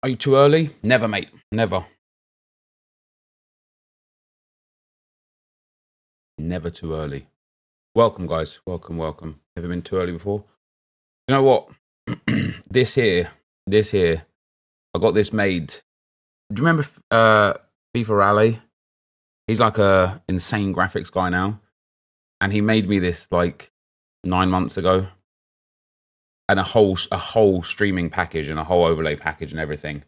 Are you too early? Never, mate. Never. Never too early. Welcome, guys. Welcome, welcome. Never been too early before. You know what? this here, I got this made. Do you remember FIFA Rally? He's like a insane graphics guy now. And he made me this like 9 months ago. And a whole streaming package and a whole overlay package and everything.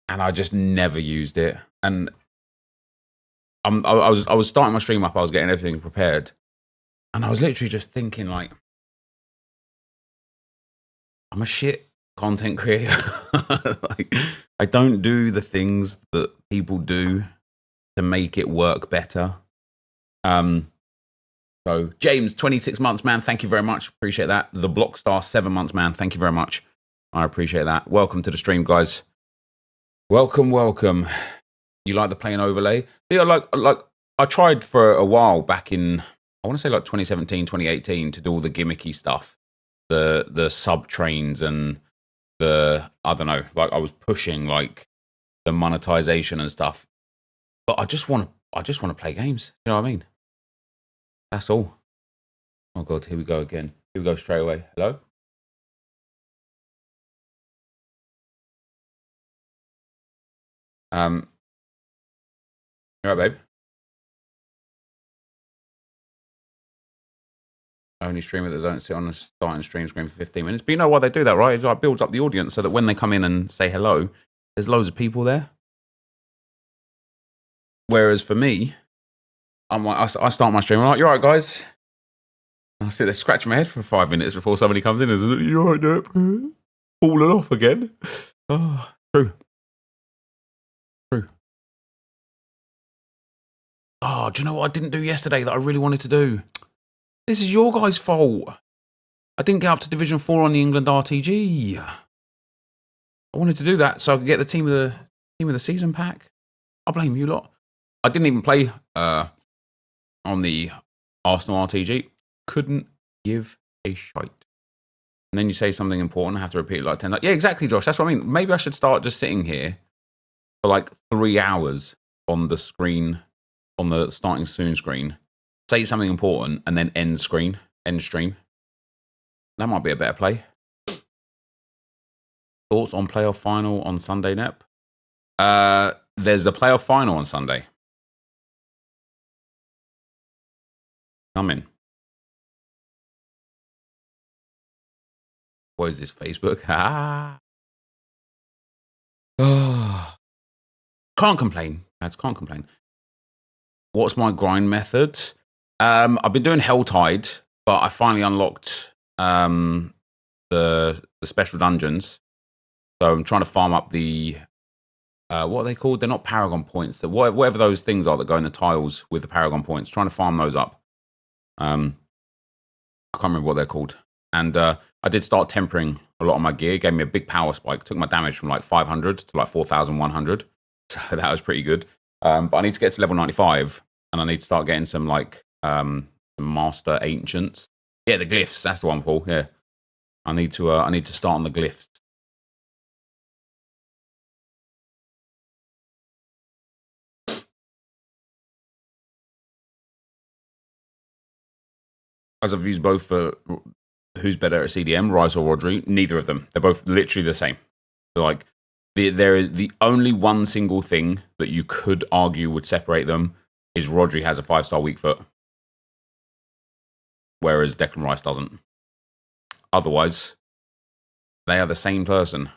And I just never used it. And I was starting my stream up. I was getting everything prepared. And I was literally just thinking like, I'm a shit content creator. Like, I don't do the things that people do to make it work better. So James, 26 months, man. Thank you very much. Appreciate that. The Blockstar, 7 months, man. Thank you very much. I appreciate that. Welcome to the stream, guys. Welcome, welcome. You like the plain overlay? Yeah, like I tried for a while back in, I want to say like 2017, 2018 to do all the gimmicky stuff. The sub trains and I don't know, like I was pushing like the monetization and stuff. But I just want to play games. You know what I mean? That's all. Oh God, here we go again. Here we go straight away. Hello? You alright, babe? Only streamer that don't sit on the starting stream screen for 15 minutes. But you know why they do that, right? It like builds up the audience so that when they come in and say hello, there's loads of people there. Whereas for me, I'm like, I start my stream. I'm like, you alright, guys? I sit there scratching my head for 5 minutes before somebody comes in and says, you alright, Nep? Falling off again. Oh, true. Oh, do you know what I didn't do yesterday that I really wanted to do? This is your guys' fault. I didn't get up to Division 4 on the England RTG. I wanted to do that so I could get the team of the season pack. I blame you lot. I didn't even play on the Arsenal RTG. Couldn't give a shite. And then you say something important, I have to repeat it like 10 times. Yeah, exactly, Josh. That's what I mean. Maybe I should start just sitting here for like 3 hours on the screen, on the starting soon screen, say something important, and then end stream. That might be a better play. Thoughts on playoff final on Sunday, Nep? There's a playoff final on Sunday. Come in. What is this, Facebook? Can't complain. Can't complain. What's my grind method? I've been doing Helltide, but I finally unlocked the special dungeons. So I'm trying to farm up the what are they called? They're not Paragon points. Whatever those things are that go in the tiles with the Paragon points. Trying to farm those up. I can't remember what they're called. And I did start tempering a lot of my gear. Gave me a big power spike. Took my damage from like 500 to like 4,100. So that was pretty good. But I need to get to level 95, and I need to start getting some like some master ancients. Yeah, the glyphs. That's the one, Paul. Yeah, I need to start on the glyphs. As I've used both for who's better at CDM, Rice or Rodri. Neither of them. They're both literally the same. So like there is the only one single thing that you could argue would separate them is Rodri has a 5-star weak foot, whereas Declan Rice doesn't. Otherwise, they are the same person.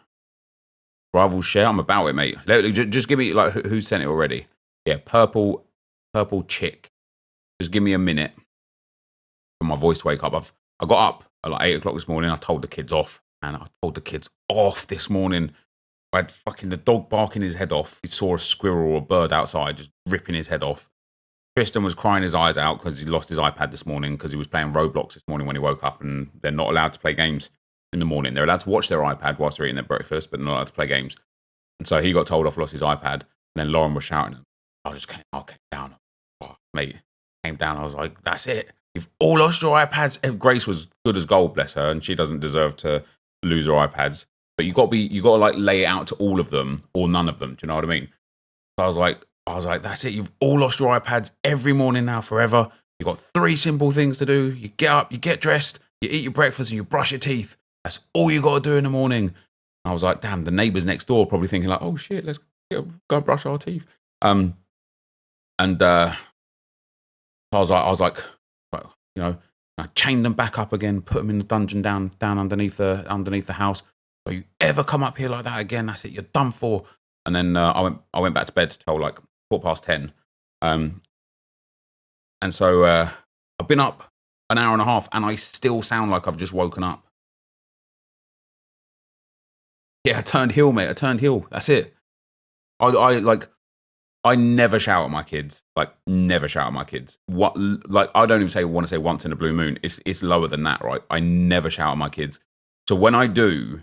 Rival share, I'm about it, mate. Just give me like who sent it already. Yeah, purple chick. Just give me a minute for my voice to wake up. I got up at like 8 o'clock this morning. I told the kids off, and I told the kids off this morning. I had fucking the dog barking his head off. He saw a squirrel or a bird outside, just ripping his head off. Tristan was crying his eyes out because he lost his iPad this morning because he was playing Roblox this morning when he woke up, and they're not allowed to play games in the morning. They're allowed to watch their iPad whilst they're eating their breakfast, but not allowed to play games. And so he got told off, lost his iPad, and then Lauren was shouting at him. I came down. Oh, mate, came down. I was like, that's it. You've all lost your iPads. Grace was good as gold, bless her, and she doesn't deserve to lose her iPads. but you got to like lay it out to all of them or none of them. Do you know what I mean? So I was like, that's it. You've all lost your iPads every morning now forever. You've got 3 simple things to do. You get up, you get dressed, you eat your breakfast, and you brush your teeth. That's all you got to do in the morning. I was like, damn, the neighbors next door probably thinking like, oh shit, let's go brush our teeth. I was like, you know, I chained them back up again, put them in the dungeon down underneath the house. So you ever come up here like that again, that's it, you're done for. And then I went back to bed till like 10:15. And so I've been up an hour and a half, and I still sound like I've just woken up. Yeah, I turned heel, mate. I turned heel. That's it. I never shout at my kids. Like, never shout at my kids. What? Like, I don't even want to say once in a blue moon. It's lower than that, right? I never shout at my kids. So when I do,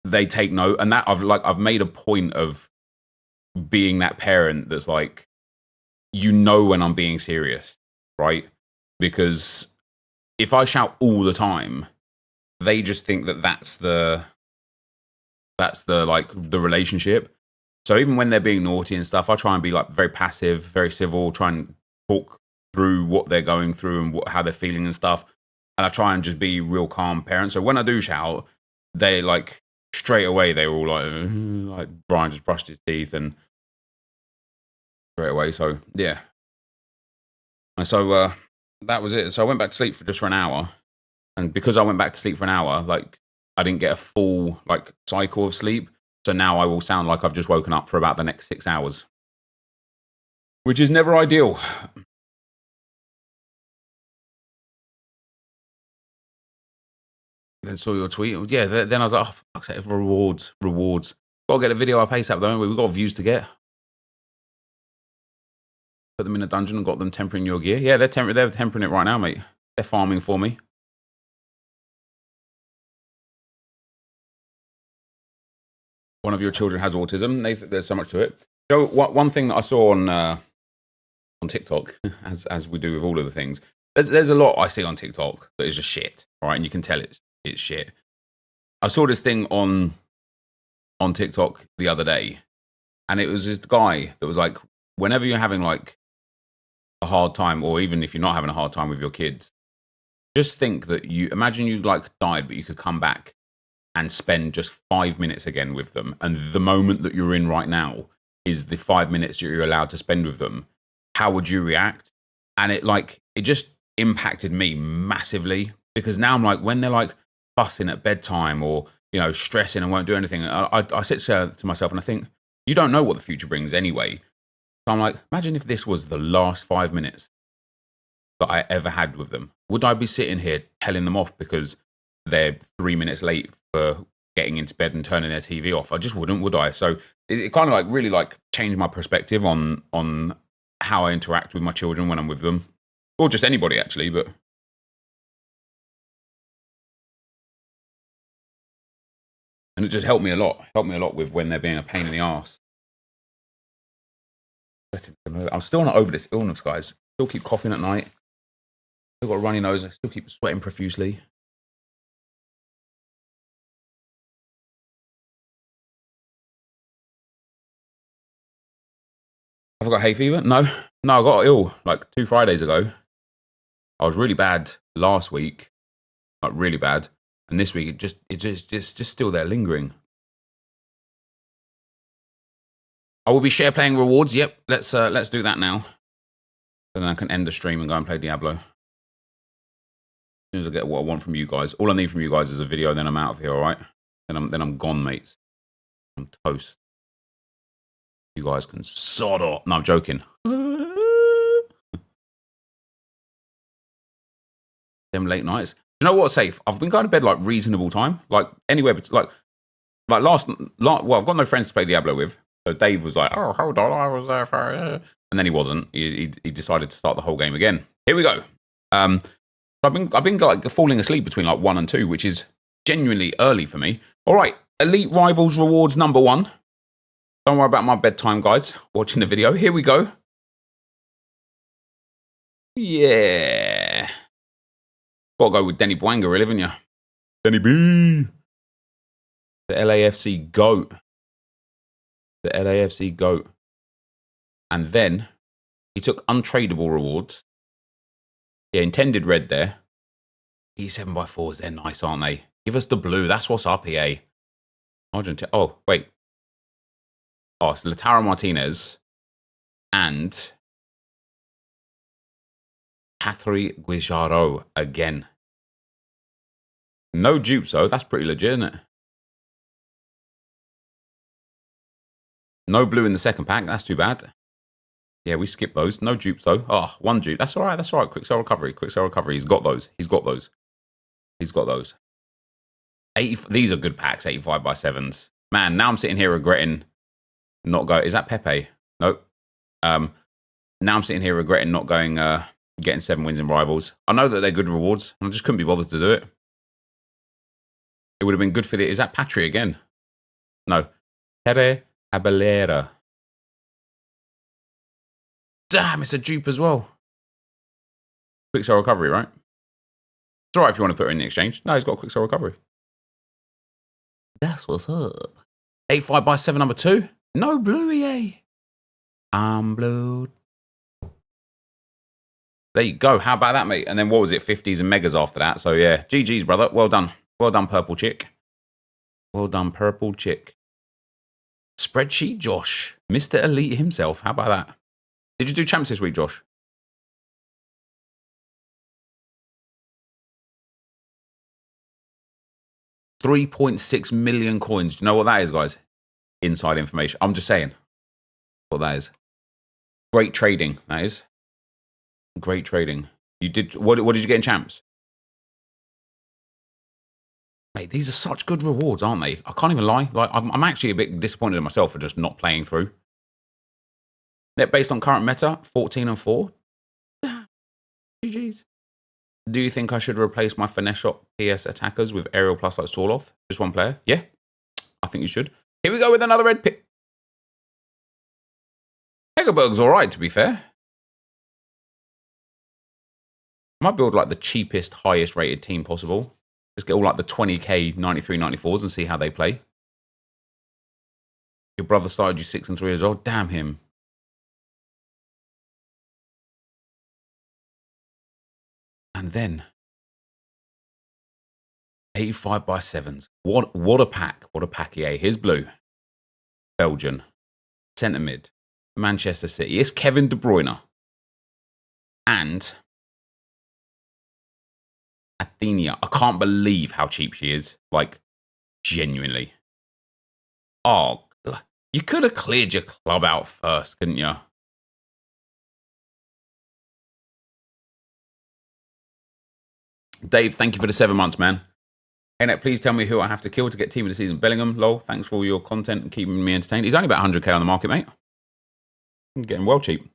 they take note, and that I've made a point of being that parent that's like, you know when I'm being serious, right? Because if I shout all the time, they just think that that's the like the relationship. So even when they're being naughty and stuff, I try and be like very passive, very civil, try and talk through what they're going through and how they're feeling and stuff. And I try and just be real calm parent. So when I do shout, they like straight away, they were all like Brian just brushed his teeth and straight away. So yeah. And so that was it. So I went back to sleep for an hour. And because I went back to sleep for an hour, like I didn't get a full like cycle of sleep. So now I will sound like I've just woken up for about the next 6 hours, which is never ideal. Then saw your tweet. Yeah, then I was like, oh, fuck's sake, rewards. Got to get a video up ASAP though. We've got views to get. Put them in a dungeon and got them tempering your gear. Yeah, they're tempering it right now, mate. They're farming for me. One of your children has autism. There's so much to it. So one thing that I saw on TikTok, as we do with all of the things, there's a lot I see on TikTok that is just shit, all right? And you can tell it's shit. I saw this thing on TikTok the other day, and it was this guy that was like, whenever you're having like a hard time, or even if you're not having a hard time with your kids, just think that imagine you like died, but you could come back and spend just 5 minutes again with them. And the moment that you're in right now is the 5 minutes that you're allowed to spend with them. How would you react? And it just impacted me massively, because now I'm like, when they're like fussing at bedtime or, you know, stressing and won't do anything, I sit to myself and I think, you don't know what the future brings anyway. So I'm like, imagine if this was the last 5 minutes that I ever had with them. Would I be sitting here telling them off because they're 3 minutes late for getting into bed and turning their TV off? I just wouldn't, would I? So it kind of like really like changed my perspective on how I interact with my children when I'm with them, or just anybody actually. But and it just helped me a lot with when they're being a pain in the ass. I'm still not over this illness, guys. Still keep coughing at night. Still got a runny nose. I still keep sweating profusely. Have I got hay fever? No, I got ill like 2 Fridays ago. I was really bad last week, like really bad, and this week it's just still there lingering. I will be share playing rewards. Yep, let's do that now. And then I can end the stream and go and play Diablo. As soon as I get what I want from you guys, all I need from you guys is a video. Then I'm out of here. All right. Then I'm gone, mates. I'm toast. You guys can sod off. No, I'm joking. Them late nights. You know what's safe? I've been going to bed like reasonable time, like anywhere, like last. Well, I've got no friends to play Diablo with. So Dave was like, "Oh, hold on, I was there for," and then he wasn't. He decided to start the whole game again. Here we go. I've been like falling asleep between like 1 and 2, which is genuinely early for me. All right, Elite Rivals rewards number 1. Don't worry about my bedtime, guys. Watching the video. Here we go. Yeah. Gotta go with Denny Bwanger, really, haven't you? Denny B. The LAFC GOAT. The LAFC GOAT. And then he took untradeable rewards. Yeah, intended red there. E7x4s, they're nice, aren't they? Give us the blue. That's what's up, EA. Argentina. Oh, wait. Oh, it's Lautaro Martinez and Patry Guijarro again. No dupes, though. That's pretty legit, isn't it? No blue in the second pack. That's too bad. Yeah, we skipped those. No dupes, though. Oh, one dupe. That's all right. That's all right. Quick sell recovery. Quick sell recovery. He's got those. He's got those. He's got those. 80, these are good packs, 85x7s. Man, now I'm sitting here regretting not going. Is that Pepe? Nope. Now I'm sitting here regretting not going, getting 7 wins in Rivals. I know that they're good rewards. I just couldn't be bothered to do it. It would have been good for the... Is that Patry again? No. Tere Abelera. Damn, it's a dupe as well. Quick sell recovery, right? It's all right if you want to put it in the exchange. No, he's got a quick sell recovery. That's what's up. 85x7 number 2. No blue, EA. I'm blue. There you go. How about that, mate? And then what was it? 50s and megas after that. So yeah, GG's, brother. Well done. Well done, purple chick. Well done, purple chick. Spreadsheet Josh. Mr. Elite himself. How about that? Did you do champs this week, Josh? $3.6 million coins. Do you know what that is, guys? Inside information. I'm just saying what that is. Great trading, that is. Great trading. You did what did you get in champs? Mate, these are such good rewards, aren't they? I can't even lie. Like I'm actually a bit disappointed in myself for just not playing through. Net based on current meta, 14 and 4. GG's. Do you think I should replace my finesse shot PS attackers with aerial plus like Sorloth? Just one player? Yeah, I think you should. Here we go with another red pick. Hegerberg's all right, to be fair. I might build like the cheapest, highest rated team possible. Just get all like the 20k 93, 94s and see how they play. Your brother started you 6 and 3 as well. Damn him. And then 85x7s. What a pack. What a pack, EA. Here's blue. Belgian. Centre mid. Manchester City. It's Kevin De Bruyne. And Athenia. I can't believe how cheap she is. Like, genuinely. Oh, you could have cleared your club out first, couldn't you? Dave, thank you for the 7 months, man. Hey, Net, please tell me who I have to kill to get team of the season. Bellingham, lol. Thanks for all your content and keeping me entertained. He's only about 100k on the market, mate. Getting well cheap.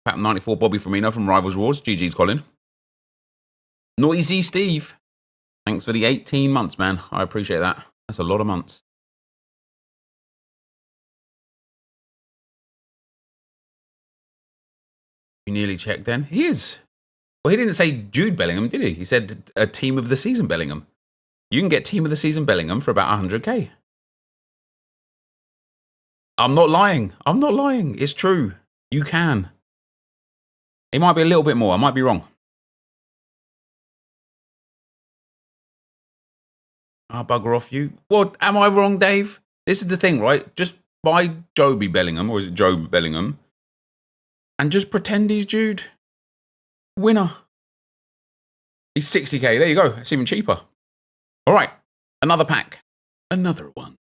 Pat 94 Bobby Firmino from Rivals Rewards. GG's, Colin. Noisy Steve. Thanks for the 18 months, man. I appreciate that. That's a lot of months. You nearly checked then? He is. Well, he didn't say Jude Bellingham, did he? He said a team of the season Bellingham. You can get team of the season Bellingham for about 100k. I'm not lying. I'm not lying. It's true. You can. It might be a little bit more. I might be wrong. I'll bugger off you. What? Am I wrong, Dave? This is the thing, right? Just buy Joby Bellingham, or is it Job Bellingham? And just pretend he's Jude. Winner. He's 60k. There you go. It's even cheaper. All right. Another pack. Another one.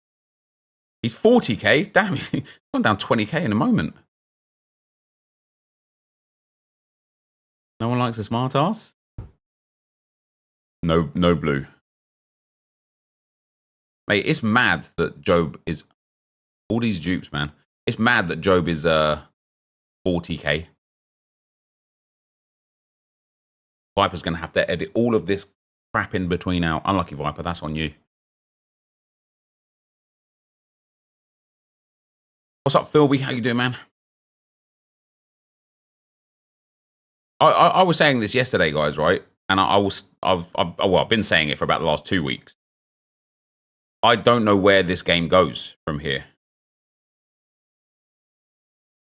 He's 40k. Damn, he's gone down 20k in a moment. No one likes a smart ass? No blue. Mate, it's mad that Job is... All these dupes, man. It's mad that Job is 40k. Viper's going to have to edit all of this crap in between out. Unlucky Viper, that's on you. What's up, Philby? How you doing, man? I was saying this yesterday, guys, right? And I've been saying it for about the last 2 weeks. I don't know where this game goes from here.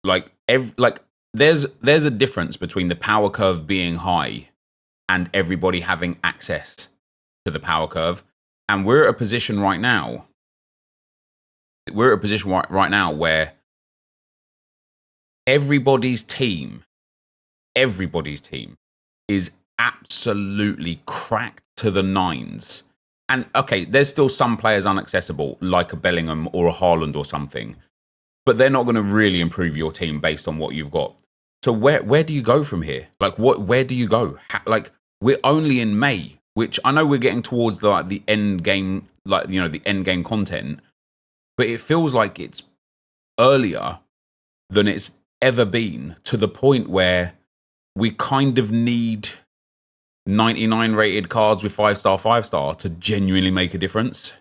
Like there's a difference between the power curve being high and everybody having access to the power curve, and we're at a position right now. We're at a position right now where everybody's team is absolutely cracked to the nines. And okay, there's still some players inaccessible, like a Bellingham or a Haaland or something, but they're not going to really improve your team based on what you've got. So where do you go from here? Like where do you go? Like we're only in May, which I know we're getting towards the end game, the end game content, but it feels like it's earlier than it's ever been, to the point where we kind of need 99 rated cards with 5-star, 5-star to genuinely make a difference.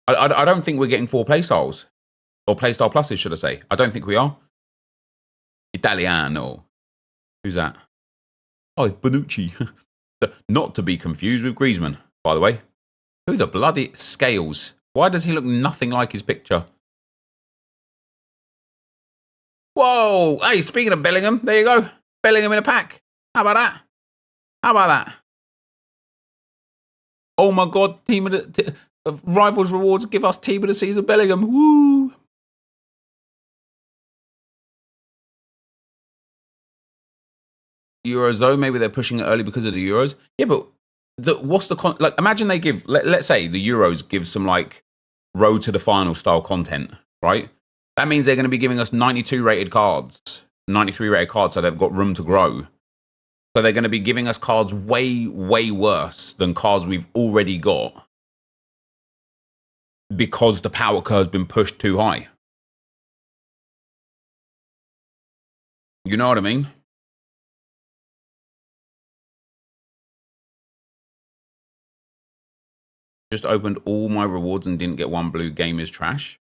I don't think we're getting 4 playstyles. Or playstyle pluses, should I say. I don't think we are. Italiano. Who's that? Oh, it's Bonucci. Not to be confused with Griezmann, by the way. Who the bloody Scales? Why does he look nothing like his picture? Whoa! Hey, speaking of Bellingham, there you go. Bellingham in a pack. How about that? How about that? Oh my God! Team of the Rivals Rewards give us Team of the Season Bellingham. Woo! Eurozone, maybe they're pushing it early because of the Euros. Yeah, but what's the imagine they give, let's say the Euros give some road to the final style content, right? That means they're going to be giving us 92 rated cards, 93 rated cards, so they've got room to grow. So they're going to be giving us cards way, way worse than cards we've already got because the power curve's been pushed too high. You know what I mean? Just opened all my rewards and didn't get 1 blue. Game is trash.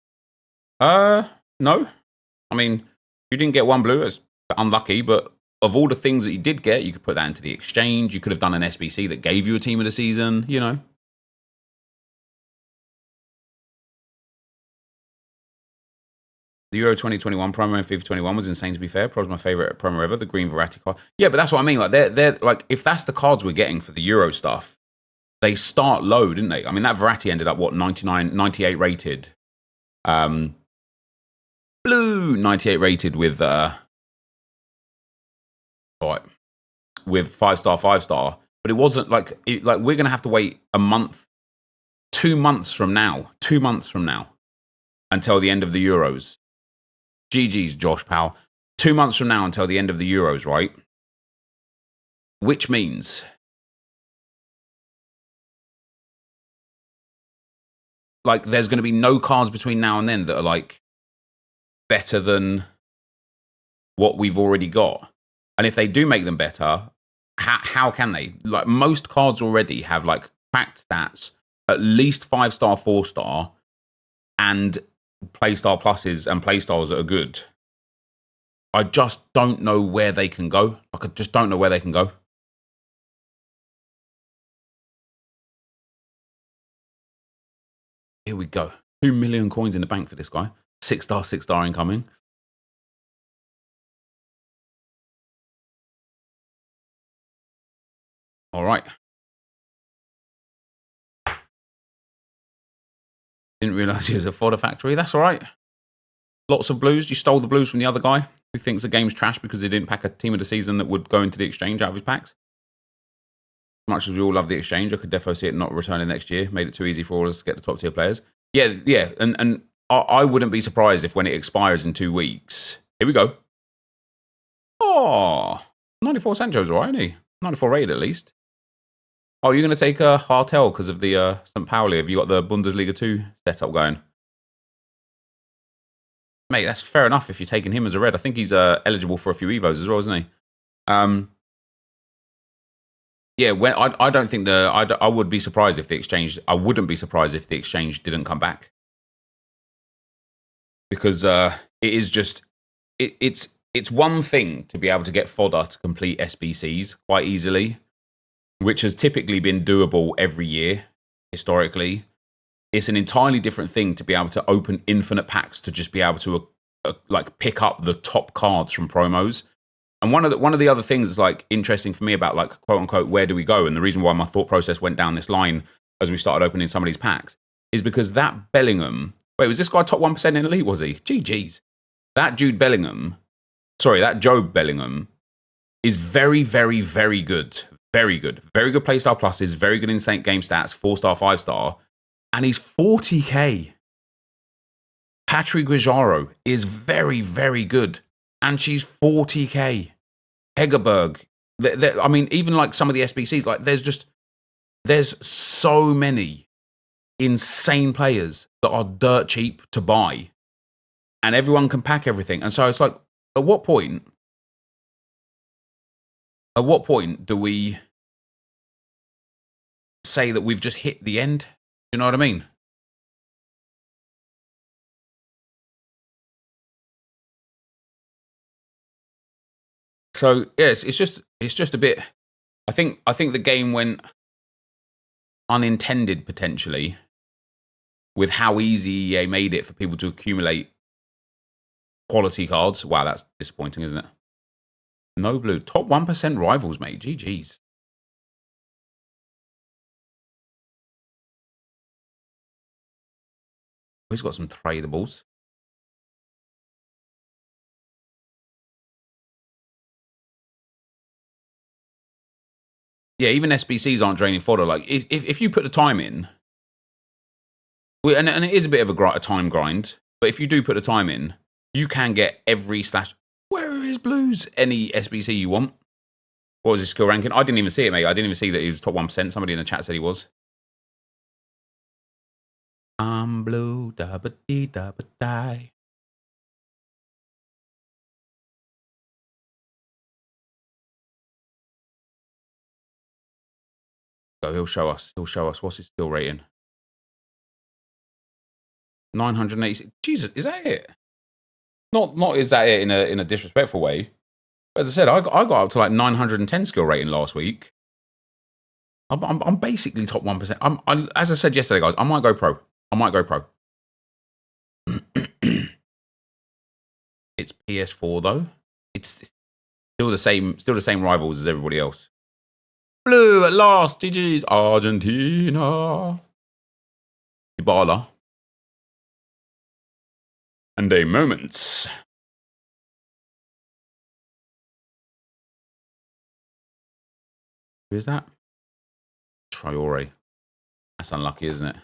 No. I mean, you didn't get 1 blue. It's unlucky, but of all the things that you did get, you could put that into the exchange. You could have done an SBC that gave you a Team of the Season, you know. The Euro 2021 promo in FIFA 21 was insane, to be fair. Probably my favorite promo ever, the green Verratti card. Yeah, but that's what I mean. They're if that's the cards we're getting for the Euro stuff, they start low, didn't they? I mean, that Verratti ended up, 98 rated. Blue, 98 rated with, with 5-star, 5-star. But it wasn't we're going to have to wait a month, 2 months from now, until the end of the Euros. GG's, Josh, pal. 2 months from now until the end of the Euros, right? Which means there's going to be no cards between now and then that are better than what we've already got. And if they do make them better, how can they? Most cards already have cracked stats, at least 5-star, 4-star, and playstyle pluses and playstyles that are good. I just don't know where they can go. I just don't know where they can go. Here we go. 2 million coins in the bank for this guy. 6-star, 6-star incoming. All right. Didn't realize he was a fodder factory. That's all right. Lots of blues. You stole the blues from the other guy who thinks the game's trash because he didn't pack a Team of the Season that would go into the exchange out of his packs. As much as we all love the exchange, I could definitely see it not returning next year. Made it too easy for all of us to get the top tier players. Yeah. And I wouldn't be surprised if when it expires in 2 weeks. Here we go. Oh, 94 Sancho's all right, isn't he? 94 rated at least. Oh, you're going to take Hartel because of the St. Pauli. Have you got the Bundesliga 2 setup going? Mate, that's fair enough if you're taking him as a red. I think he's eligible for a few Evos as well, isn't he? Yeah, I don't think I would be surprised if the exchange. I wouldn't be surprised if the exchange didn't come back, because it is just it's it's one thing to be able to get fodder to complete SBCs quite easily, which has typically been doable every year historically. It's an entirely different thing to be able to open infinite packs to just be able to like pick up the top cards from promos. And one of the other things that's like interesting for me about like quote unquote where do we go, and the reason why my thought process went down this line as we started opening some of these packs is because that Bellingham. Wait, was this guy top 1% in Elite? Was he? GG's. That Jude Bellingham. Sorry, that Jobe Bellingham is very, very, very good. Very good. Very good playstyle pluses. Very good insane game stats. 4-star, 5-star. And he's 40k. Patrick Guijaro is very, very good. And she's 40k. Hegerberg. I mean, even like some of the SBCs, like there's so many insane players that are dirt cheap to buy. And everyone can pack everything. And so it's like, at what point do we say that we've just hit the end? You know what I mean? So yes, it's just a bit. I think the game went unintended potentially with how easy EA made it for people to accumulate quality cards. Wow, that's disappointing, isn't it? No blue. Top 1% rivals, mate. GG's. He's got some tradables. Yeah, even SBCs aren't draining fodder. Like, if you put the time in, and it is a bit of a time grind, but if you do put the time in, you can get every slash. Where is blues? Any SBC you want. What was his skill ranking? I didn't even see it, mate. I didn't even see that he was top 1%. Somebody in the chat said he was. I'm blue, da ba dee da ba die. So he'll show us. What's his skill rating? 986. Jesus, is that it? Not is that it in a disrespectful way. As I said, I got up to like 910 skill rating last week. I'm basically top 1%. As I said yesterday, guys, I might go pro. It's PS4 though. It's still the same rivals as everybody else. Blue at last. GG's Argentina. Ibala. And a moments. Who is that? Traore. That's unlucky, isn't it?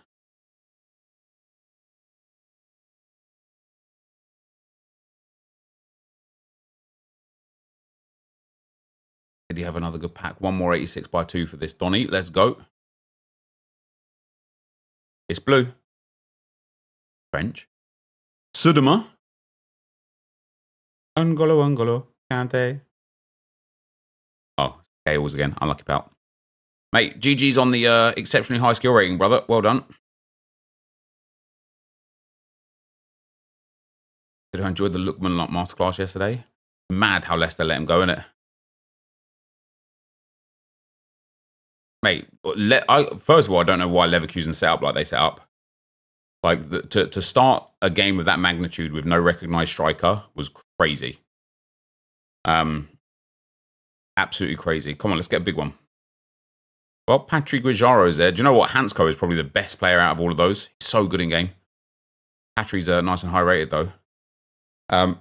Did he have another good pack? One more 86x2 for this Donny. Let's go. It's blue. French. Sudama. Angolo. Kante. Oh, Gales again. Unlucky pal. Mate, GG's on the exceptionally high skill rating, brother. Well done. Did I enjoy the Lookman masterclass yesterday? Mad how Leicester let him go, innit? Mate, first of all, I don't know why Leverkusen set up like they set up. Like, to start a game of that magnitude with no recognised striker was crazy. Absolutely crazy. Come on, let's get a big one. Well, Patrick Guijaro is there. Do you know what? Hansko is probably the best player out of all of those. He's so good in game. Patrick's nice and high rated, though. And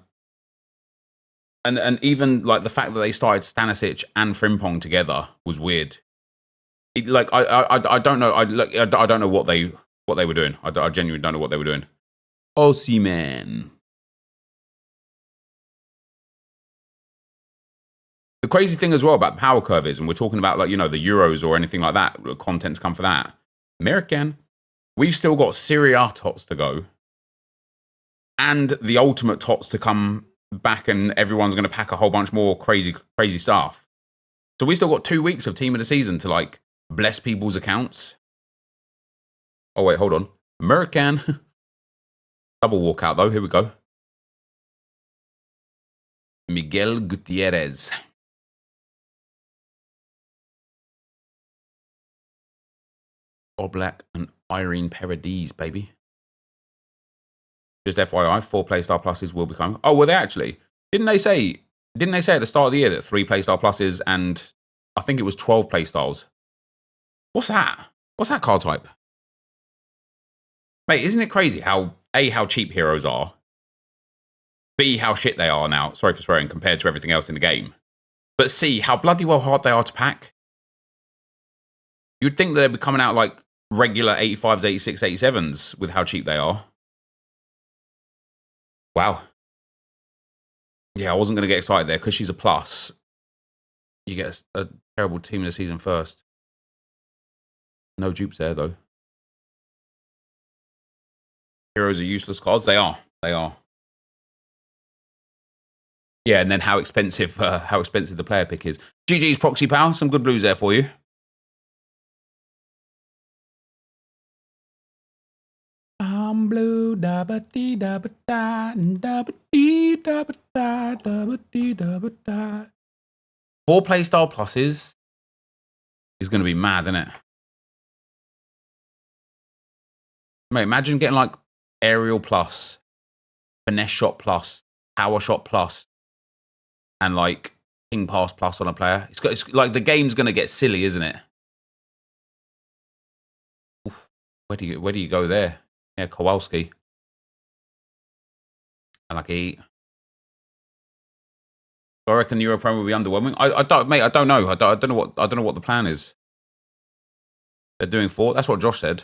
even like the fact that they started Stanisic and Frimpong together was weird. I don't know. I don't know what they were doing. I genuinely don't know what they were doing. Osimhen. The crazy thing as well about power curve is, and we're talking about like, you know, the Euros or anything like that, content's come for that. American, we've still got Serie A tots to go. And the ultimate tots to come back, and everyone's going to pack a whole bunch more crazy stuff. So we still got 2 weeks of team of the season to like bless people's accounts. Oh wait, hold on. American. Double walkout though. Here we go. Miguel Gutierrez. Oblak and Irene Paredes, baby. Just FYI, 4 Playstar Pluses will become... Oh, were they actually? Didn't they say at the start of the year that 3 Playstar Pluses and I think it was 12 Playstyles? What's that? What's that card type? Mate, isn't it crazy how, A, how cheap heroes are, B, how shit they are now, sorry for swearing, compared to everything else in the game, but C, how bloody well hard they are to pack? You'd think that they'd be coming out like regular 85s, 86, 87s with how cheap they are. Wow. Yeah, I wasn't going to get excited there because she's a plus. You get a terrible team of the season first. No dupes there, though. Heroes are useless cards. They are. They are. Yeah, and then how expensive the player pick is. GG's Proxy Pal. Some good blues there for you. I'm blue, da ba dee da ba da, da ba dee da ba da, da ba dee da ba da. 4 Playstyle Pluses is going to be mad, isn't it? Mate, imagine getting like Aerial Plus, Finesse Shot Plus, Power Shot Plus, and like King Pass Plus on a player. It's like the game's going to get silly, isn't it? Oof. Where do you go there? Yeah, Kowalski. I like it. I reckon the Euro Prime will be underwhelming. I don't, mate. I don't know. I don't know what the plan is. They're doing 4. That's what Josh said.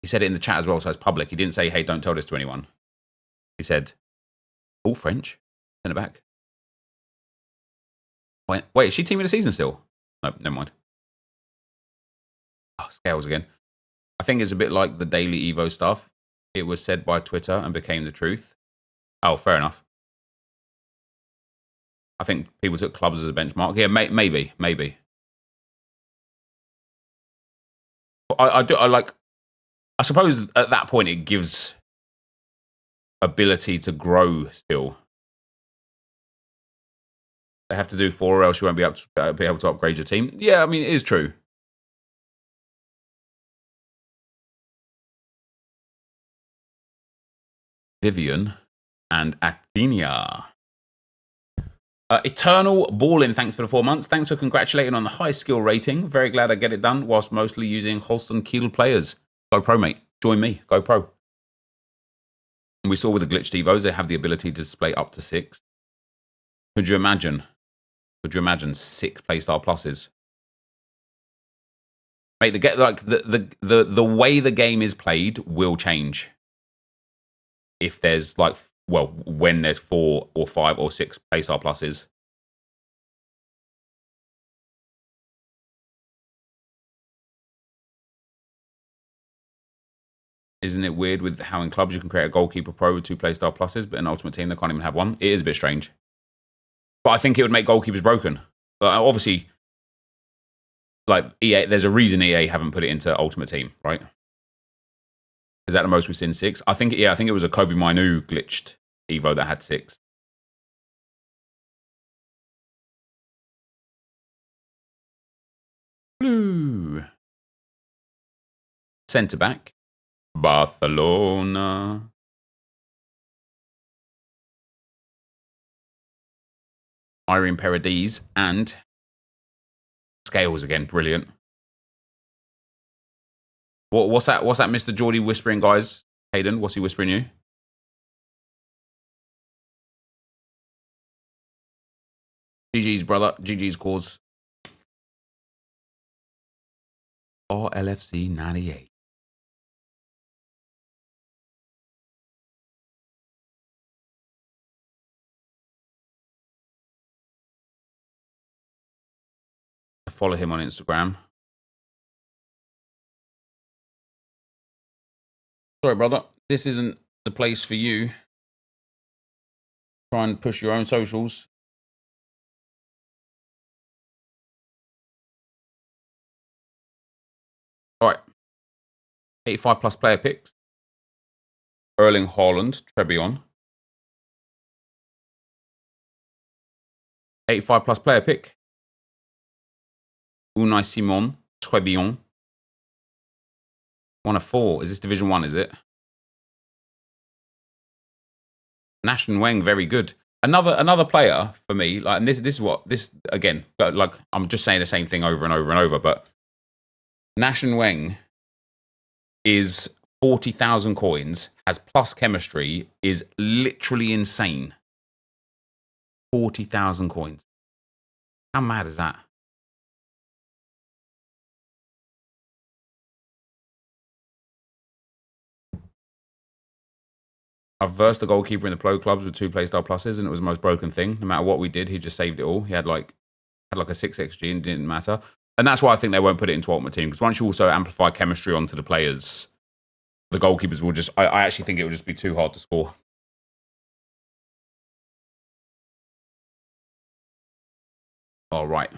He said it in the chat as well, so it's public. He didn't say, "Hey, don't tell this to anyone." He said, "All French." Send it back. Wait, is she team of the season still? No, never mind. Oh, scales again. I think it's a bit like the daily Evo stuff. It was said by Twitter and became the truth. Oh, fair enough. I think people took clubs as a benchmark. Yeah, maybe. I suppose at that point it gives ability to grow still. They have to do 4 or else you won't be able to upgrade your team. Yeah, I mean, it is true. Vivian and Athenia. Eternal Ballin, thanks for the 4 months. Thanks for congratulating on the high skill rating. Very glad I get it done whilst mostly using Holston Kiel players. Go pro, mate. Join me. Go pro. And we saw with the glitched Evos, they have the ability to display up to 6. Could you imagine 6 Playstyle Pluses? Mate, the way the game is played will change. If there's like, well, when there's 4 or 5 or 6 Playstyle Pluses. Isn't it weird with how in clubs you can create a goalkeeper pro with 2 Playstyle Pluses, but in Ultimate Team they can't even have 1? It is a bit strange. But I think it would make goalkeepers broken. Obviously, like EA, there's a reason EA haven't put it into Ultimate Team, right? Is that the most we've seen 6? I think it was a Kobe Mainu glitched Evo that had 6. Blue. Centre back. Barcelona. Irene Paredes and Scales again. Brilliant. What's that Mr. Geordie whispering, guys? Hayden, what's he whispering you? GG's, brother. GG's cause. RLFC 98. Follow him on Instagram. Sorry, brother. This isn't the place for you. Try and push your own socials. All right. 85 plus player picks. Erling Haaland, Trebion. 85 plus player pick. Unai Simon, très bien. 1 of 4. Is this Division 1, is it? Nashon Weng, very good. Another player for me, like, and this is what this again, but like I'm just saying the same thing over and over and over, but Nashon Weng is 40,000 coins, has plus chemistry, is literally insane. 40,000 coins. How mad is that? I've versed the goalkeeper in the pro clubs with 2 playstyle pluses, and it was the most broken thing. No matter what we did, he just saved it all. He had like a 6xG and it didn't matter. And that's why I think they won't put it into Ultimate Team, because once you also amplify chemistry onto the players, the goalkeepers will just... I actually think it will just be too hard to score. All right.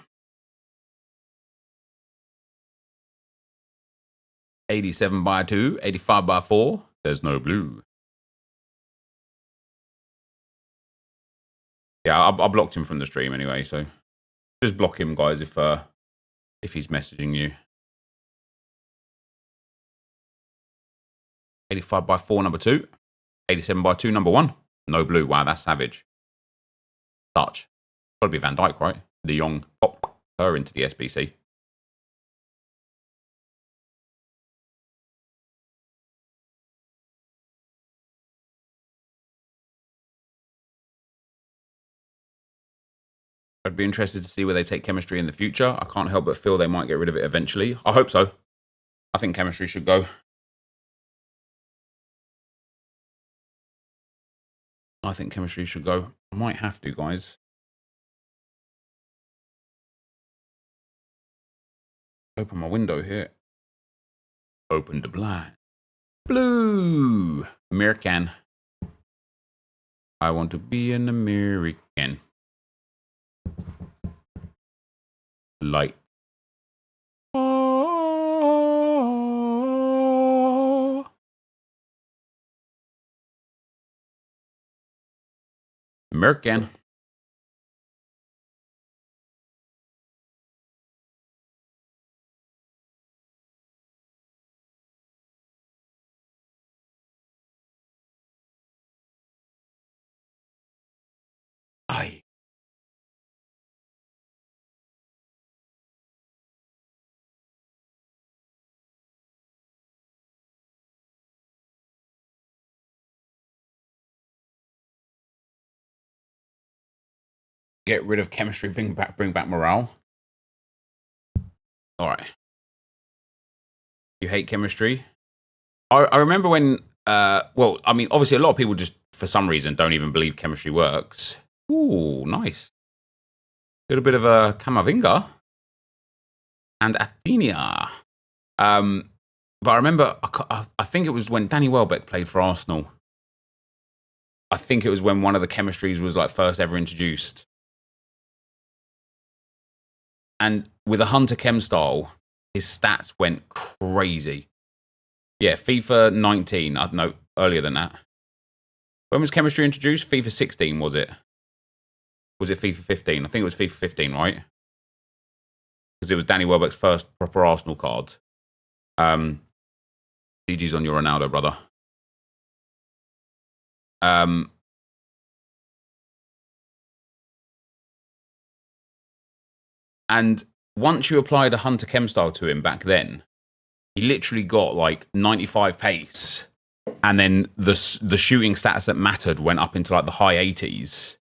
87 by 2, 85 by 4. There's no blue. Yeah, I blocked him from the stream anyway, so just block him, guys, if he's messaging you. 85 by 4, number 2. 87 by 2, number 1. No blue. Wow, that's savage. Dutch. Got to be Van Dijk, right? De Jong. Pop her into the SBC. I'd be interested to see where they take chemistry in the future. I can't help but feel they might get rid of it eventually. I hope so. I think chemistry should go. I think chemistry should go. I might have to, guys. Open my window here. Open the blind. Blue. American. I want to be an American. Light. Oh. American. Aye. Get rid of chemistry, bring back morale. All right. You hate chemistry? I remember when, well, I mean, obviously a lot of people just, for some reason, don't even believe chemistry works. Ooh, nice. A little bit of a Camavinga and Athenia. But I remember, I think it was when Danny Welbeck played for Arsenal. I think it was when one of the chemistries was like first ever introduced. And with a Hunter Chem style, his stats went crazy. Yeah, FIFA 19. No, earlier than that. When was chemistry introduced? FIFA 16, was it? Was it FIFA 15? I think it was FIFA 15, right? Because it was Danny Welbeck's first proper Arsenal card. GG's on your Ronaldo, brother. And once you applied a Hunter Chem style to him back then, he literally got like 95 pace. And then the shooting stats that mattered went up into like the high 80s.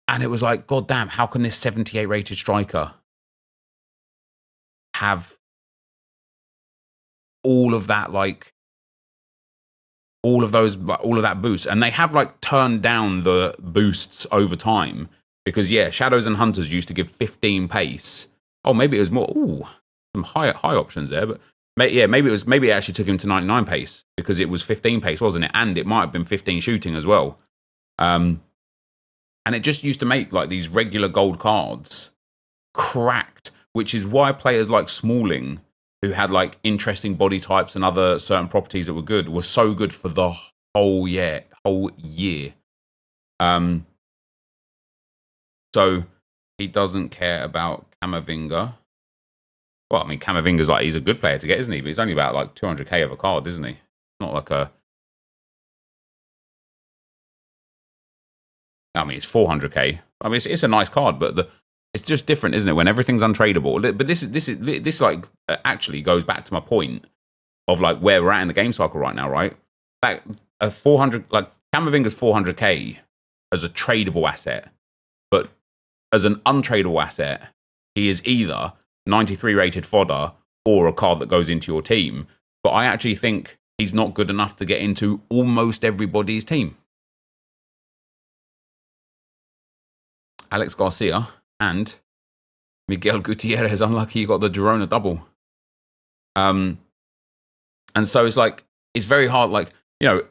And it was like, God damn, how can this 78 rated striker have all of that, like, all of that boost? And they have like turned down the boosts over time. Because, yeah, Shadows and Hunters used to give 15 pace. Oh, maybe it was more. Ooh, some high options there. But, yeah, maybe it actually took him to 99 pace. Because it was 15 pace, wasn't it? And it might have been 15 shooting as well. And it just used to make, like, these regular gold cards cracked. Which is why players like Smalling, who had, like, interesting body types and other certain properties that were good, were so good for the whole year. So he doesn't care about Camavinga. Well, I mean, Camavinga's like, he's a good player to get, isn't he? But he's only about like 200k of a card, isn't he? Not like a... I mean, it's 400k. I mean, it's a nice card, but it's just different, isn't it? When everything's untradeable. But this like actually goes back to my point of like where we're at in the game cycle right now, right? Like a 400, like Camavinga's 400k as a tradable asset, but as an untradeable asset, he is either 93 rated fodder or a card that goes into your team. But I actually think he's not good enough to get into almost everybody's team. Alex Garcia and Miguel Gutierrez, unlucky you got the Girona double. And so it's like, it's very hard. Like, you know,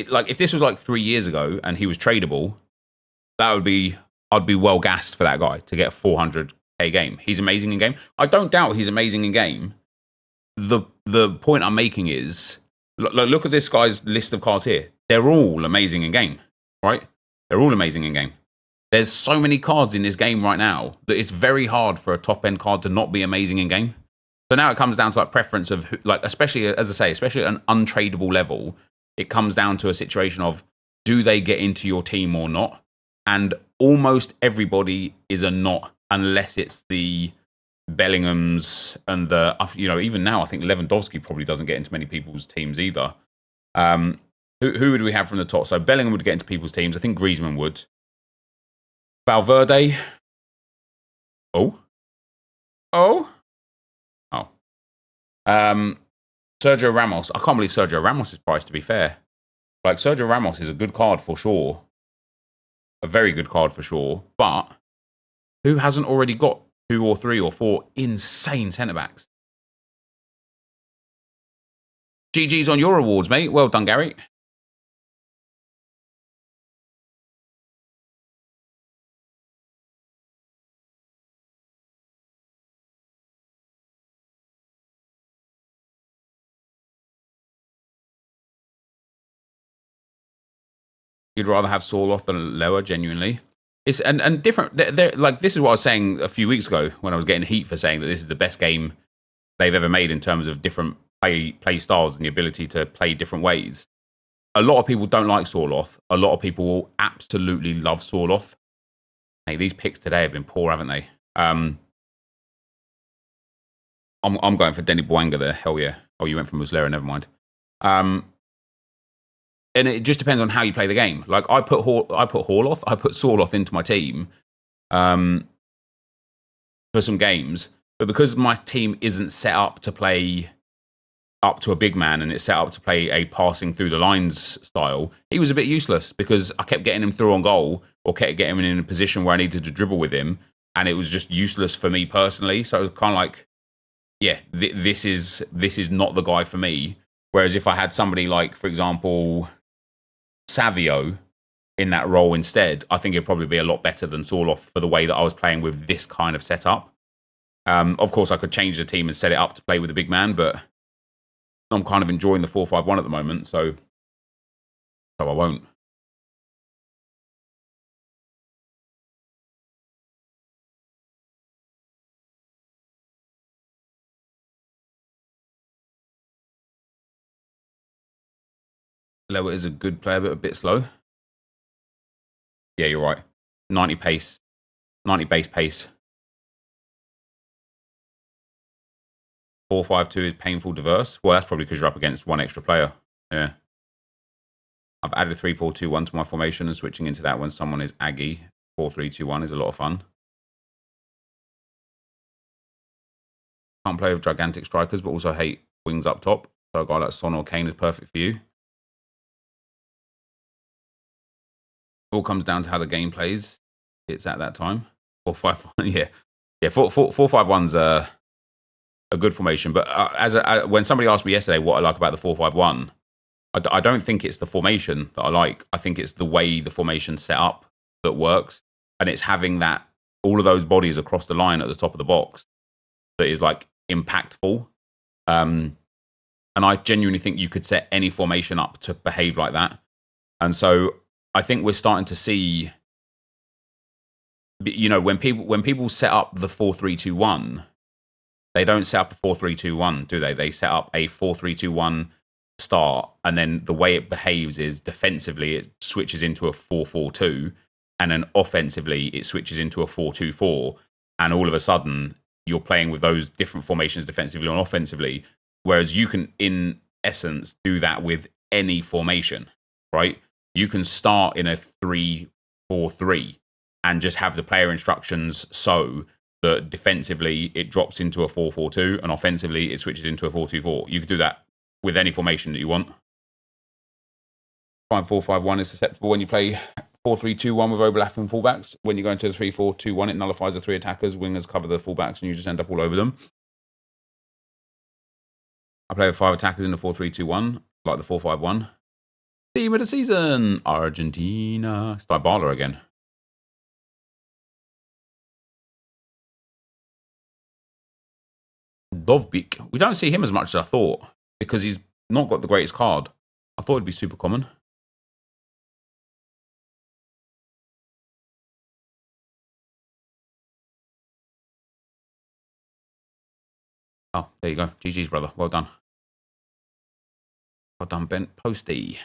like if this was like 3 years ago and he was tradable, I'd be well gassed for that guy to get a 400k game. He's amazing in game. I don't doubt he's amazing in game. The point I'm making is, look at this guy's list of cards here. They're all amazing in game, right? They're all amazing in game. There's so many cards in this game right now that it's very hard for a top-end card to not be amazing in game. So now it comes down to like preference of who, like, especially, as I say, especially at an untradeable level, it comes down to a situation of, do they get into your team or not? And almost everybody is a not, unless it's the Bellinghams and the, you know, even now I think Lewandowski probably doesn't get into many people's teams either. Who would we have from the top? So Bellingham would get into people's teams. I think Griezmann would. Valverde. Oh. Sergio Ramos. I can't believe Sergio Ramos is priced, to be fair. Like, Sergio Ramos is a good card for sure. A very good card for sure. But who hasn't already got 2 or 3 or 4 insane centre-backs? GG's on your awards, mate. Well done, Gary. You'd rather have Sorloth than Lower, genuinely. It's and different. They're, like, this is what I was saying a few weeks ago when I was getting heat for saying that this is the best game they've ever made in terms of different play styles and the ability to play different ways. A lot of people don't like Sorloth. A lot of people will absolutely love Sorloth. Hey, these picks today have been poor, haven't they? I'm going for Denny Bouanga there. Hell yeah. Oh, you went for Muslera. Never mind. And it just depends on how you play the game. Like, I put Sorloth into my team for some games, but because my team isn't set up to play up to a big man and it's set up to play a passing through the lines style, he was a bit useless because I kept getting him through on goal or kept getting him in a position where I needed to dribble with him, and it was just useless for me personally. So it was kind of like, yeah, this is not the guy for me. Whereas if I had somebody like, for example, Savio in that role instead, I think it'd probably be a lot better than Sorloth for the way that I was playing with this kind of setup. Of course, I could change the team and set it up to play with a big man, but I'm kind of enjoying the 4-5-1 at the moment, so I won't. Lower is a good player, but a bit slow. Yeah, you're right. 90 pace, 90 base pace. 4-5-2 is painful diverse. Well, that's probably because you're up against one extra player. Yeah. I've added 3-4-2-1 to my formation and switching into that when someone is aggy. 4-3-2-1 is a lot of fun. Can't play with gigantic strikers, but also hate wings up top. So a guy like Son or Kane is perfect for you. All comes down to how the game plays. It's at that time. 4-5-1, yeah. Yeah, 4-5-1's a good formation. But when somebody asked me yesterday what I like about the 4-5-1, I don't think it's the formation that I like. I think it's the way the formation's set up that works. And it's having that, all of those bodies across the line at the top of the box that is like impactful. And I genuinely think you could set any formation up to behave like that. And so I think we're starting to see you know, when people set up the 4-3-2-1, they don't set up a 4-3-2-1, do they? They set up a 4-3-2-1 start, and then the way it behaves is defensively it switches into a 4-4-2, and then offensively it switches into a 4-2-4, and all of a sudden you're playing with those different formations defensively and offensively, whereas you can, in essence, do that with any formation, right? You can start in a 3-4-3 and just have the player instructions so that defensively it drops into a 4-4-2 and offensively it switches into a 4-2-4. You could do that with any formation that you want. 5-4-5-1 is susceptible when you play 4-3-2-1 with overlapping fullbacks. When you go into the 3-4-2-1, it nullifies the 3 attackers. Wingers cover the fullbacks, and you just end up all over them. I play with 5 attackers in the 4-3-2-1, like the 4-5-1. Team of the season, Argentina. It's Dybala again. Dovbik. We don't see him as much as I thought, because he's not got the greatest card. I thought it'd be super common. Oh, there you go. GG's, brother. Well done. Well done, Ben Posty.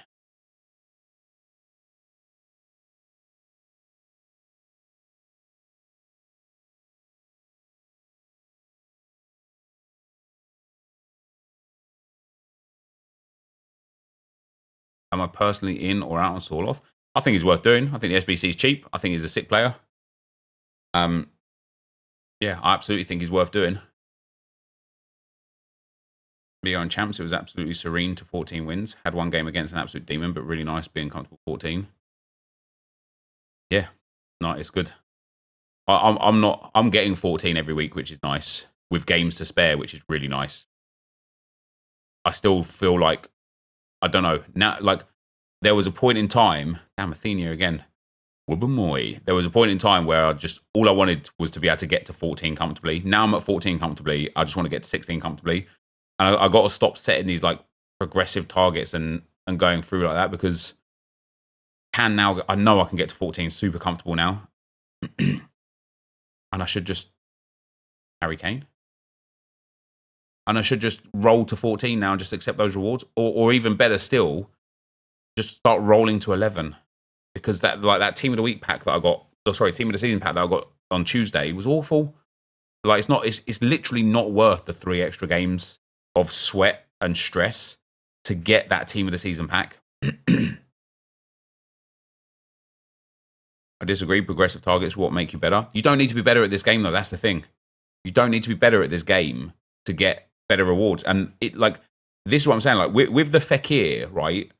Am I personally in or out on Sorloth? I think he's worth doing. I think the SBC is cheap. I think he's a sick player. Yeah, I absolutely think he's worth doing. Video on champs, it was absolutely serene to 14 wins. Had one game against an absolute demon, but really nice being comfortable 14. Yeah, no, it's good. I'm getting 14 every week, which is nice, with games to spare, which is really nice. I still feel like, I don't know, now, like, there was a point in time, damn, Athenia again, Wubbamoy. There was a point in time where all I wanted was to be able to get to 14 comfortably. Now I'm at 14 comfortably. I just want to get to 16 comfortably. And I got to stop setting these like progressive targets and going through like that, because I know I can get to 14 super comfortable now. And I should just Harry Kane. And I should just roll to 14 now and just accept those rewards. Or even better still, just start rolling to 11. Because that team of the week pack that I got, team of the season pack that I got on Tuesday was awful. Like, it's literally not worth the 3 extra games of sweat and stress to get that team of the season pack. I disagree. Progressive targets what make you better. You don't need to be better at this game, though. That's the thing. You don't need to be better at this game to get better rewards. And this is what I'm saying. Like with the Fekir, right?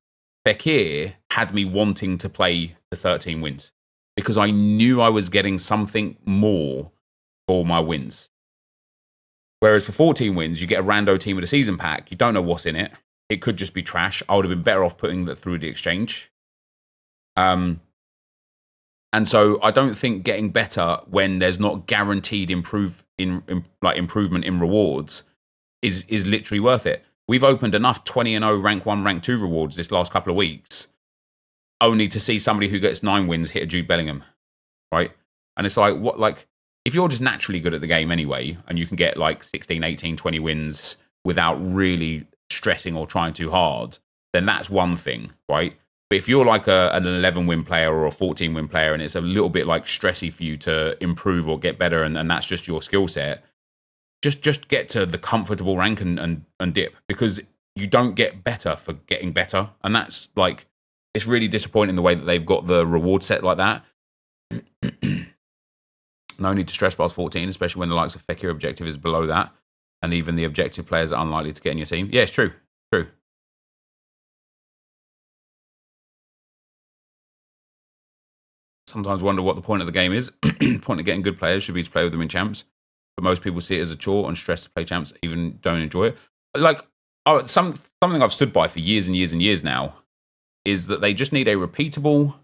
Fekir had me wanting to play the 13 wins because I knew I was getting something more for my wins. Whereas for 14 wins, you get a rando team of the season pack. You don't know what's in it. It could just be trash. I would have been better off putting that through the exchange. And so I don't think getting better when there's not guaranteed improvement in rewards is literally worth it. We've opened enough 20-0 rank 1, rank 2 rewards this last couple of weeks, only to see somebody who gets 9 wins hit a Jude Bellingham, right? And it's like, what, like, if you're just naturally good at the game anyway, and you can get like 16, 18, 20 wins without really stressing or trying too hard, then that's one thing, right? But if you're like an 11-win player or a 14-win player, and it's a little bit like stressy for you to improve or get better, and that's just your skill set, just get to the comfortable rank and dip, because you don't get better for getting better. And that's like, it's really disappointing the way that they've got the reward set like that. No need to stress past 14, especially when the likes of Fekir objective is below that, and even the objective players are unlikely to get in your team. Yeah, it's true. True. Sometimes wonder what the point of the game is. The point of getting good players should be to play with them in champs. But most people see it as a chore and stress to play champs, even don't enjoy it. Like, something I've stood by for years and years and years now is that they just need a repeatable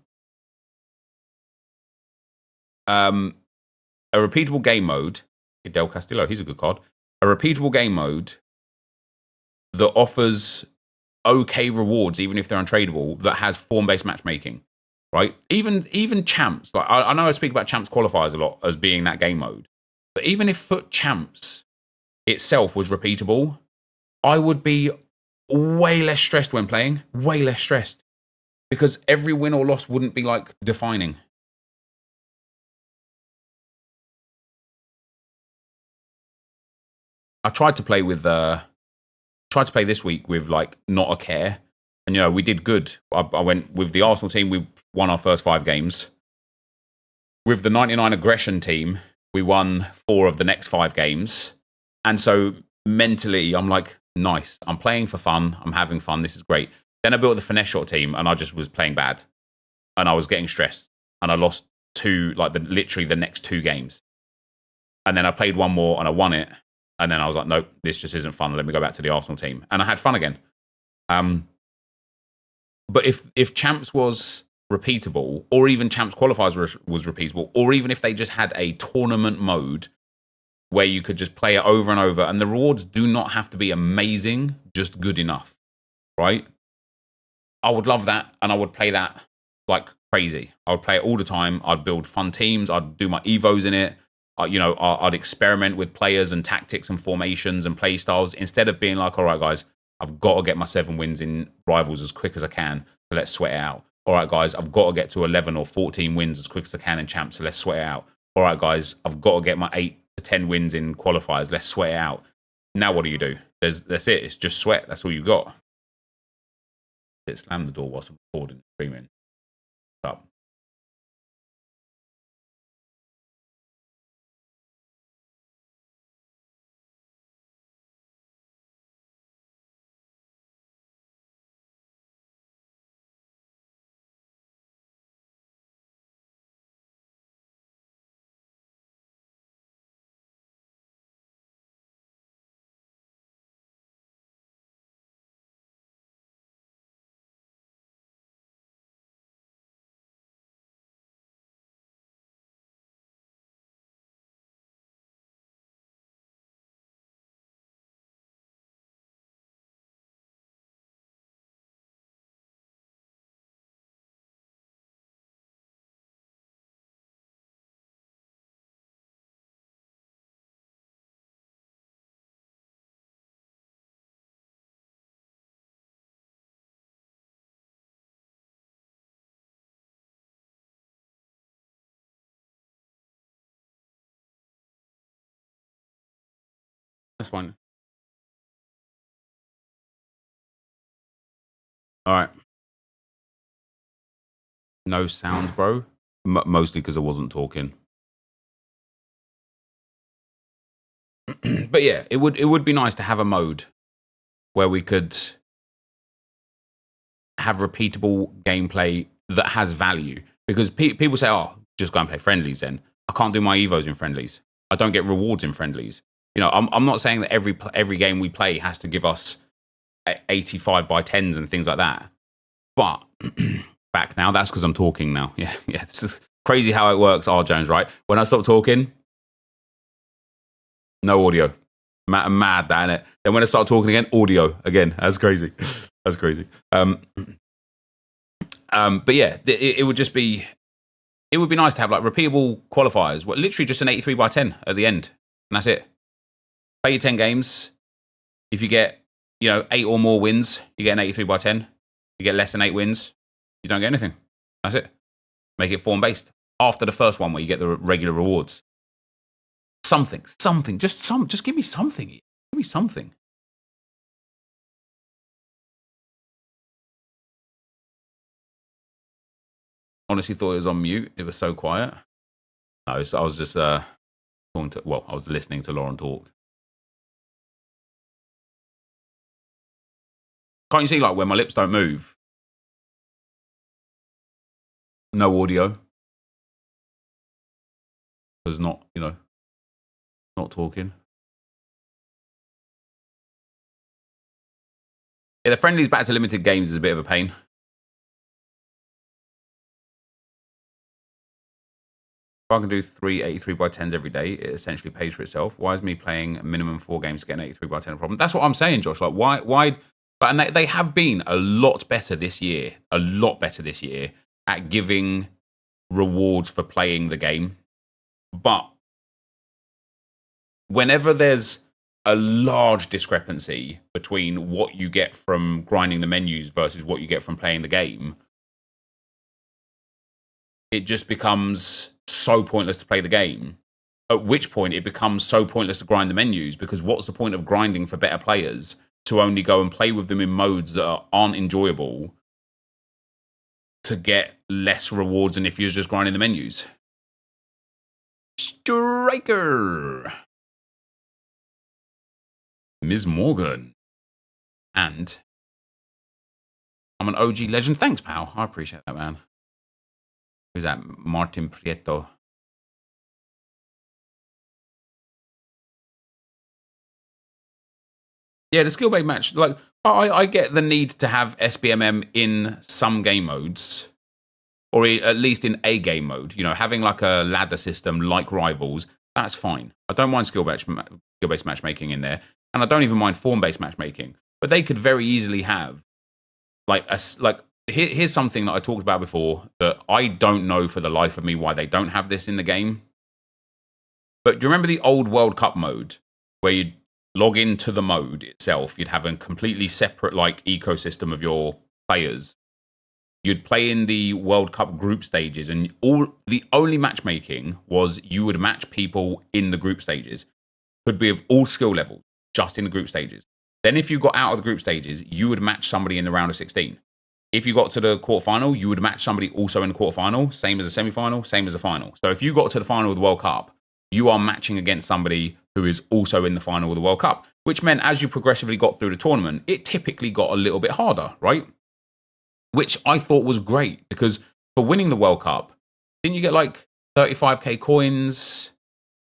game mode. Del Castillo, he's a good card. A repeatable game mode that offers okay rewards, even if they're untradeable, that has form-based matchmaking. right? Even champs, like I know I speak about champs qualifiers a lot as being that game mode, but even if FUT champs itself was repeatable, I would be way less stressed when playing, way less stressed, because every win or loss wouldn't be like defining. I tried to play this week with like not a care, and we did good. I went with the Arsenal team. We won our first 5 games. With the 99 aggression team, we won 4 of the next 5 games, and so mentally, I'm like, nice. I'm playing for fun. I'm having fun. This is great. Then I built the finesse shot team, and I just was playing bad, and I was getting stressed, and I lost 2, like literally the next 2 games, and then I played 1 more and I won it. And then I was like, nope, this just isn't fun. Let me go back to the Arsenal team. And I had fun again. But if Champs was repeatable, or even Champs Qualifiers was repeatable, or even if they just had a tournament mode where you could just play it over and over, and the rewards do not have to be amazing, just good enough, right? I would love that, and I would play that like crazy. I would play it all the time. I'd build fun teams. I'd do my Evos in it. I'd experiment with players and tactics and formations and play styles instead of being like, all right, guys, I've got to get my 7 wins in rivals as quick as I can, so let's sweat it out. All right, guys, I've got to get to 11 or 14 wins as quick as I can in champs, so let's sweat it out. All right, guys, I've got to get my 8 to 10 wins in qualifiers, let's sweat it out. Now what do? That's it. It's just sweat. That's all you got. Slam the door whilst I'm recording, streaming. Up. That's fine. All right. No sound, bro. Mostly because I wasn't talking. But yeah, it would be nice to have a mode where we could have repeatable gameplay that has value. Because people say, oh, just go and play friendlies then. I can't do my Evos in friendlies. I don't get rewards in friendlies. I'm not saying that every game we play has to give us 85 by 10s and things like that. But back now, that's because I'm talking now. Yeah. This is crazy how it works, R. Jones, right? When I stop talking, no audio. Mad that, innit? Then when I start talking again, audio again. That's crazy. That's crazy. But yeah, it would just be. It would be nice to have like repeatable qualifiers. Literally just an 83 by 10 at the end, and that's it. Play your 10 games. If you get 8 or more wins, you get an 83 by 10. You get less than 8 wins, you don't get anything. That's it. Make it form based. After the first one, where you get the regular rewards. Something. Just give me something. Give me something. Honestly, thought it was on mute. It was so quiet. No, I was just talking to. Well, I was listening to Lauren talk. Can't you see like when my lips don't move? No audio. Because not talking. Yeah, the friendlies back to limited games is a bit of a pain. If I can do 3 83 by 10s every day, it essentially pays for itself. Why is me playing a minimum 4 games to get an 83 by 10 a problem? That's what I'm saying, Josh. Like, why? But and they have been a lot better this year. A lot better this year. at giving rewards for playing the game. But whenever there's a large discrepancy between what you get from grinding the menus versus what you get from playing the game, it just becomes so pointless to play the game. At which point it becomes so pointless to grind the menus, because what's the point of grinding for better players to only go and play with them in modes that aren't enjoyable to get less rewards than if you're just grinding the menus? Striker! Ms. Morgan. And I'm an OG legend. Thanks, pal. I appreciate that, man. Who's that? Martin Prieto. Yeah, the skill-based match. Like, I get the need to have SBMM in some game modes, or at least in a game mode. You know, having like a ladder system like Rivals, that's fine. I don't mind skill-based matchmaking in there, and I don't even mind form-based matchmaking. But they could very easily have here's something that I talked about before that I don't know for the life of me why they don't have this in the game. But do you remember the old World Cup mode where you'd log into the mode itself? You'd have a completely separate like ecosystem of your players. You'd play in the World Cup group stages, and the only matchmaking was you would match people in the group stages. Could be of all skill levels, just in the group stages. Then if you got out of the group stages, you would match somebody in the round of 16. If you got to the quarterfinal, you would match somebody also in the quarterfinal, same as the semifinal, same as the final. So if you got to the final of the World Cup, you are matching against somebody who is also in the final of the World Cup, which meant as you progressively got through the tournament, it typically got a little bit harder, right? Which I thought was great, because for winning the World Cup, didn't you get like 35k coins?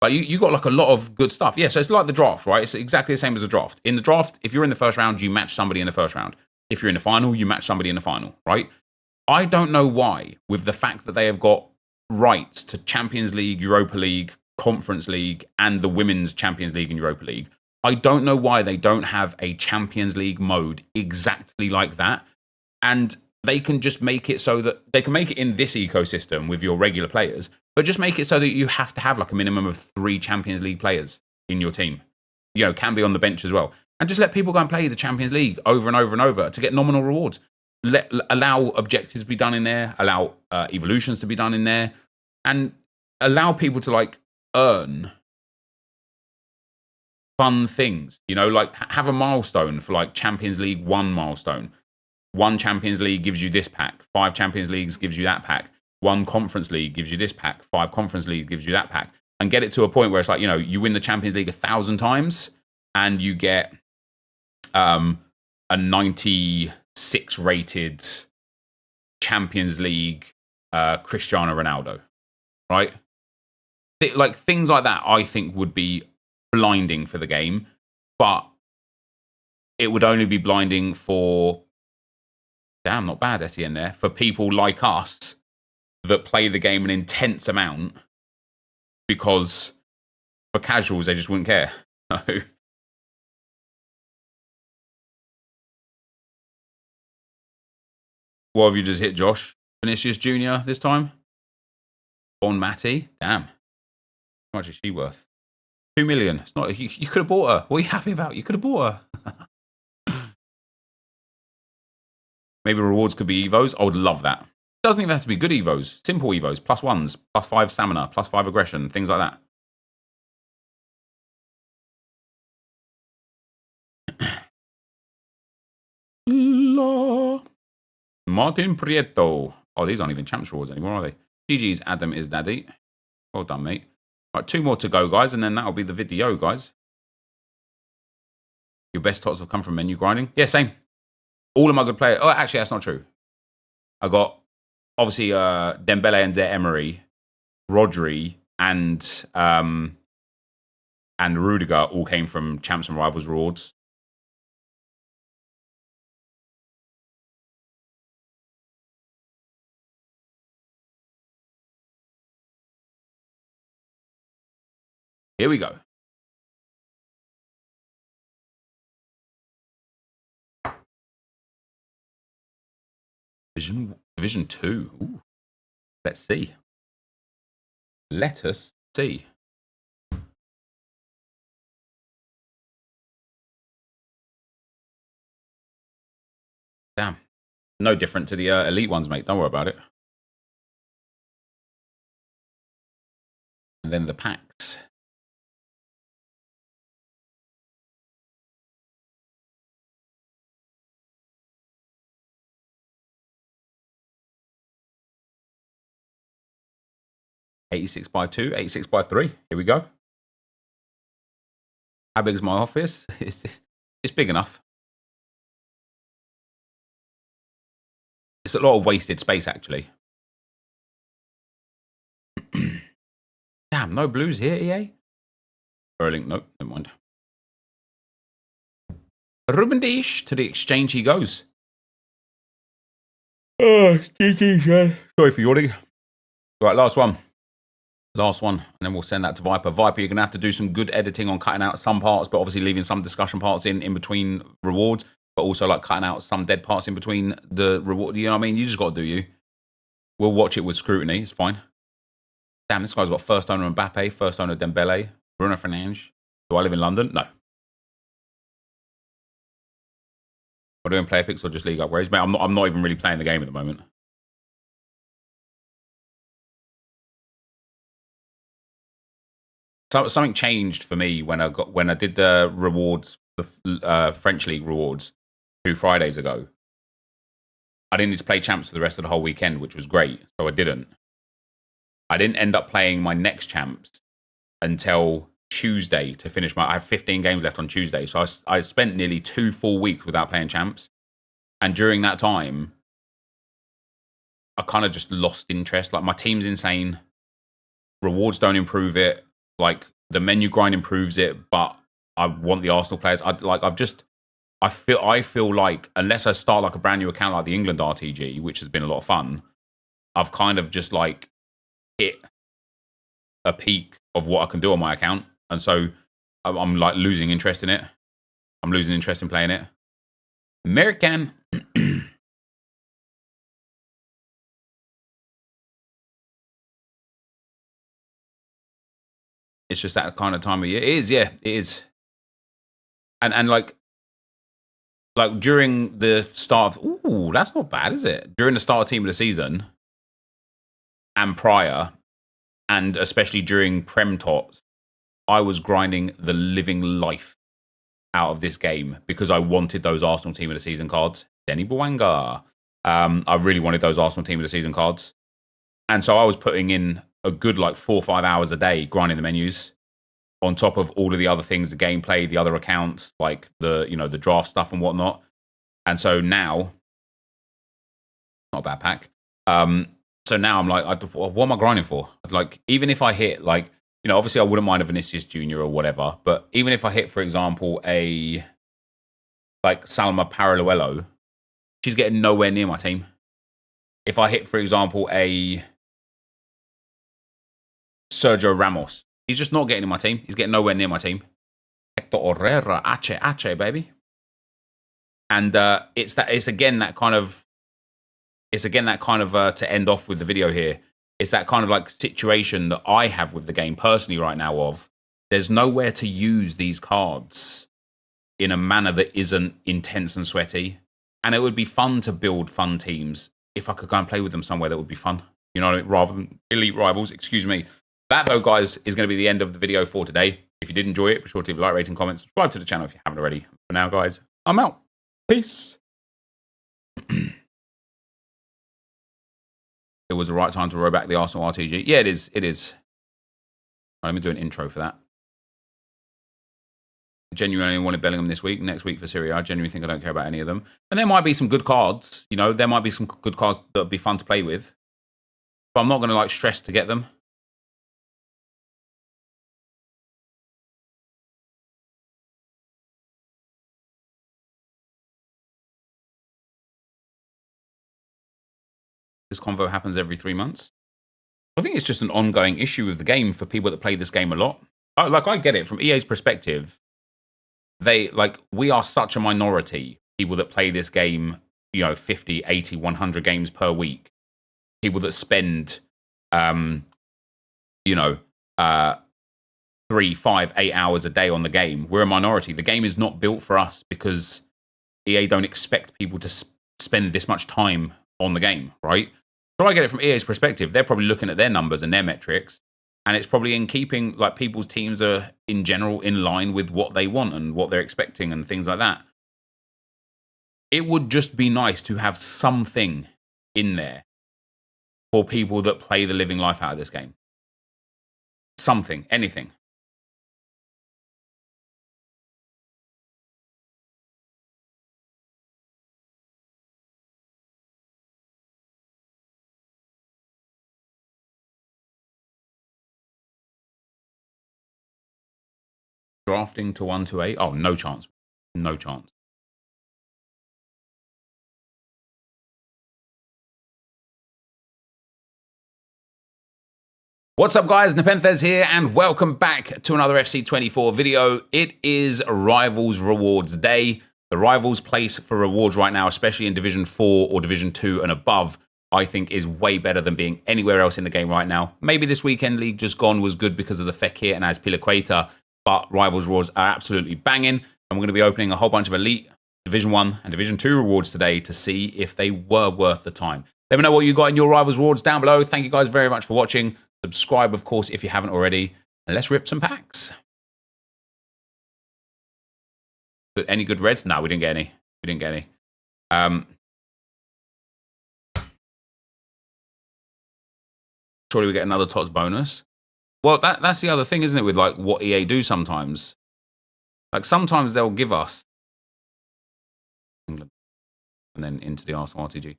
Like you got like a lot of good stuff. Yeah, so it's like the draft, right? It's exactly the same as the draft. In the draft, if you're in the first round, you match somebody in the first round. If you're in the final, you match somebody in the final, right? I don't know why, with the fact that they have got rights to Champions League, Europa League, Conference League, and the Women's Champions League and Europa League, I don't know why they don't have a Champions League mode exactly like that. And they can just make it so that they can make it in this ecosystem with your regular players, but just make it so that you have to have like a minimum of 3 Champions League players in your team. You know, can be on the bench as well. And just let people go and play the Champions League over and over and over to get nominal rewards. Allow objectives to be done in there, allow evolutions to be done in there, and allow people to like earn fun things. You know, like have a milestone for like Champions League 1 milestone. 1 Champions League gives you this pack. 5 Champions Leagues gives you that pack. 1 Conference League gives you this pack. 5 Conference League gives you that pack. And get it to a point where it's like, you know, you win the Champions League 1,000 times and you get a 96 rated Champions League Cristiano Ronaldo, right? Like things like that, I think would be blinding for the game, but it would only be blinding for, damn, not bad SEN there, for people like us that play the game an intense amount, because for casuals, they just wouldn't care. So, what have you just hit, Josh? Vinicius Jr. this time? Bon Matty? Damn. How much is she worth? 2 million. It's not. You could have bought her. What are you happy about? You could have bought her. Maybe rewards could be Evos. I would love that. Doesn't even have to be good Evos. Simple Evos. +1s. +5 stamina. +5 aggression. Things like that. Martin Prieto. Oh, these aren't even champs rewards anymore, are they? GG's Adam is daddy. Well done, mate. Right, 2 more to go, guys, and then that'll be the video, guys. Your best tots have come from menu grinding? Yeah, same. All of my good players. Oh, actually, that's not true. I got, obviously, Dembele and Zaire Emery, Rodri, and Rudiger all came from Champs and Rivals rewards. Here we go. Division 2. Ooh. Let's see. Let us see. Damn. No different to the elite ones, mate. Don't worry about it. And then the packs. (86x2), 86x3. Here we go. How big is my office? It's big enough. It's a lot of wasted space, actually. Damn, no blues here, EA? Erling, nope, never mind. Ruben Dish, to the exchange he goes. Oh, GG, man. Sorry for yawning. Right, last one. Last one, and then we'll send that to Viper. Viper, you're going to have to do some good editing on cutting out some parts, but obviously leaving some discussion parts in between rewards, but also like cutting out some dead parts in between the reward. You know what I mean? You just got to do you. We'll watch it with scrutiny. It's fine. Damn, this guy's got first owner Mbappe, first owner Dembele, Bruno Fernandes. Do I live in London? No. Am I doing player picks or just league upgrades? Mate, I'm not even really playing the game at the moment. So, something changed for me when I did the rewards, the French League rewards 2 Fridays ago. I didn't need to play champs for the rest of the whole weekend, which was great. So I didn't end up playing my next champs until Tuesday to finish I have 15 games left on Tuesday. So I spent nearly 2 full weeks without playing champs. And during that time, I kind of just lost interest. Like, my team's insane. Rewards don't improve it. Like, the menu grind improves it, but I want the Arsenal players. I feel like unless I start like a brand new account like the England RTG, which has been a lot of fun, I've kind of just like hit a peak of what I can do on my account. And so I'm like losing interest in it. I'm losing interest in playing it. American. It's just that kind of time of year. It is, yeah, it is. And like during the start of, ooh, that's not bad, is it? During the start of team of the season and prior, and especially during Prem Tots, I was grinding the living life out of this game because I wanted those Arsenal team of the season cards. Denny Bwanga. I really wanted those Arsenal team of the season cards. And so I was putting in a good like 4 or 5 hours a day grinding the menus on top of all of the other things, the gameplay, the other accounts, like the draft stuff and whatnot. And so now, not a bad pack. So now I'm like, what am I grinding for? Like, even if I hit like, obviously I wouldn't mind a Vinicius Jr. or whatever, but even if I hit, for example, a like Salma Paralluelo, she's getting nowhere near my team. If I hit, for example, a Sergio Ramos, he's just not getting in my team. He's getting nowhere near my team. Hector Herrera, Ache, baby. And it's again that kind of to end off with the video here. It's that kind of like situation that I have with the game personally right now of there's nowhere to use these cards in a manner that isn't intense and sweaty. And it would be fun to build fun teams if I could go and play with them somewhere that would be fun. You know what I mean? Rather than elite rivals, excuse me. That, though, guys, is going to be the end of the video for today. If you did enjoy it, be sure to leave a like, rating, comment, subscribe to the channel if you haven't already. For now, guys, I'm out. Peace. It was the right time to roll back the Arsenal RTG. Yeah, it is. It is. Right, let me do an intro for that. I genuinely wanted Bellingham this week. Next week for Serie A. I genuinely think I don't care about any of them. And there might be some good cards. There might be some good cards that would be fun to play with. But I'm not going to like stress to get them. This convo happens every 3 months. I think it's just an ongoing issue with the game for people that play this game a lot. I get it from EA's perspective. We are such a minority, people that play this game 50, 80, 100 games per week. People that spend, 3, 5, 8 hours a day on the game. We're a minority. The game is not built for us because EA don't expect people to spend this much time on the game, right? So I get it from EA's perspective. They're probably looking at their numbers and their metrics, and it's probably in keeping, like, people's teams are in general in line with what they want and what they're expecting and things like that. It would just be nice to have something in there for people that play the living life out of this game. Something, anything. Drafting to 1 to 8? Oh, no chance. No chance. What's up, guys? NepentheZ here, and welcome back to another FC24 video. It is Rivals Rewards Day. The Rivals place for rewards right now, especially in Division 4 or Division 2 and above, I think is way better than being anywhere else in the game right now. Maybe this weekend league just gone was good because of the Fekir and Azpilicueta, but Rivals Rewards are absolutely banging, and we're going to be opening a whole bunch of Elite, Division 1 and Division 2 rewards today to see if they were worth the time. Let me know what you got in your Rivals Rewards down below. Thank you guys very much for watching. Subscribe, of course, if you haven't already, and let's rip some packs. Any good reds? No, we didn't get any. We didn't get any. Surely we get another TOTS bonus. Well, that's the other thing, isn't it, with like what EA do sometimes. Like sometimes they'll give us England and then into the Arsenal RTG.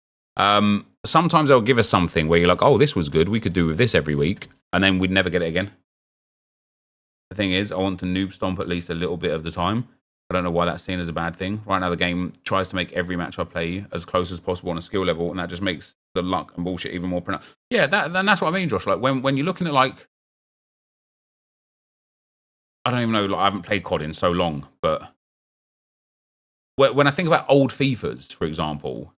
Sometimes they'll give us something where you're like, oh, this was good. We could do with this every week, and then we'd never get it again. The thing is, I want to noob stomp at least a little bit of the time. I don't know why that's seen as a bad thing. Right now, the game tries to make every match I play as close as possible on a skill level, and that just makes the luck and bullshit even more pronounced. Yeah, that's what I mean, Josh. Like when you're looking at like, I don't even know. Like I haven't played COD in so long, but when I think about old FIFAs, for example,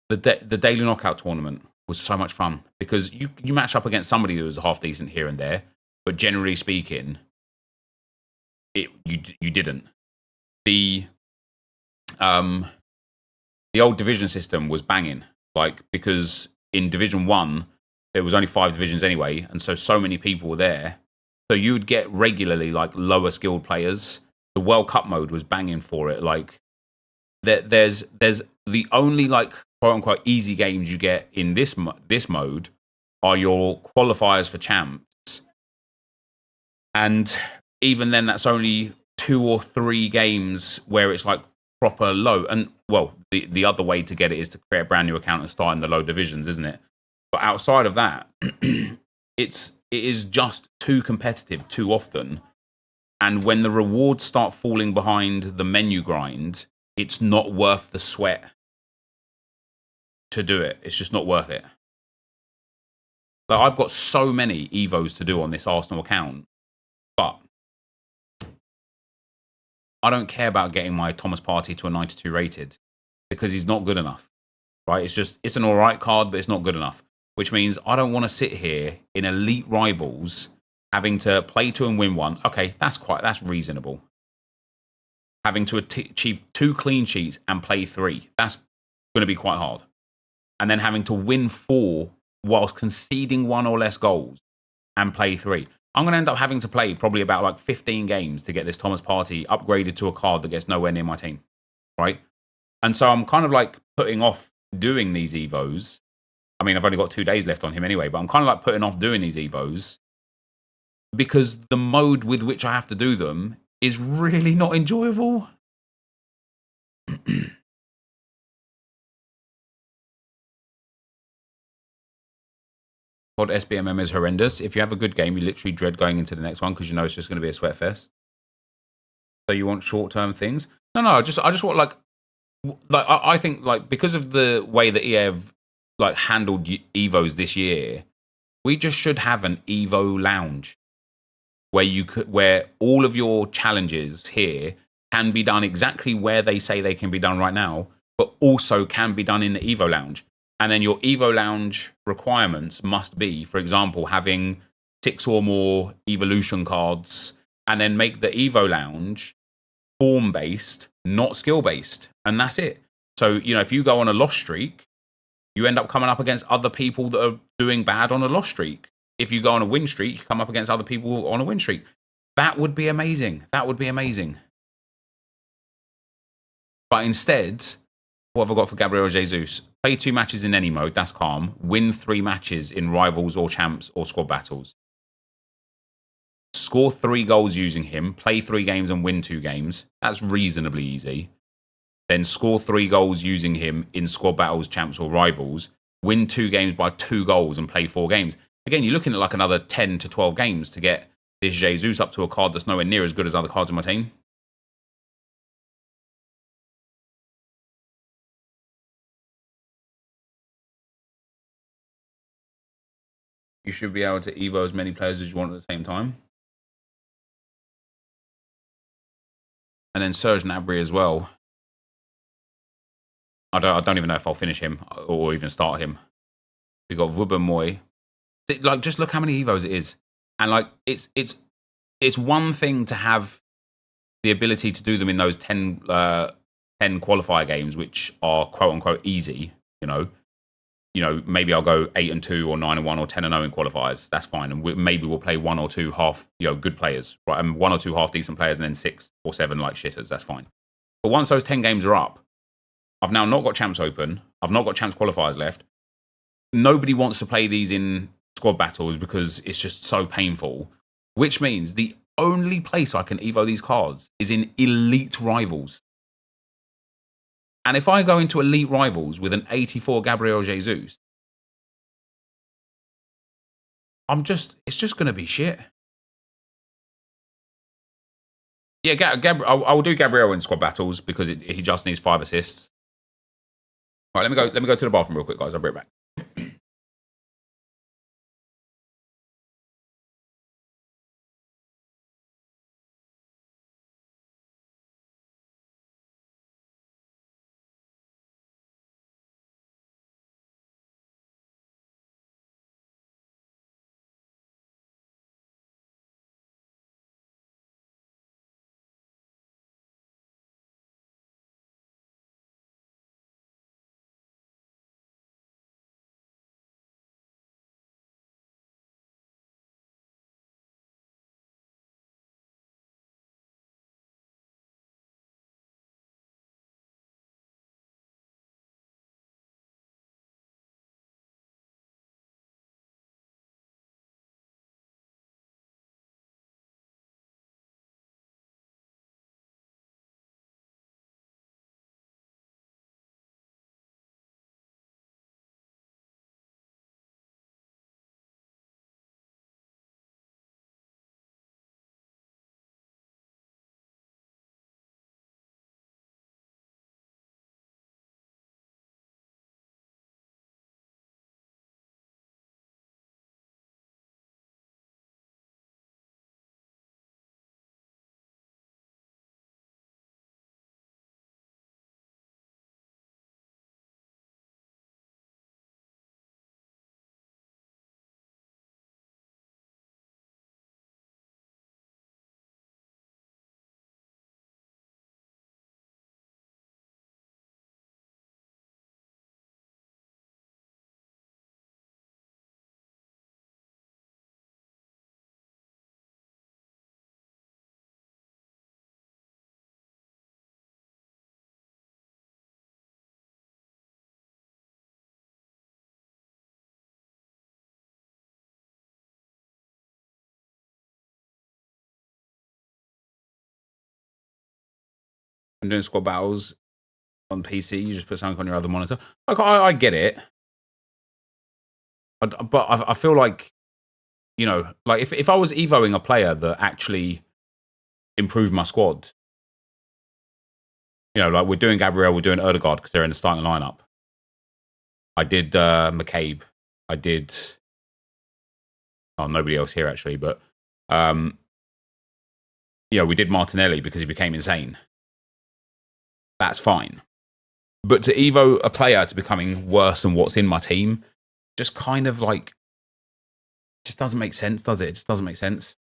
the daily knockout tournament was so much fun because you match up against somebody who was half decent here and there, but generally speaking, you didn't. The old division system was banging, like because in Division 1 there was only 5 divisions anyway, and so many people were there. So you would get regularly like lower skilled players. The World Cup mode was banging for it. Like there's the only like quote unquote easy games you get in this mode are your qualifiers for champs, and even then that's only 2 or 3 games where it's like proper low. And well, the other way to get it is to create a brand new account and start in the low divisions, isn't it? But outside of that, it is just too competitive too often. And when the rewards start falling behind the menu grind, it's not worth the sweat to do it. It's just not worth it. But I've got so many Evos to do on this Arsenal account, but I don't care about getting my Thomas Partey to a 92 rated because he's not good enough, right? It's an all right card, but it's not good enough, which means I don't want to sit here in Elite Rivals having to play 2 and win 1. Okay, that's reasonable. Having to achieve 2 clean sheets and play 3, that's going to be quite hard. And then having to win 4 whilst conceding 1 or less goals and play 3. I'm going to end up having to play probably about like 15 games to get this Thomas Partey upgraded to a card that gets nowhere near my team, right? And so I'm kind of like putting off doing these Evos. I mean, I've only got 2 days left on him anyway, but I'm kind of like putting off doing these Evos because the mode with which I have to do them is really not enjoyable. COD SBMM is horrendous. If you have a good game, you literally dread going into the next one because you know it's just going to be a sweat fest. So you want short-term things? No, I just want like I think like because of the way that EA have like handled Evos this year, we just should have an Evo lounge where all of your challenges here can be done exactly where they say they can be done right now, but also can be done in the Evo Lounge. And then your Evo Lounge requirements must be, for example, having 6 or more evolution cards, and then make the Evo Lounge form-based, not skill-based. And that's it. So, you know, if you go on a loss streak, you end up coming up against other people that are doing bad on a loss streak. If you go on a win streak, you come up against other people on a win streak. That would be amazing. That would be amazing. But instead, what have I got for Gabriel Jesus? Play 2 matches in any mode, that's calm. Win 3 matches in rivals or champs or squad battles. Score 3 goals using him. Play 3 games and win 2 games. That's reasonably easy. Then score 3 goals using him in squad battles, champs or rivals. Win 2 games by 2 goals and play 4 games. Again, you're looking at like another 10 to 12 games to get this Jesus up to a card that's nowhere near as good as other cards in my team. You should be able to Evo as many players as you want at the same time. And then Serge Gnabry as well. I don't even know if I'll finish him or even start him. We've got Vubamoy. Like, just look how many Evos it is. And like, it's one thing to have the ability to do them in those 10 qualifier games, which are quote unquote easy. You know, maybe I'll go 8-2 or 9-1 or 10-0 in qualifiers. That's fine. And maybe we'll play 1 or 2 half, good players, right? And 1 or 2 half decent players, and then 6 or 7 like shitters. That's fine. But once those 10 games are up, I've now not got champs open. I've not got champs qualifiers left. Nobody wants to play these in squad battles because it's just so painful. Which means the only place I can Evo these cards is in elite rivals. And if I go into elite rivals with an 84 Gabriel Jesus, it's just going to be shit. Yeah, I will do Gabriel in squad battles because he just needs 5 assists. All right, let me go to the bathroom real quick, guys. I'll be right back. I'm doing squad battles on PC. You just put something on your other monitor. Like, I get it. But I feel like, like if I was Evoing a player that actually improved my squad, like we're doing Gabriel, we're doing Erdegaard because they're in the starting lineup. I did McCabe. I did... Oh, nobody else here, actually. But, we did Martinelli because he became insane. That's fine. But to Evo a player to becoming worse than what's in my team, just kind of like, just doesn't make sense, does it? It just doesn't make sense.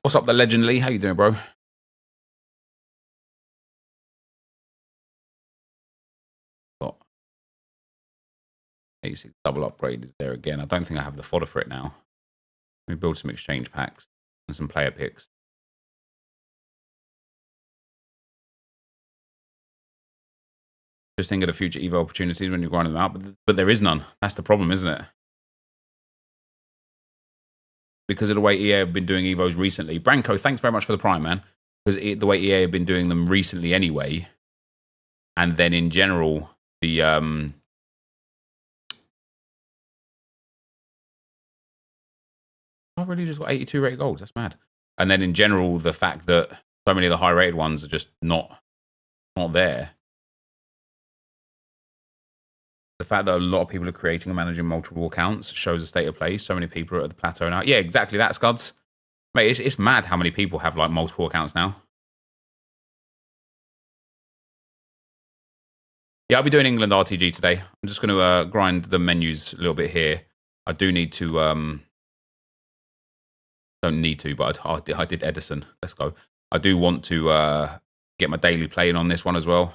What's up, the Legend Lee? How you doing, bro? 86 double upgrade is there again. I don't think I have the fodder for it now. Let me build some exchange packs and some player picks. Just think of the future Evo opportunities when you're grinding them out, but there is none. That's the problem, isn't it? Because of the way EA have been doing Evos recently. Branko, thanks very much for the Prime, man. Because the way EA have been doing them recently anyway. And then in general, the... I've really just got 82 rated golds. That's mad. And then in general, the fact that so many of the high rated ones are just not there. The fact that a lot of people are creating and managing multiple accounts shows the state of play. So many people are at the plateau now. Yeah, exactly that, Scuds. Mate, it's mad how many people have like multiple accounts now. Yeah, I'll be doing England RTG today. I'm just going to grind the menus a little bit here. I do need to... don't need to, but I did Edison. Let's go. I do want to get my daily playing on this one as well.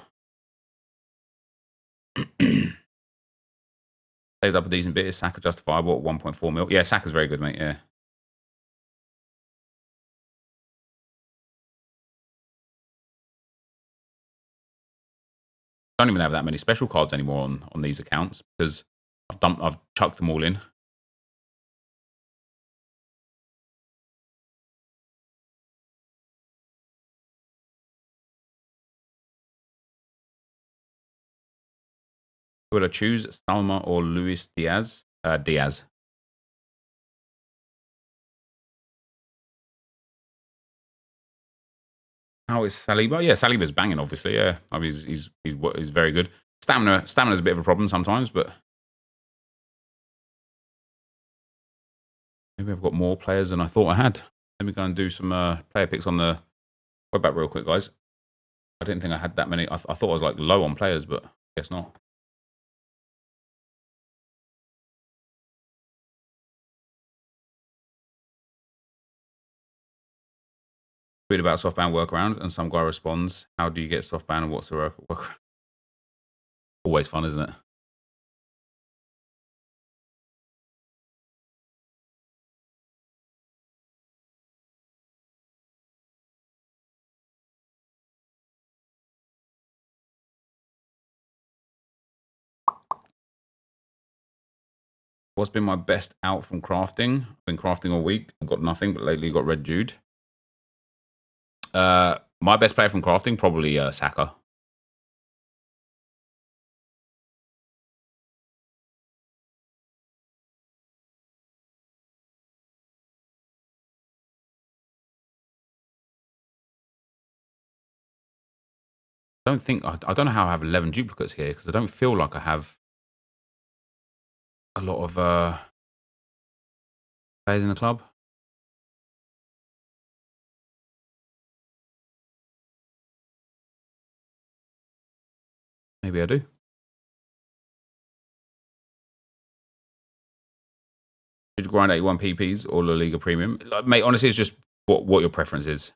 Plays up a decent bit. Is Saka justifiable at 1.4 mil? Yeah, Saka's very good, mate. Yeah. I don't even have that many special cards anymore on these accounts because I've chucked them all in. Would I choose Salma or Luis Diaz? Diaz. How is Saliba? Yeah, Saliba's banging, obviously. Yeah, I mean, he's very good. Stamina's a bit of a problem sometimes, but maybe I've got more players than I thought I had. Let me go and do some player picks on the web back real quick, guys. I didn't think I had that many. I thought I was like low on players, but I guess not. Tweet about softband workaround, and some guy responds, "How do you get softband and what's the workaround?" Always fun, isn't it? What's been my best out from crafting? I've been crafting all week. I've got nothing, but lately got Red Jude. My best player from crafting, probably Saka. I don't know how I have 11 duplicates here because I don't feel like I have a lot of players in the club. Maybe I do. Should you grind 81 PPs or La Liga Premium? Mate, honestly, it's just what your preference is.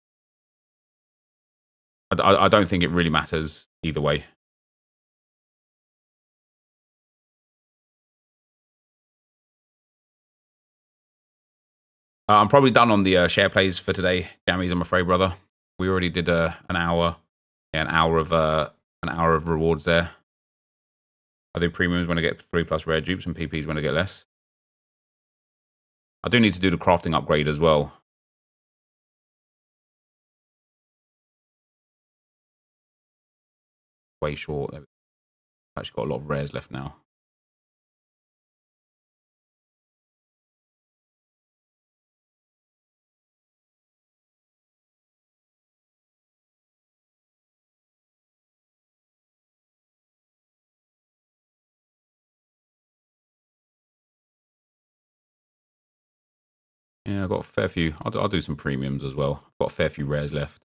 I don't think it really matters either way. I'm probably done on the share plays for today, Jammies. I'm afraid, brother. We already did an hour, an hour of rewards there. I do premiums when I get 3+ rare dupes and PPs when I get less. I do need to do the crafting upgrade as well. Way short. I've actually got a lot of rares left now. Yeah, I've got a fair few. I'll do some premiums as well. Got a fair few rares left.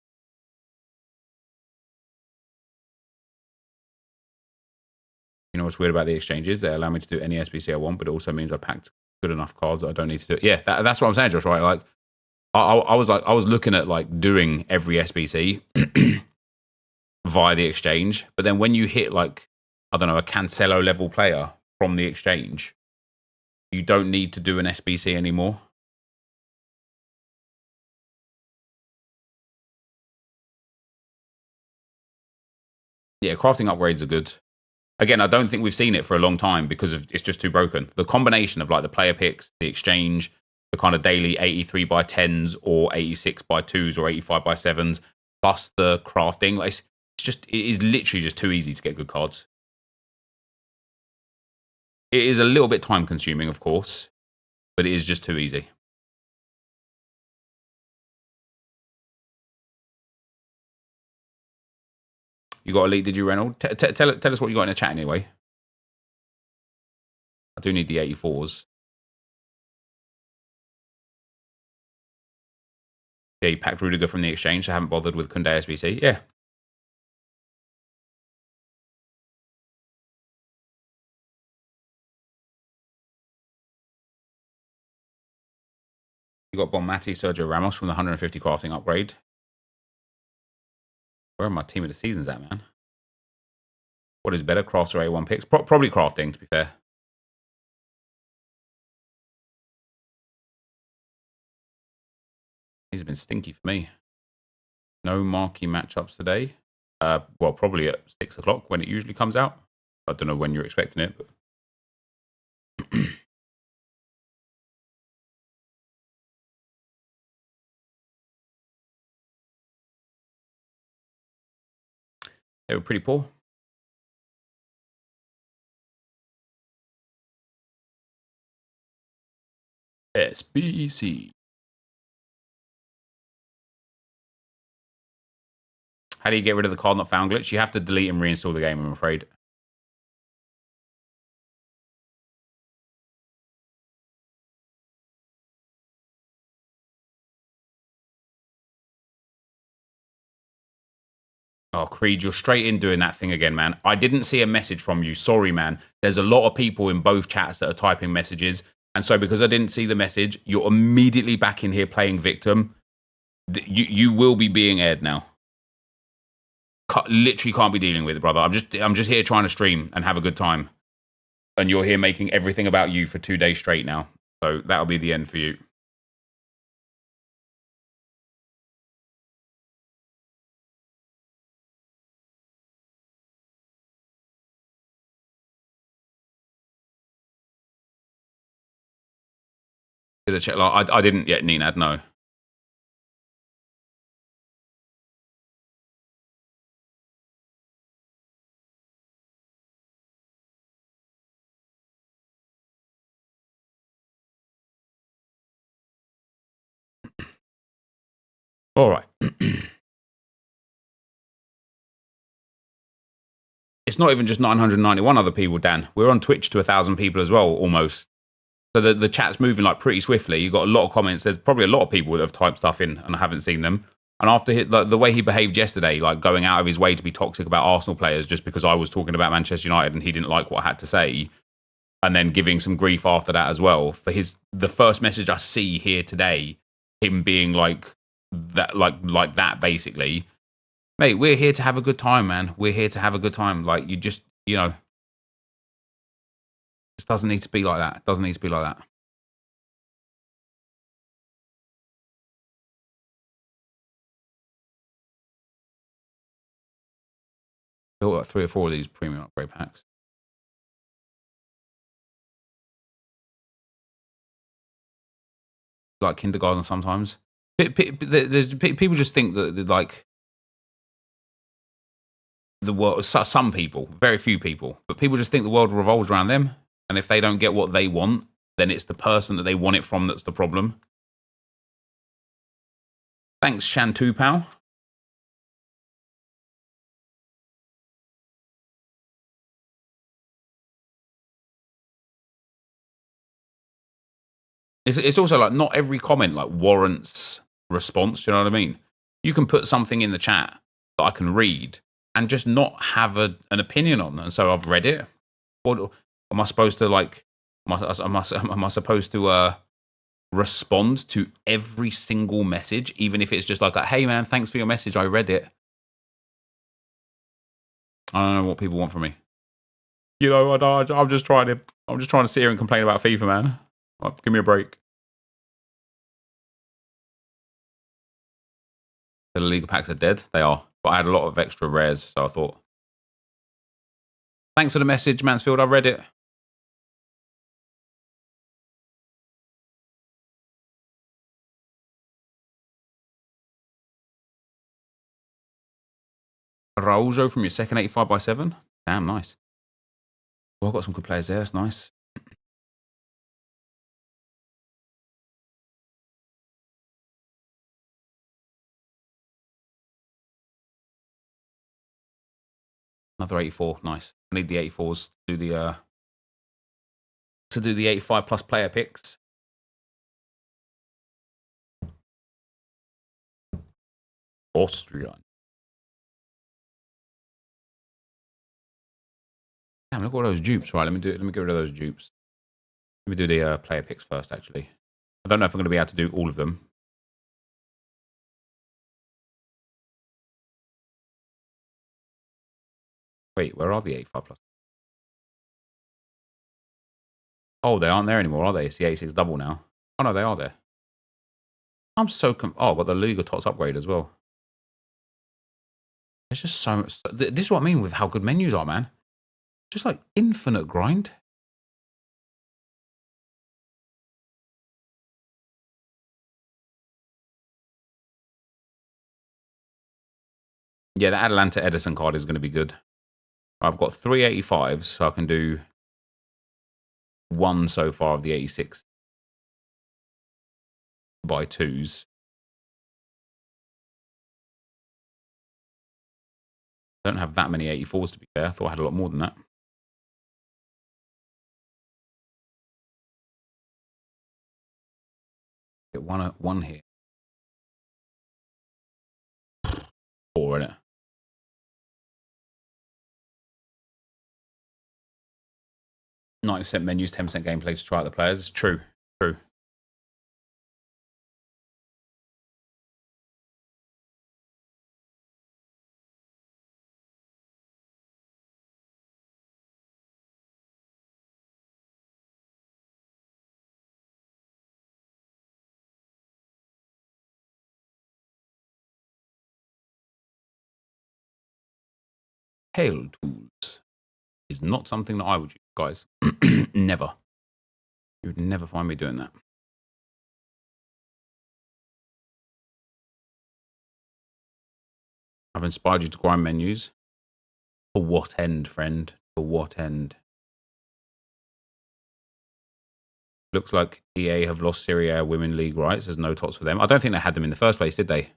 You know what's weird about the exchanges? They allow me to do any SBC I want, but it also means I packed good enough cards that I don't need to do it. Yeah, that's what I'm saying, Josh. Right? Like, I was looking at like doing every SBC via the exchange, but then when you hit like, I don't know, a Cancelo level player from the exchange, you don't need to do an SBC anymore. Yeah, crafting upgrades are good. Again, I don't think we've seen it for a long time because it's just too broken. The combination of like the player picks, the exchange, the kind of daily 83 by 10s or 86 by 2s or 85 by 7s, plus the crafting, like it is literally just too easy to get good cards. It is a little bit time consuming, of course, but it is just too easy. You got Elite, did you, Reynolds? Tell us what you got in the chat anyway. I do need the 84s. Yeah, you packed Rudiger from the exchange, so I haven't bothered with Kunde SBC. Yeah. You got Bonmati, Sergio Ramos from the 150 crafting upgrade. Where are my team of the seasons at, man? What is better, crafts or A1 picks? Probably crafting, to be fair. These have been stinky for me. No marquee matchups today. Well, probably at 6 o'clock when it usually comes out. I don't know when you're expecting it, but they were pretty poor. SBC. How do you get rid of the card not found glitch? You have to delete and reinstall the game, I'm afraid. Oh, Creed, you're straight in doing that thing again, man. I didn't see a message from you. Sorry, man. There's a lot of people in both chats that are typing messages. And so because I didn't see the message, you're immediately back in here playing victim. You will be being aired now. Literally can't be dealing with it, brother. I'm just here trying to stream and have a good time. And you're here making everything about you for 2 days straight now. So that'll be the end for you. Did I check? Like, I didn't yet, Nenad, no. All right. It's not even just 991 other people, Dan. We're on Twitch to 1,000 people as well, almost. So the chat's moving like pretty swiftly. You've got a lot of comments. There's probably a lot of people that have typed stuff in and I haven't seen them. And after the way he behaved yesterday, like going out of his way to be toxic about Arsenal players just because I was talking about Manchester United and he didn't like what I had to say, and then giving some grief after that as well. For the first message I see here today, him being like that basically. Mate, we're here to have a good time, man. We're here to have a good time. Like you just, it doesn't need to be like that. It doesn't need to be like that. Built like 3 or 4 of these premium upgrade packs. Like kindergarten sometimes. There's people just think that like the world. Some people, very few people, but people just think the world revolves around them. And if they don't get what they want, then it's the person that they want it from that's the problem. Thanks, Shantu Pal. It's also like not every comment like warrants response. Do you know what I mean? You can put something in the chat that I can read and just not have an opinion on. And so I've read it. What am I supposed to like? Am I supposed to respond to every single message, even if it's just like, "Hey man, thanks for your message. I read it." I don't know what people want from me. You know, I'm just trying to sit here and complain about FIFA, man. Give me a break. The legal packs are dead. They are. But I had a lot of extra rares, so I thought. Thanks for the message, Mansfield. I read it. Araujo from your second 85x7. Damn, nice. Well, I've got some good players there. That's nice. Another 84. Nice. I need the 84s to do the 85 plus player picks. Austrian. Damn, look at all those dupes. Right, let me get rid of those dupes. Let me do the player picks first, actually. I don't know if I'm going to be able to do all of them. Wait, where are the 85 plus? Oh, they aren't there anymore, are they? It's the 86 double now. Oh, no, they are there. I'm so... I've got the Liga Tots upgrade as well. There's just so much... This is what I mean with how good menus are, man. Just like infinite grind. Yeah, the Atalanta Edison card is going to be good. I've got 3 85s, so I can do one so far of the 86 by 2s. I don't have that many 84s, to be fair. I thought I had a lot more than that. Get one here. 4, innit? %90 menus, 10% gameplay to try out the players. It's true. True. Hail tools is not something that I would use, guys. Never. You would never find me doing that. I've inspired you to grind menus. For what end, friend? For what end? Looks like EA have lost Serie A Women League rights. There's no tots for them. I don't think they had them in the first place, did they?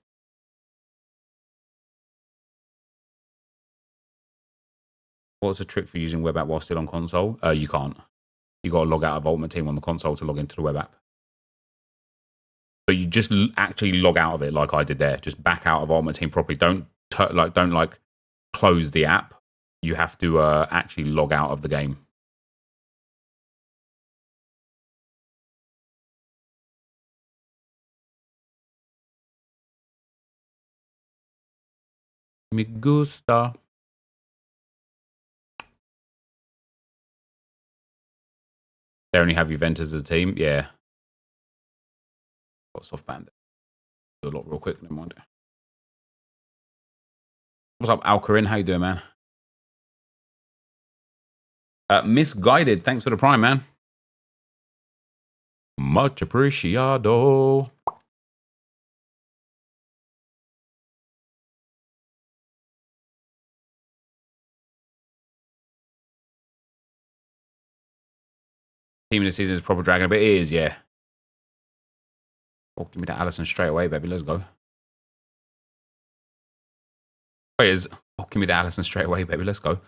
What's the trick for using web app while still on console? You can't. You got to log out of Ultimate Team on the console to log into the web app. But you just actually log out of it like I did there. Just back out of Ultimate Team properly. Don't close the app. You have to actually log out of the game. Me gusta. They only have Juventus as a team. Yeah. Got soft band. Do a lot real quick. Never mind. What's up, Alcarin? How you doing, man? Misguided. Thanks for the prime, man. Much appreciado. Team of the season is proper dragon, but it is, yeah. Oh, give me that Allison straight away, baby. Let's go. Give me the Allison straight away, baby. Let's go.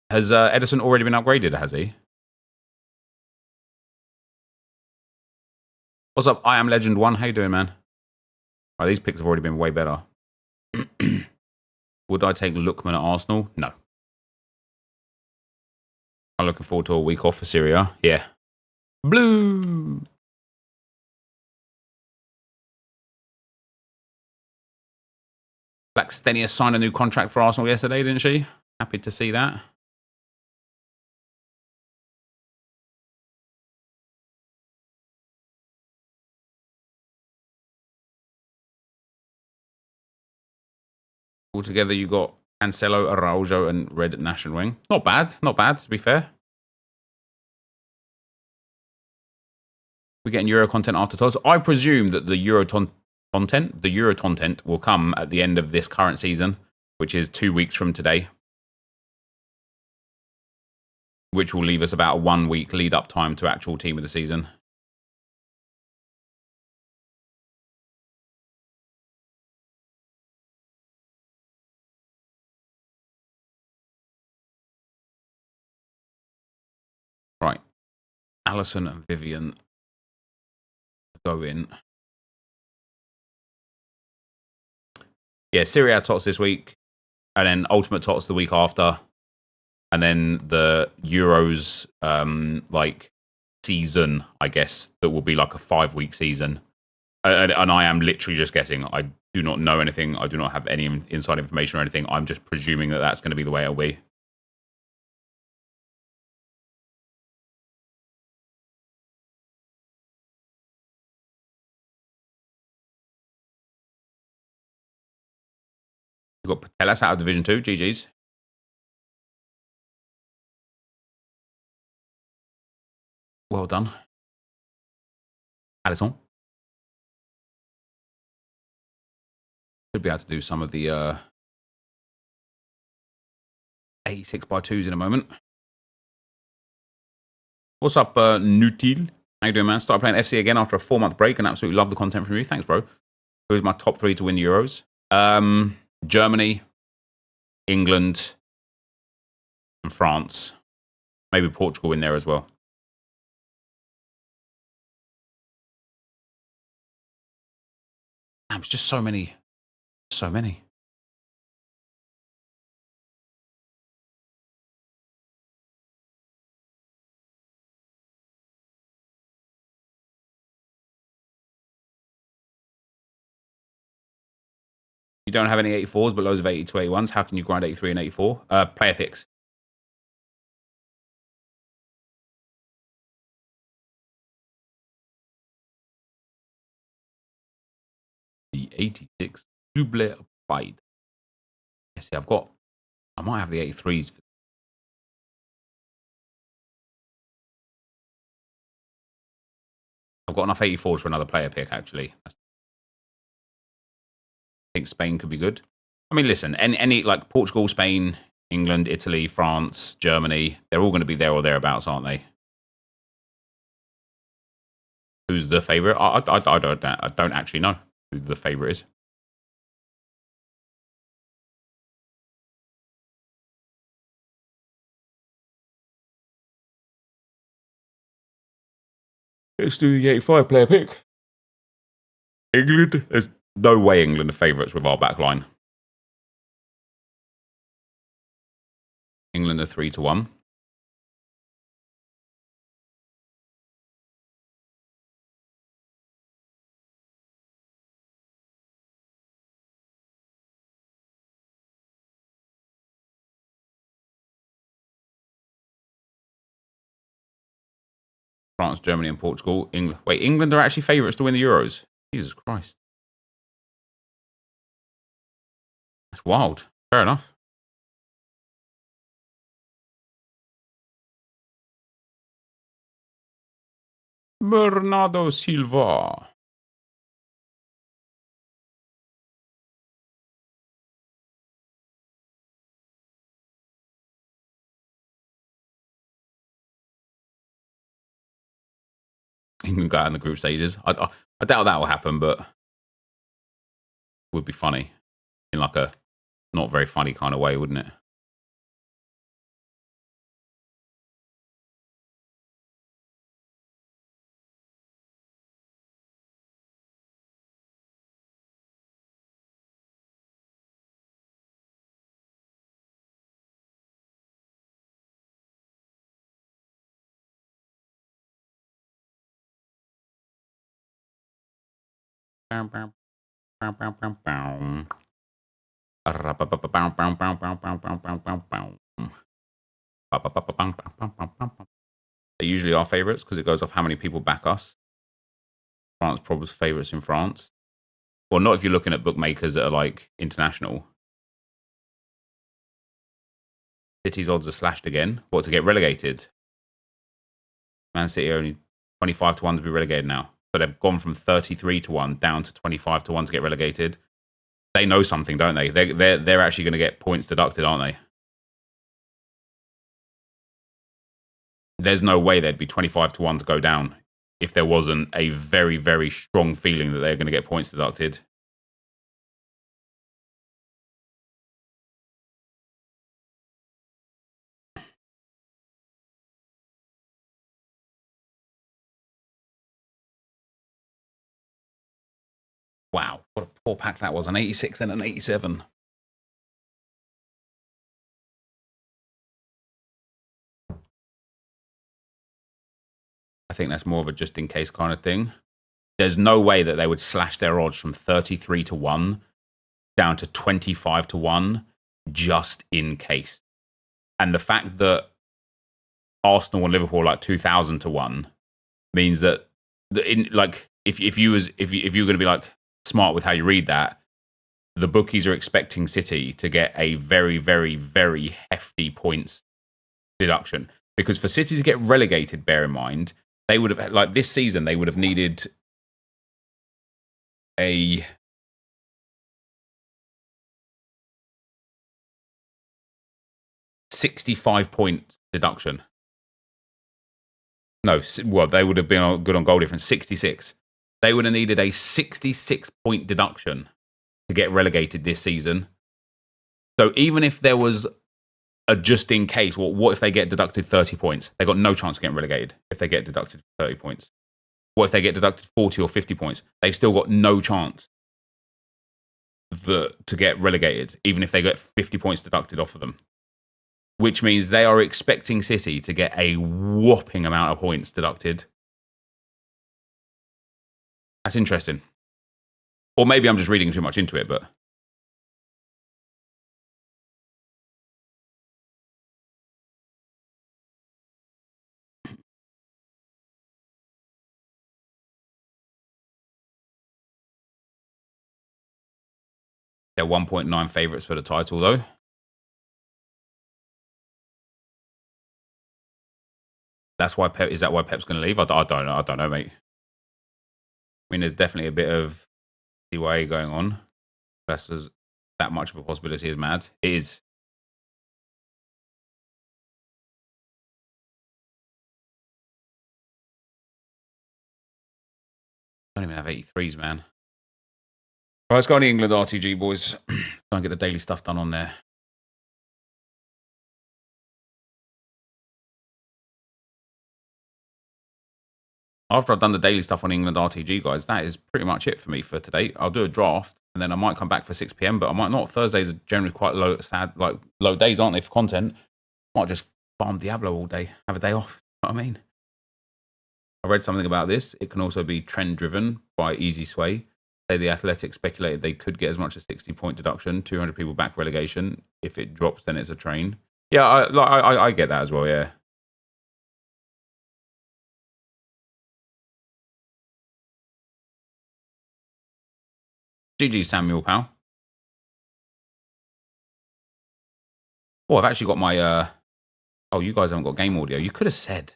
Has Edison already been upgraded, has he? What's up? I am Legend 1. How you doing, man? Oh, these picks have already been way better. Would I take Lookman at Arsenal? No. I'm looking forward to a week off for Syria. Yeah. Blue. Blackstenia signed a new contract for Arsenal yesterday, didn't she? Happy to see that. Altogether, you got Cancelo, Araujo, and Red National Wing. Not bad. Not bad, to be fair. We're getting Euro content after tots. I presume that the Euro content will come at the end of this current season, which is 2 weeks from today, which will leave us about a 1 week lead up time to actual team of the season. Right. Allison and Vivian go in. Yeah, Serie A tots this week, and then Ultimate tots the week after, and then the Euros season, I guess, that will be like a 5-week season. And I am literally just guessing. I do not know anything. I do not have any inside information or anything. I'm just presuming that that's going to be the way it'll be. We've got Patelas out of Division 2. GG's. Well done. Alisson. Should be able to do some of the 86x2s in a moment. What's up, Nutil? How you doing, man? Started playing FC again after a 4-month break and absolutely love the content from you. Thanks, bro. Who's my top 3 to win Euros? Germany, England, and France. Maybe Portugal in there as well. Damn, it's just so many. So many. You don't have any 84s, but loads of 80 to 81s. How can you grind 83 and 84? Player picks. The 86 double applied. Yes, see, I might have the 83s. I've got enough 84s for another player pick, actually. I think Spain could be good. I mean, listen, any like Portugal, Spain, England, Italy, France, Germany, they're all going to be there or thereabouts, aren't they? Who's the favourite? I don't actually know who the favourite is. Let's do the 85 player pick. England? There's no way England are favourites with our back line. England are 3-1. France, Germany, and Portugal. England are actually favourites to win the Euros. Jesus Christ. That's wild. Fair enough. Bernardo Silva. England got out in the group stages. I doubt that will happen, but it would be funny in like a not very funny kind of way, wouldn't it? They usually are favourites because it goes off how many people back us. France probably favourites in France. Well, not if you're looking at bookmakers that are like international. City's odds are slashed again. What, to get relegated? Man City are only 25 to 1 to be relegated now. So they've gone from 33 to 1 down to 25 to 1 to get relegated. They know something, don't they? They're actually going to get points deducted, aren't they? There's no way they'd be 25 to 1 to go down if there wasn't a very, very strong feeling that they're going to get points deducted. Wow, what a poor pack that was. An 86 and an 87. I think that's more of a just-in-case kind of thing. There's no way that they would slash their odds from 33 to 1 down to 25 to 1 just in case. And the fact that Arsenal and Liverpool are like 2,000 to 1 means that if you were going to be like smart with how you read that, the bookies are expecting City to get a very, very, very hefty points deduction. Because for City to get relegated, bear in mind, they would have, like this season, they would have needed a 65 point deduction. No, well, they would have been good on goal difference, 66. They would have needed a 66 point deduction to get relegated this season. So even if there was a just in case, what if they get deducted 30 points? They got no chance of getting relegated if they get deducted 30 points. What if they get deducted 40 or 50 points? They've still got no chance to get relegated, even if they get 50 points deducted off of them. Which means they are expecting City to get a whopping amount of points deducted. That's interesting. Or maybe I'm just reading too much into it, but... They're 1.9 favourites for the title, though. That's why Pep. Is that why Pep's going to leave? I don't know. I don't know, mate. I mean, there's definitely a bit of CYA going on. That's that much of a possibility is mad. It is. I don't even have 83s, man. All right, let's go on the England RTG, boys. Try and get the daily stuff done on there. After I've done the daily stuff on England RTG, guys, that is pretty much it for me for today. I'll do a draft, and then I might come back for 6 p.m., but I might not. Thursdays are generally quite low days, aren't they, for content? Might just farm Diablo all day, have a day off. You know what I mean? I read something about this. It can also be trend-driven by Easy Sway. Say the Athletic speculated they could get as much as 60-point deduction, 200 people back relegation. If it drops, then it's a train. Yeah, I get that as well, yeah. GG, Samuel, pal. Oh, I've actually got my... Oh, you guys haven't got game audio. You could have said.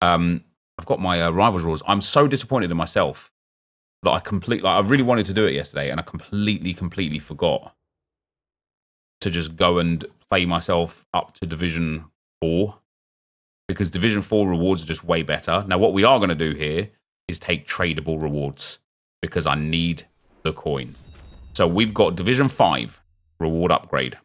I've got my Rivals rules. I'm so disappointed in myself that I really wanted to do it yesterday, and I completely forgot to just go and play myself up to Division 4, because Division 4 rewards are just way better. Now, what we are going to do here is take tradable rewards, because I need the coins. So we've got Division 5 reward upgrade,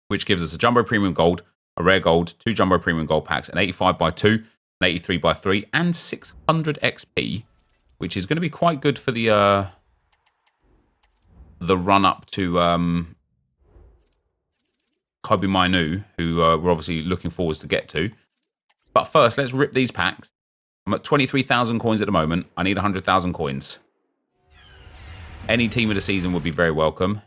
which gives us a Jumbo Premium Gold, a Rare Gold, 2 Jumbo Premium Gold packs, an 85x2, an 83x3, and 600 XP, which is going to be quite good for the run up to Kobe Mainu, who we're obviously looking forward to get to. But first, let's rip these packs. I'm at 23,000 coins at the moment. I need 100,000 coins. Any team of the season would be very welcome.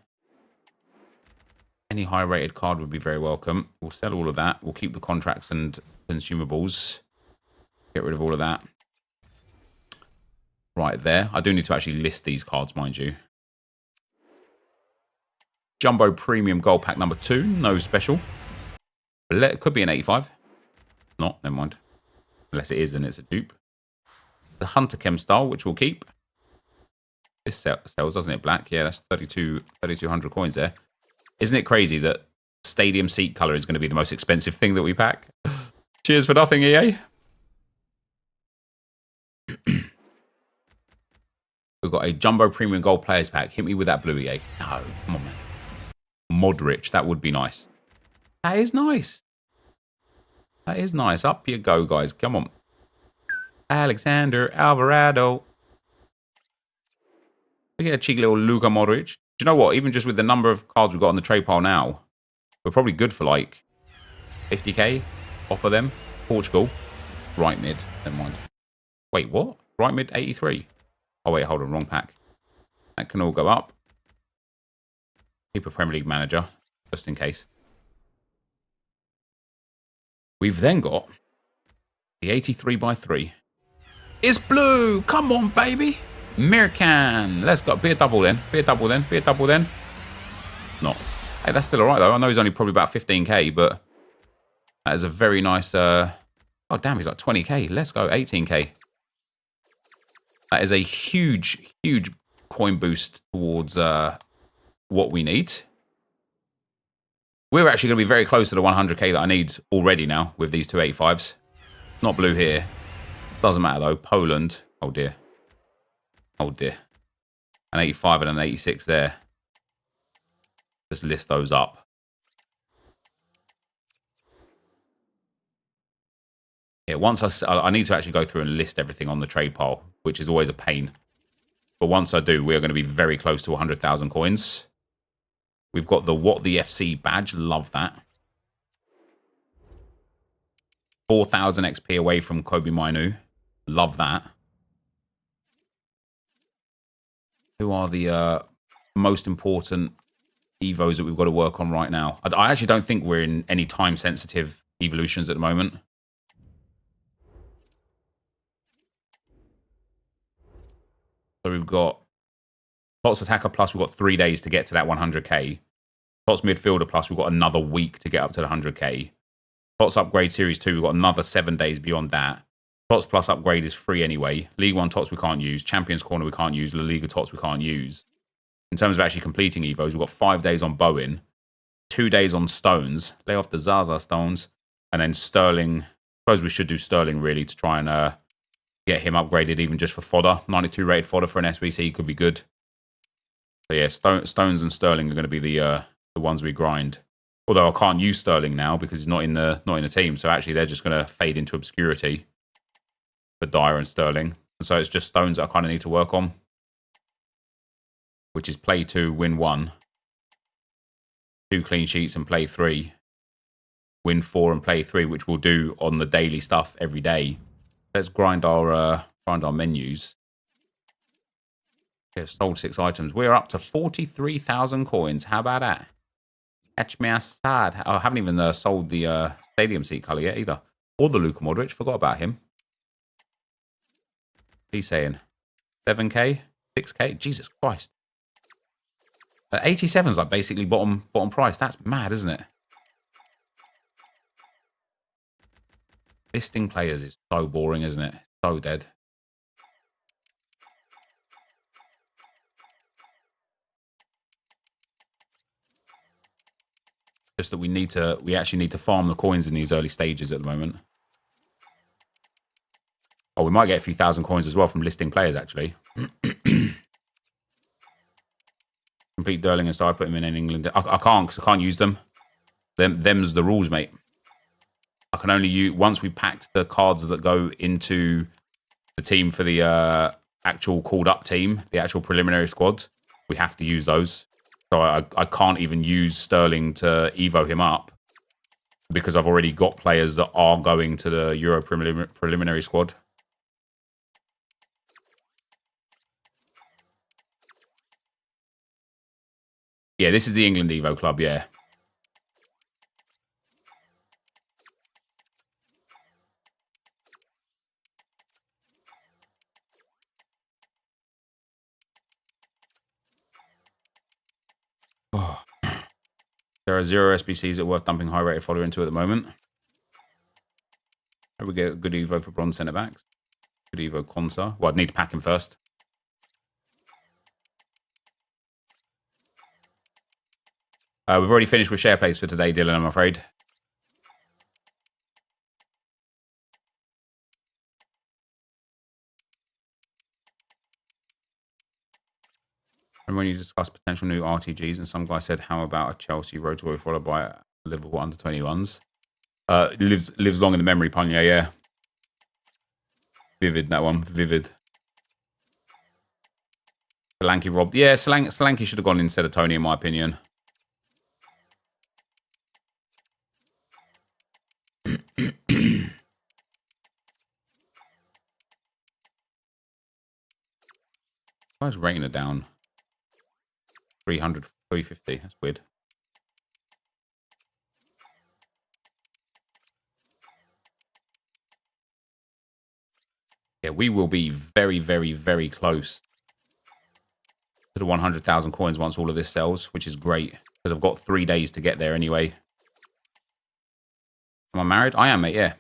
Any high-rated card would be very welcome. We'll sell all of that. We'll keep the contracts and consumables. Get rid of all of that. Right there. I do need to actually list these cards, mind you. Jumbo Premium Gold Pack number 2. No special. It could be an 85. Not, never mind. Unless it is and it's a dupe. The Hunter Chem style, which we'll keep. This sells, doesn't it? Black. Yeah, that's 3,200 coins there. Isn't it crazy that stadium seat color is going to be the most expensive thing that we pack? Cheers for nothing, EA. We've got a Jumbo Premium Gold Players Pack. Hit me with that blue, EA. No, come on, man. Modric, that would be nice. That is nice. That is nice. Up you go, guys. Come on. Alexander Alvarado. We get a cheeky little Luka Modric. Do you know what? Even just with the number of cards we've got on the trade pile now, we're probably good for like 50k off of them. Portugal. Right mid. Never mind. Wait, what? Right mid 83. Oh, wait, hold on. Wrong pack. That can all go up. Keep a Premier League manager, just in case. We've then got the 83x3. It's blue! Come on, baby! Mirkan! Let's go. Be a double then. Be a double then. Be a double then. Not. Hey, that's still alright, though. I know he's only probably about 15k, but that is a very nice... Oh, damn, he's like 20k. Let's go. 18k. That is a huge, huge coin boost towards what we need. We're actually going to be very close to the 100k that I need already now with these two 85s. Not blue here. Doesn't matter, though. Poland. Oh, dear. Oh, dear. An 85 and an 86 there. Just list those up. Yeah, once I need to actually go through and list everything on the trade pile, which is always a pain. But once I do, we're going to be very close to 100,000 coins. We've got the What the FC badge. Love that. 4,000 XP away from Kobe Mainu. Love that. Who are the most important Evos that we've got to work on right now? I actually don't think we're in any time-sensitive evolutions at the moment. So we've got Tots Attacker Plus, we've got 3 days to get to that 100k. Tots Midfielder Plus, we've got another week to get up to the 100k. Tots Upgrade Series 2, we've got another 7 days beyond that. Tots Plus Upgrade is free anyway. League 1 Tots we can't use. Champions Corner we can't use. La Liga Tots we can't use. In terms of actually completing Evos, we've got 5 days on Bowen, 2 days on Stones. Lay off the Zaza Stones. And then Sterling. I suppose we should do Sterling really to try and get him upgraded even just for fodder. 92 rated fodder for an SBC could be good. So yeah, Stones and Sterling are going to be the ones we grind. Although I can't use Sterling now because he's not in the team. So actually they're just going to fade into obscurity for Dyer and Sterling. And so it's just Stones that I kind of need to work on. Which is play 2, win 1. 2 clean sheets and play 3. Win 4 and play 3, which we'll do on the daily stuff every day. Let's grind our menus. Yeah, sold 6 items. We're up to 43,000 coins. How about that? Catch me outside. I haven't even sold the stadium seat colour yet either. Or the Luka Modric. Forgot about him. He's saying 7k, 6k. Jesus Christ. 87 is like basically bottom price. That's mad, isn't it? Listing players is so boring, isn't it? So dead. Just that we actually need to farm the coins in these early stages at the moment. Oh, we might get a few thousand coins as well from listing players, actually. Complete Derling and start putting him in England. I can't, because I can't use them. Them's the rules, mate. I can only use, once we packed the cards that go into the team for the actual called up team, the actual preliminary squad, we have to use those. So I can't even use Sterling to Evo him up because I've already got players that are going to the Euro preliminary squad. Yeah, this is the England Evo Club, yeah. Oh. There are 0 SBCs that are worth dumping high-rated fodder into at the moment. Hope we get a good Evo for bronze centre-backs. Good Evo Quansah. Well, I'd need to pack him first. We've already finished with share plays for today, Dylan, I'm afraid. And when you discussed potential new RTGs, and some guy said, how about a Chelsea road to followed by a Liverpool under-21s? Lives long in the memory, Panya, yeah. Vivid, that one. Vivid. Solanke robbed. Yeah, Solanke should have gone instead of Tony, in my opinion. Why is Rayner down? 300, 350. That's weird. Yeah, we will be very, very, very close to the 100,000 coins once all of this sells, which is great because I've got 3 days to get there anyway. Am I married? I am, mate, yeah.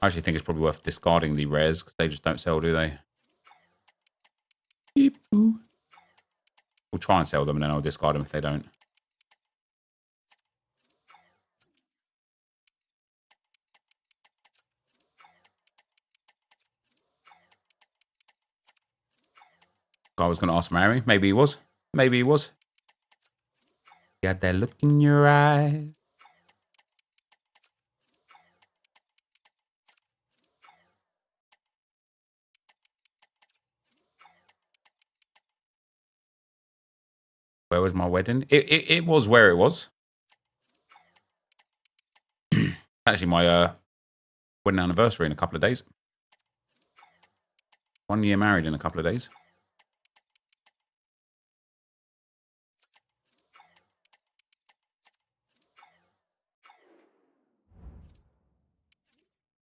I actually think it's probably worth discarding the rares because they just don't sell, do they? Beep, boo. We'll try and sell them and then I'll discard them if they don't. Guy was going to ask to marry me. Maybe he was. Maybe he was. You got that look in your eyes. Where was my wedding? It was where it was. Actually, my wedding anniversary in a couple of days. 1 year married in a couple of days.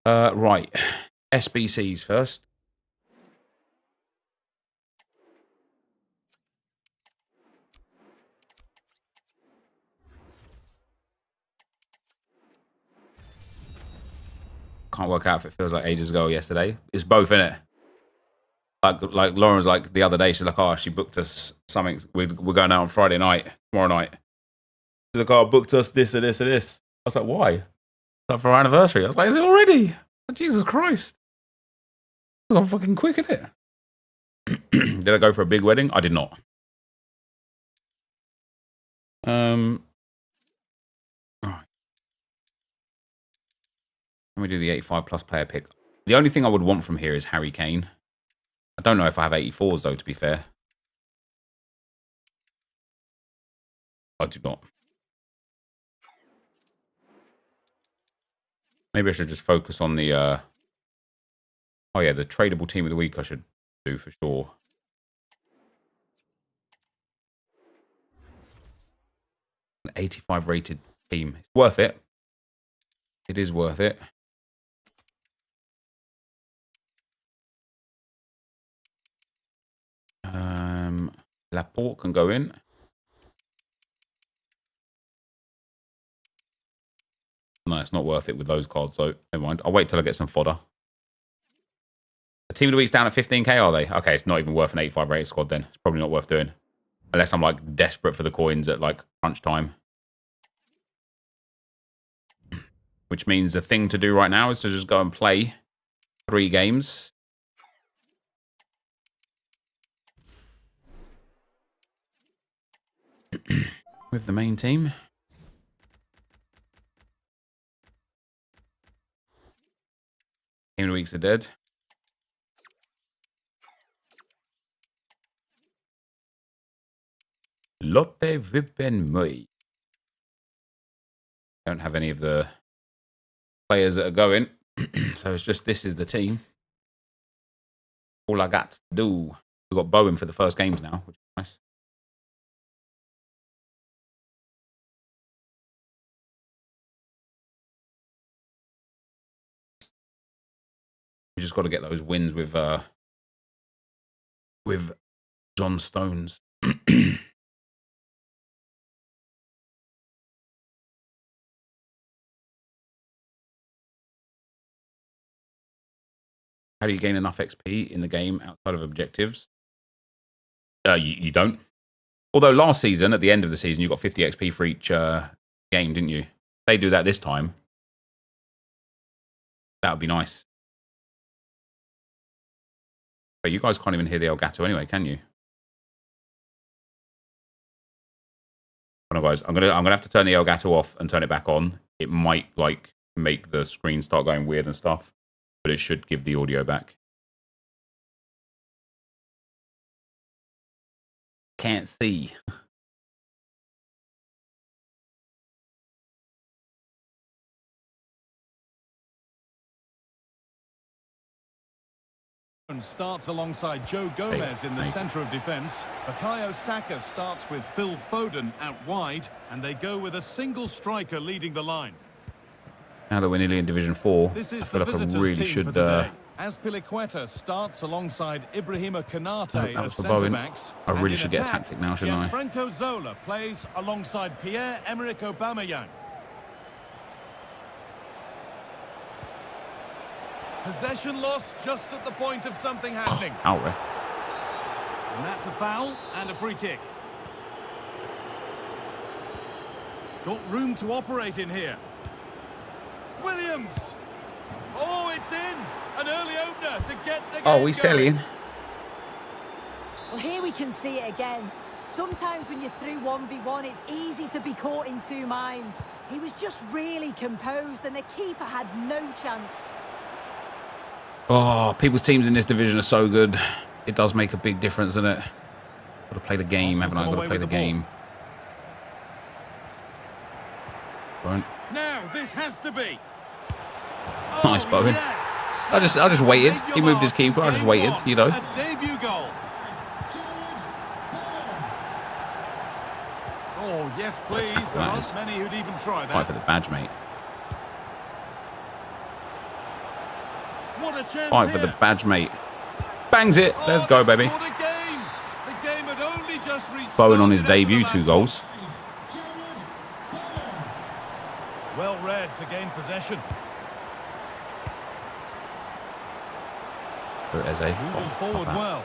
Right. SBCs first. Can't work out if it feels like ages ago or yesterday. It's both, innit? Like Lauren was like the other day, she's like, oh, she booked us something. We're going out on Friday night, tomorrow night. She's like, oh, booked us this and this and this. I was like, why? It's like for our anniversary. I was like, is it already? Jesus Christ. It's gone fucking quick, isn't it? Did I go for a big wedding? I did not. All right. Let me do the 85 plus player pick. The only thing I would want from here is Harry Kane. I don't know if I have 84s though, to be fair. I do not. Maybe I should just focus on the oh yeah, the tradable team of the week I should do for sure. An 85 rated team. It's worth it. It is worth it. Laporte can go in. No, it's not worth it with those cards, so never mind. I'll wait till I get some fodder. The team of the week's down at 15k, are they? Okay, it's not even worth an 85 rated squad then. It's probably not worth doing. Unless I'm like desperate for the coins at like crunch time. Which means the thing to do right now is to just go and play 3 games. With the main team. Team of the weeks are dead. Lotte Vippen Mui. Don't have any of the players that are going. So it's just, this is the team. All I got to do. We've got Bowen for the first games now, which is nice. We just got to get those wins with John Stones. How do you gain enough XP in the game outside of objectives? You don't. Although last season, at the end of the season, you got 50 XP for each game, didn't you? If they do that this time, that would be nice. But you guys can't even hear the Elgato anyway, can you? Hold on, guys. I'm gonna have to turn the Elgato off and turn it back on. It might like make the screen start going weird and stuff, but it should give the audio back. Can't see. Starts alongside Joe Gomez in the centre of defence. Bukayo Saka starts with Phil Foden out wide, and they go with a single striker leading the line. Now that we're nearly in Division 4, I feel like I really should... Azpilicueta starts alongside Ibrahima Konate that was as for Bowen. centre-backs. I really should get a tactic now, shouldn't I? Franco Zola plays alongside Pierre-Emerick Aubameyang. Possession lost just at the point of something happening. Out, ref. And that's a foul and a free kick. Got room to operate in here. Williams! Oh, it's in! An early opener to get the game Oh, he's selling. Well, here we can see it again. Sometimes when you're through 1v1, it's easy to be caught in two minds. He was just really composed, and the keeper had no chance. Oh, people's teams in this division are so good. It does make a big difference, doesn't it? Got to play the game, haven't I? Got to play the game. Now this has to be. Nice, Bowen. Yes. I just waited. He moved his keeper. I just waited, you know. A debut goal. Oh, yes, please. There aren't many who'd even try that. Fight for the badge, mate. What a chance. Fight for the badge, mate. Bangs it. Let's go, baby. What a game. The game had only just restarted. Bowen on his debut, 2 goals. Well read to gain possession. Eze. Forward well.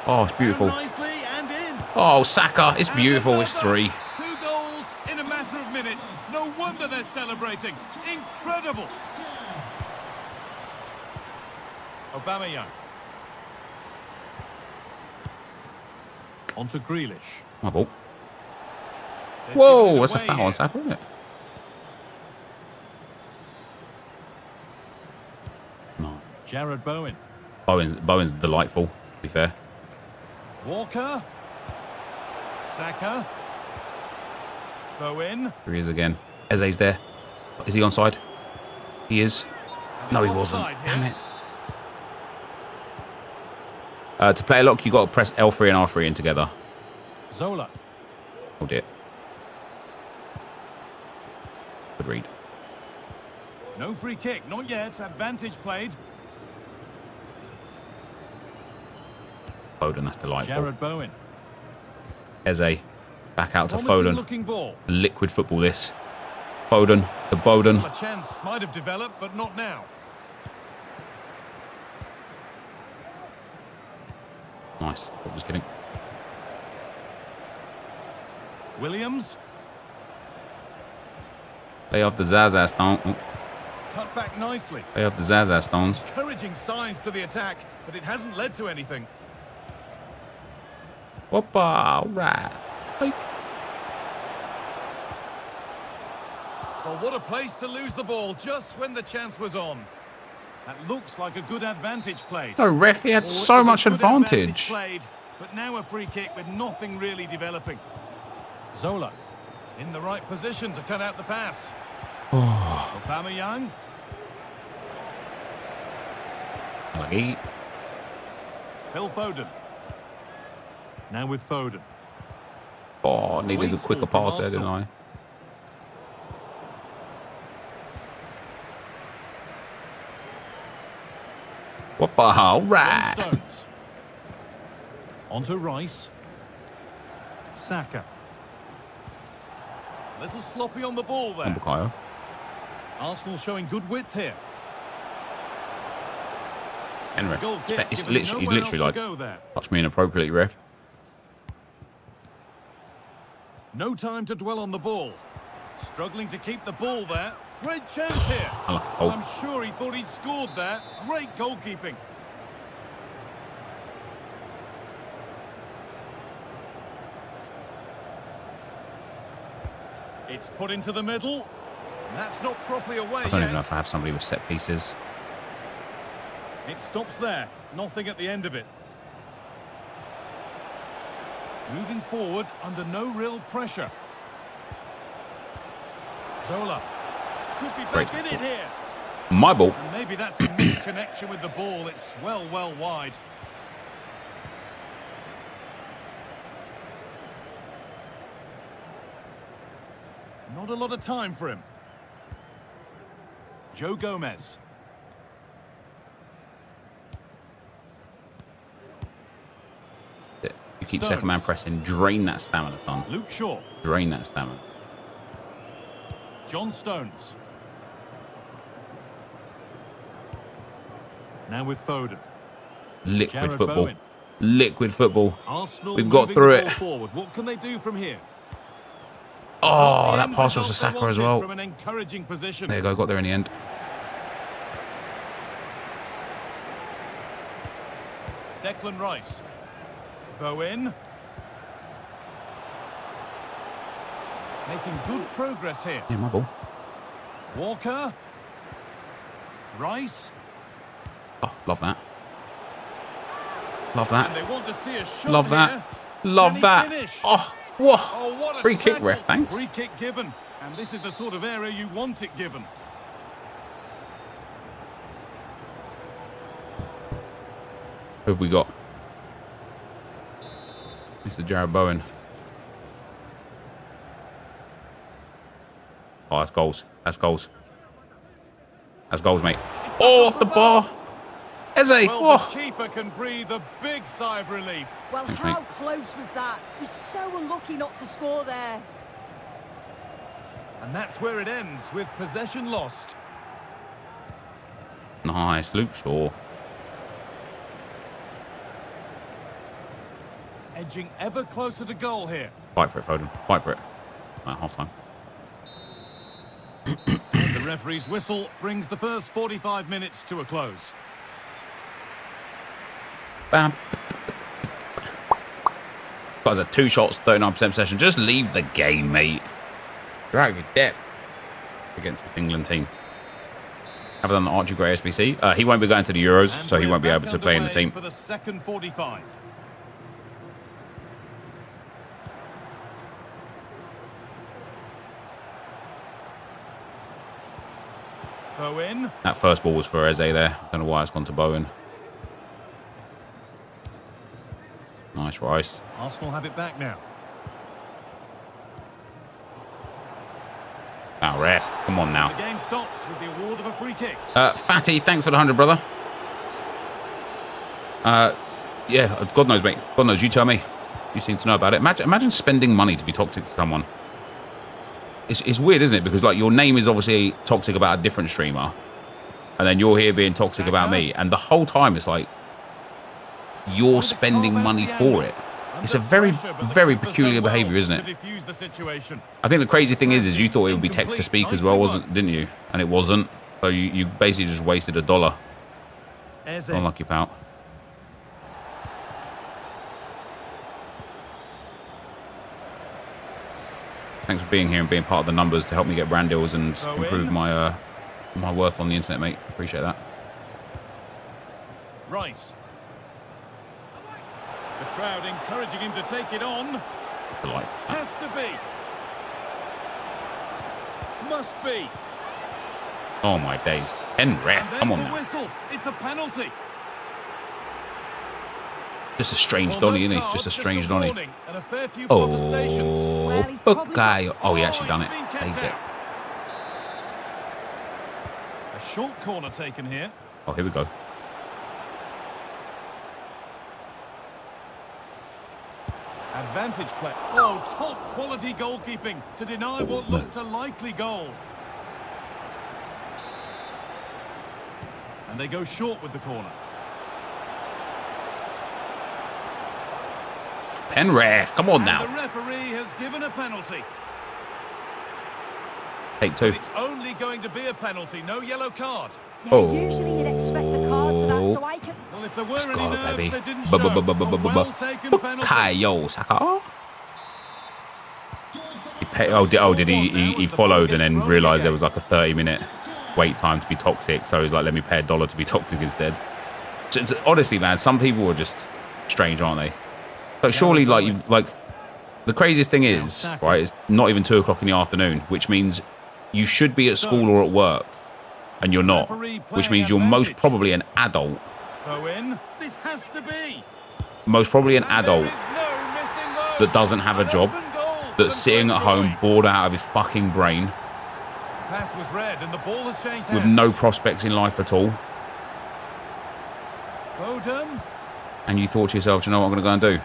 Oh, it's beautiful. Nicely and in. Oh, Saka. It's beautiful. It's 3. 2 goals in a matter of minutes. No wonder they're celebrating. Incredible. Aubameyang. On to Grealish. My ball. Whoa, that's a foul on Saka, isn't it? No. Jared Bowen. Bowen's delightful, to be fair. Walker. Saka. Bowen. Here he is again. Eze's there. Is he onside? He is. No, he wasn't. Damn it. To play a lock, you've got to press L3 and R3 in together. Zola. Hold it. Good read. No free kick, not yet. Advantage played. Foden, that's delightful. Jared Bowen. Eze. Back out to Promising Foden. looking ball. Liquid football, this. Foden. The Boden. A chance might have developed, but not now. Nice. I'm just kidding. Williams. Play off the Zaza stone. Oh. Cut back nicely. Play off the Zaza stones. Encouraging signs to the attack, but it hasn't led to anything. Whoppa. All right. Like. Well, what a place to lose the ball just when the chance was on. That looks like a good advantage played. No, ref, he had so much advantage. Played, but now a free kick with nothing really developing. Zola. In the right position to cut out the pass. Oh. Aubameyang. Lucky. Phil Foden. Now with Foden. Oh, needed a quicker pass there, didn't I? What the hell? Right. Stones. On to Rice. Saka. Little sloppy on the ball there. Bukayo. Arsenal showing good width here. And ref. Goal kick, He's given literally nowhere else like, to go there. touched me inappropriately, ref. No time to dwell on the ball. Struggling to keep the ball there. Great chance here. Oh. I'm sure he thought he'd scored there. Great goalkeeping. It's put into the middle. And that's not properly away I don't yet. even know if I have somebody with set pieces. It stops there. Nothing at the end of it. Moving forward under no real pressure. Zola. Could be back in it here. My ball. And maybe that's a misconnection with the ball. It's well wide. Not a lot of time for him. Joe Gomez. You keep second man pressing. Drain that stamina, son. Luke Shaw. Drain that stamina. John Stones. Now with Foden. Liquid Jared football. Bowen. Liquid football. Arsenal We've got moving through the ball it. Forward. What can they do from here? Oh, that The pass end was to result Saka they as wanted well. From an encouraging position. There you go. Got there in the end. Declan Rice. Bowen. Making good progress here. Yeah, my ball. Walker. Rice. Oh, love that. Love that. And they want to see a shot Love that. here. Love Can he that. finish? Oh, whoa. Oh, what a Free kick, tackle. ref, thanks. Free kick given. And this is the sort of area you want it given. Who have we got? Mr. Jared Bowen. Oh, that's goals. That's goals. That's goals, mate. Oh, off the bar. Eze. Well, Oh. the keeper can breathe a big sigh of relief. Well, Thanks, how mate. close was that? He's so unlucky not to score there. And that's where it ends, with possession lost. Nice. Luke Shaw. Edging ever closer to goal here. Fight for it, Foden. Fight for it. Right, half time. And the referee's whistle brings the first 45 minutes to a close. Bam. Guys, a 2 shots, 39% possession. Just leave the game, mate. You're out of your depth against this England team. Have done the RTG SBC. He won't be going to the Euros, And so he we're won't be back able to play in the underway team. For the second 45. Bowen. That first ball was for Eze there. I don't know why it's gone to Bowen. Nice Rice. Arsenal have it back now. Oh, ref. Come on The now. game stops with the award of a free kick. Fatty, thanks for the 100, brother. Yeah, God knows, mate. God knows. You tell me. You seem to know about it. Imagine spending money to be toxic to someone. It's weird, isn't it? Because like your name is obviously toxic about a different streamer, and then you're here being toxic about me, and the whole time it's like you're spending money for it. It's a very, very peculiar behaviour, isn't it? I think the crazy thing is you thought it would be text to speak as well, didn't you? And it wasn't. So you basically just wasted $1. Unlucky, pal. Thanks for being here and being part of the numbers to help me get brand deals and improve my my worth on the internet, mate. Appreciate that. Rice. The crowd encouraging him to take it on. Delight. Has to be. Must be. Oh, my days. Pen ref. And Come on there's the now. whistle. It's a penalty. Just a strange Well, Donny, no isn't he? card, Just a strange a Donny. warning and a fair few protestations. Well, he's Oh, probably guy. got- Oh, he actually done it. He's been kept Saved it. out. A short corner taken here. Oh, here we go. Advantage play. Oh, top quality goalkeeping to deny what no. looked a likely goal. And they go short with the corner. Pen ref. Come on And the now. referee has given a penalty. Take two. It's only going to be a penalty, no yellow card. Yeah, usually you'd expect a card for that, so I can... Well, if there were Let's any go, nerves, baby. they didn't show. A well-taken penalty. Kayo Saka. Did he followed and then realised there was like a 30-minute wait time to be toxic, so he's like, let me pay $1 to be toxic instead. Honestly, man, some people are just strange, aren't they? But surely, like the craziest thing is, right, it's not even 2 o'clock in the afternoon, which means you should be at school or at work, and you're not, which means you're most probably an adult. Go in. This has to be. Most probably an And there adult is no missing load. that doesn't have a An job, open goal that's and sitting at home breakaway. bored out of his fucking brain, Pass was red and the ball has changed with hands. no prospects in life at all, Foden. and you thought to yourself, do you know what I'm going to go and do?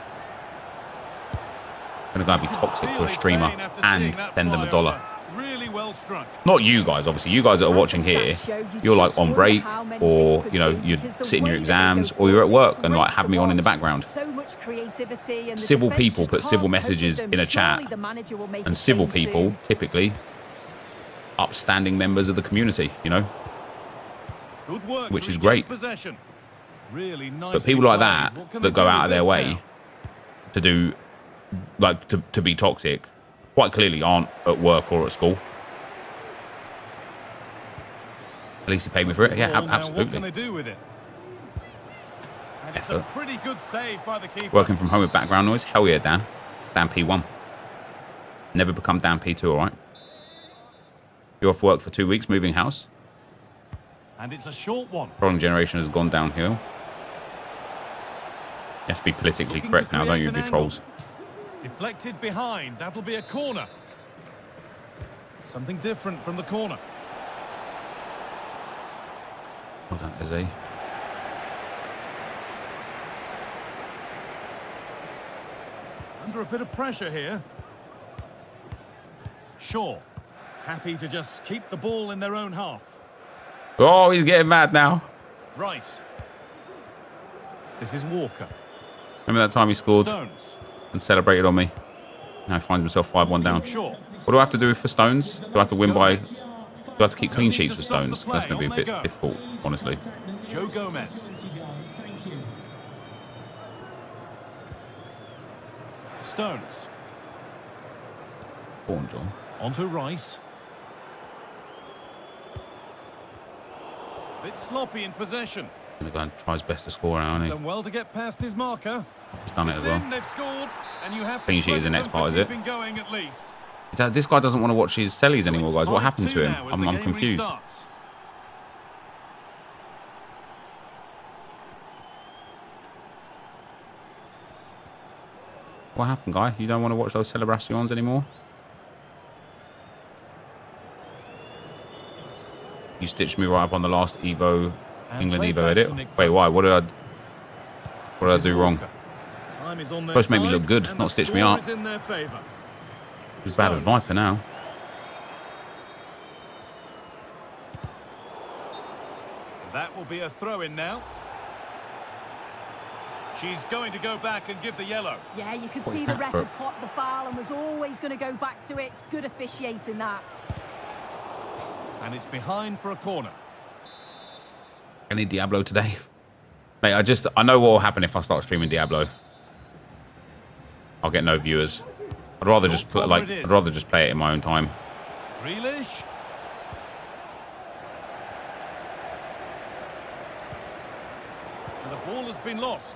I'm going to go and be toxic to a Really streamer pain after and seeing that send them $1. flyover. Really well struck. Not you guys, obviously. You guys that are watching here, you're like on break, or you know, you're sitting your exams, or you're at work and like have me on in the background. So much creativity and the Civil defence people just put civil can't cope with messages them. in a chat, Surely the manager will make and a civil change people, soon. typically, upstanding members of the community, you know. Good work Which to is regain great. Possession. Really nice. But people like that, that go out of their way to do, like, to be toxic, quite clearly aren't at work or at school. At least he paid me for it. Yeah, What can absolutely. they do with it? And it's a Effort. pretty good save by the keeper. Working from home with background noise? Hell yeah, Dan. Dan P1. Never become Dan P2, all right? You're off work for 2 weeks, moving house. And it's a short one. Trolling generation has gone downhill. You have to be politically Looking correct to now, don't you, create with an your trolls? angle. Deflected behind. That'll be a corner. Something different from the corner. Well done, Eze. Under a bit of pressure here. Shaw. Happy to just keep the ball in their own half. Oh, he's getting mad now. Rice. This is Walker. Remember that time he scored Stones. and celebrated on me? Now he finds himself 5-1 down. Shaw. What do I have to do for Stones? Do I have to win by... Do I have to keep clean sheets for Stones? That's going to be a bit difficult, honestly. Joe Gomez. Stones. Go on, John. Onto Rice. Bit sloppy in possession. Going to go and try his best to score now, isn't he? Done well to get past his marker. He's done it as It's in, well. they've scored, and you have Clean to sheet is the credit next them part, for is it? keeping going at least. This guy doesn't want to watch his sellies anymore, guys. What happened to 5-2 him? now as I'm the game confused. restarts. What happened, guy? You don't want to watch those celebrations anymore? You stitched me right up on the last England play Evo back edit. to Nick. Wait, why? What did I do wrong? Time is on their Supposed to make me side, look good, and not the stitch me score up. is in their favour. He's bad as Viper now. That will be a throw-in now. She's going to go back and give the yellow. Yeah, you could What see is the that ref for? had clocked the foul and was always going to go back to it. Good officiating that. And it's behind for a corner. I need Diablo today. Mate, I know what will happen if I start streaming Diablo. I'll get no viewers. I'd rather just play, I'd rather just play it in my own time. Grealish. And the ball has been lost.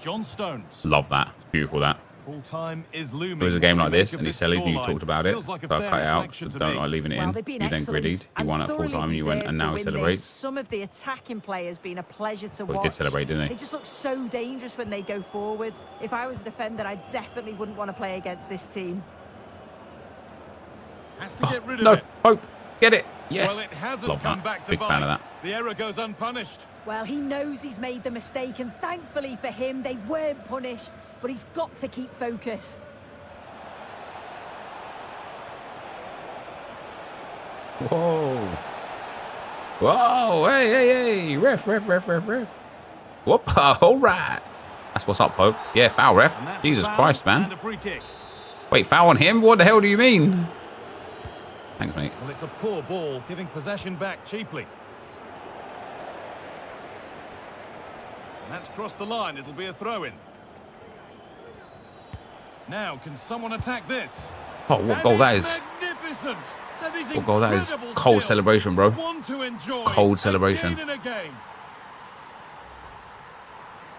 John Stones. Love that. Beautiful, that. Full time is looming. It was a game like this, and he's silly. You talked about it, so I cut it out. So don't like leaving it in. They've been You then excellent griddied. You won at full time, and you went, and now he celebrates. Some of the attacking players being a pleasure to Well, watch. he did celebrate, didn't he? They just look so dangerous when they go forward. If I was a defender, I definitely wouldn't want to play against this team. Has to get rid of No, it. Hope. Get it. Yes. Well, it hasn't Love come that. back to Big bite. fan of that. The error goes unpunished. Well, he knows he's made the mistake, and thankfully for him, they weren't punished. But he's got to keep focused. Whoa. Whoa. Hey, hey, hey. Ref. Whoop. All right. That's what's up, Pope. Yeah, foul, ref. And that's Jesus a foul Christ, man. and a free kick. Wait, foul on him? What the hell do you mean? Thanks, mate. Well, it's a poor ball, giving possession back cheaply. And that's crossed the line. It'll be a throw-in. Now, can someone attack this? Oh, what goal that is. Magnificent. That is What goal that is. incredible Cold skill. celebration, bro. One to enjoy Cold celebration. again and again.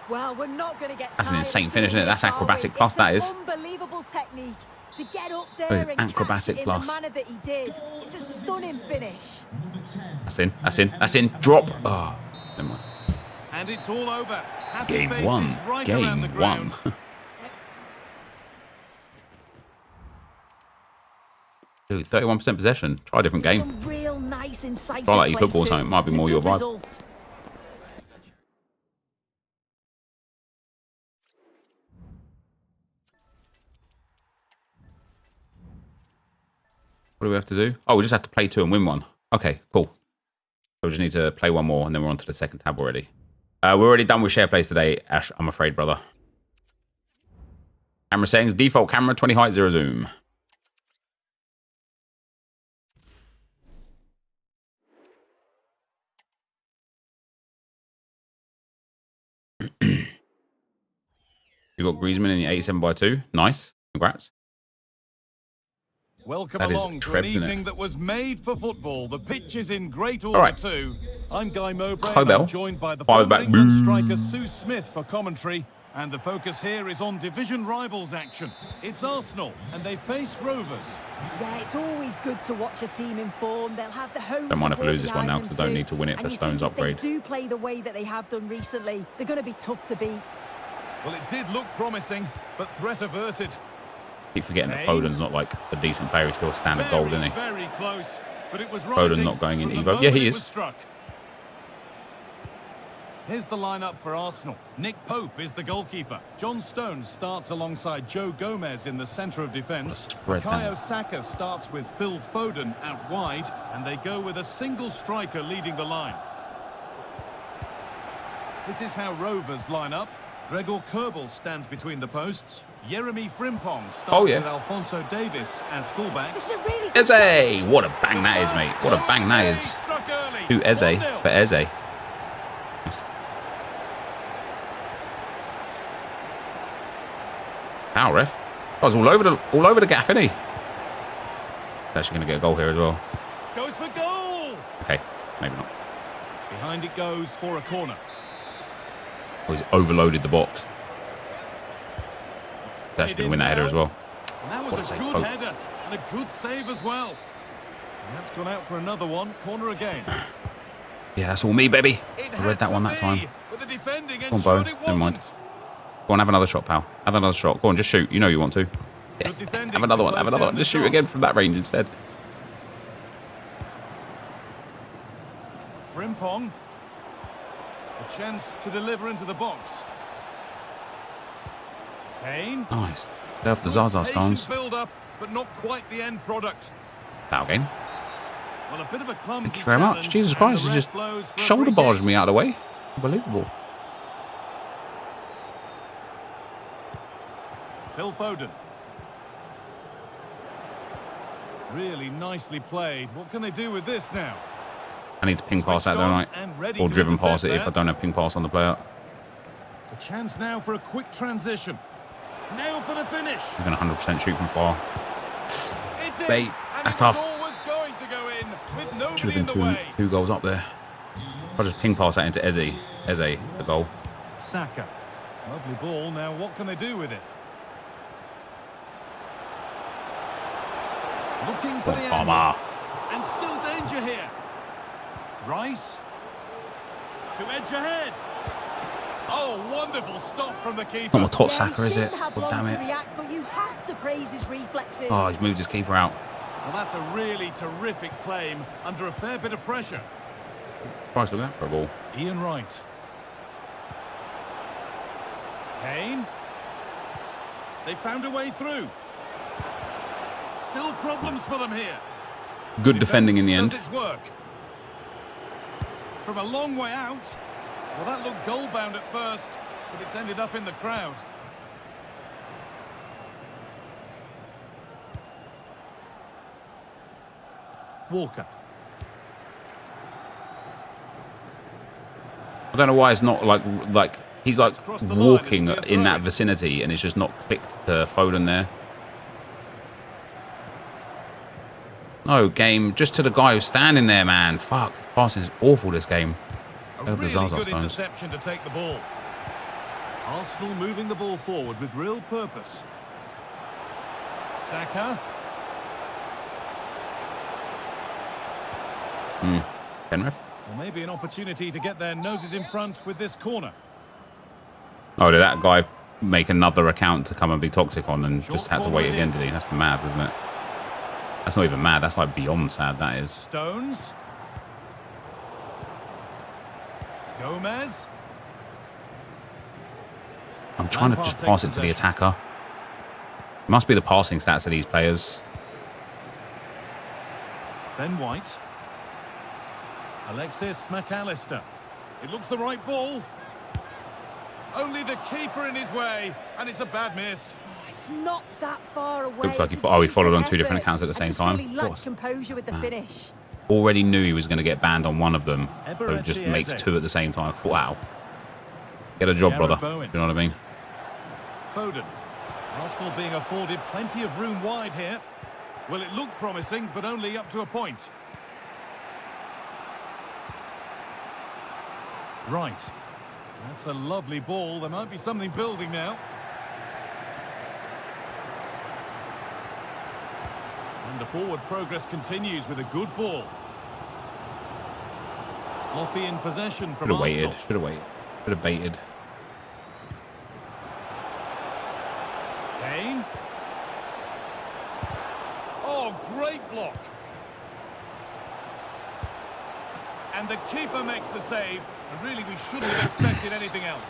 Well, we're not going to get That's an tired insane of finish, isn't it? seeing That's this, are acrobatic we? plus, It's that an is. Unbelievable technique to get up there That is and acrobatic catch it plus. in the manner that he did. It's a stunning finish. That's in. Drop. Oh, never mind. And it's all over. Happy Game faces one. right around the Game ground. one. Dude, 31% possession. Try a different game. Some real nice, incisive Try like play e-football or too. something. Might be It's a more your good vibe. result. What do we have to do? Oh, we just have to play 2 and win 1. Okay, cool. So we just need to play 1 more, and then we're on to the second tab already. We're already done with share plays today, Ash, I'm afraid, brother. Camera settings, default camera, 20 height, 0 zoom. You got Griezmann in the 87x2. Nice. Congrats. Welcome That is along to an Trebs, isn't it? evening that was made for football. The pitch is in great order right. too. I'm Guy Mowbray, Hi, and Bell. I'm joined by the Five former back. England Boo. striker Sue Smith for commentary. And the focus here is on division rivals action. It's Arsenal, and they face Rovers. Yeah, it's always good to watch a team in form. They'll have the home Don't mind if I support lose this one behind now, them 'cause I don't too. need to win it for And you Stones think upgrade. If they do play the way that they have done recently, they're going to be tough to beat. Well, it did look promising, but threat averted. Keep forgetting that Foden's not like a decent player. He's still a standard goal, isn't he? Very close, but it was Foden rising not going in from the Evo. Yeah, he moment it is. was struck. Here's the lineup for Arsenal. Nick Pope is the goalkeeper. John Stones starts alongside Joe Gomez in the centre of defence. spread Bukayo that. Saka starts with Phil Foden out wide, and they go with a single striker leading the line. This is how Rovers line up. Gregor Kerbel stands between the posts. Jeremy Frimpong starts with Alphonso Davies as fullbacks. This is a really good Eze! What a bang that is, mate. What a bang that is. Struck early. Who, Eze? 1-0. For Eze. Nice. Foul, ref. I was all over the gaff, isn't he? He's actually going to get a goal here as well. Goes for goal. Okay, maybe not. Behind it goes for a corner. Oh, he's overloaded the box. He's actually going to win that header as well. And that What was a a save, good Pope. header and a good save as well. And that's gone out for another one. Corner again. Yeah, that's all me, baby. It I read that had one to that time. be, but the defending Come on, Bo. ensured it Never mind. wasn't. Go on, have another shot, pal. Have another shot. Go on, just shoot. You know you want to. Yeah. Good defending Have another to one. Have close another down one. the Just shoot shot. again from that range instead. Frimpong. A chance to deliver into the box. Kane. Nice. They have the Zaza Patient stones. build up, but not quite the end product. Foul game. Well, a bit of a clumsy Thank you very much. challenge, Jesus and Christ, the he ref just blows for a shoulder free kick. barged me out of the way. Unbelievable. Phil Foden. Really nicely played. What can they do with this now? I need to ping pass that, don't I? And ready Or to driven intercept pass it if I there. don't have ping pass on the player. A chance now for a quick transition. Now for the finish. You're going to 100% shoot from far. It's in, Mate, and that's it tough. was always going to go in with nobody Should in have the been way. two goals up there. I'll just ping pass that into Eze. Eze, the goal. Saka. Lovely ball. Now, what can they do with it? Looking for the angle. And still danger here. Rice. To edge ahead. Oh, wonderful stop from the keeper. Not my top Saka, is it? Oh, damn it. React, but you have to praise his reflexes. Oh, he's moved his keeper out. Well, that's a really terrific claim under a fair bit of pressure. Price look that for a ball. Ian Wright. Kane. They found a way through. Still problems for them here. Good defending in the end. Does its work. From a long way out. Well, that looked goal-bound at first, but it's ended up in the crowd. Walker. I don't know why it's not like he's like walking in that vicinity and it's just not clicked to Foden there. No, game, just to the guy who's standing there, man. Fuck, passing is awful this game. A really good interception to take the ball. Arsenal moving the ball forward with real purpose. Saka. Penrith. Well, maybe an opportunity to get their noses in front with this corner. Oh, did that guy make another account to come and be toxic on and just had to wait again, did he? That's mad, isn't it? That's not even mad. That's like beyond sad, that is. Stones. Gomez. I'm trying to just pass it to the attacker. It must be the passing stats of these players. Ben White. Alexis McAllister. It looks the right ball. Only the keeper in his way, and it's a bad miss. It's not that far away. Looks like he followed on two different accounts at the same time. Really lacked composure with the finish. Already knew he was going to get banned on one of them, so it just makes two at the same time. Wow. Get a job, brother. Do you know what I mean? Foden. Arsenal being afforded plenty of room wide here. Well, it looked promising, but only up to a point. Right. That's a lovely ball. There might be something building now. And the forward progress continues with a good ball. Sloppy in possession from Arsenal. Should have waited. Should have baited. Kane. Oh, great block. And the keeper makes the save. And really, we shouldn't have expected anything else.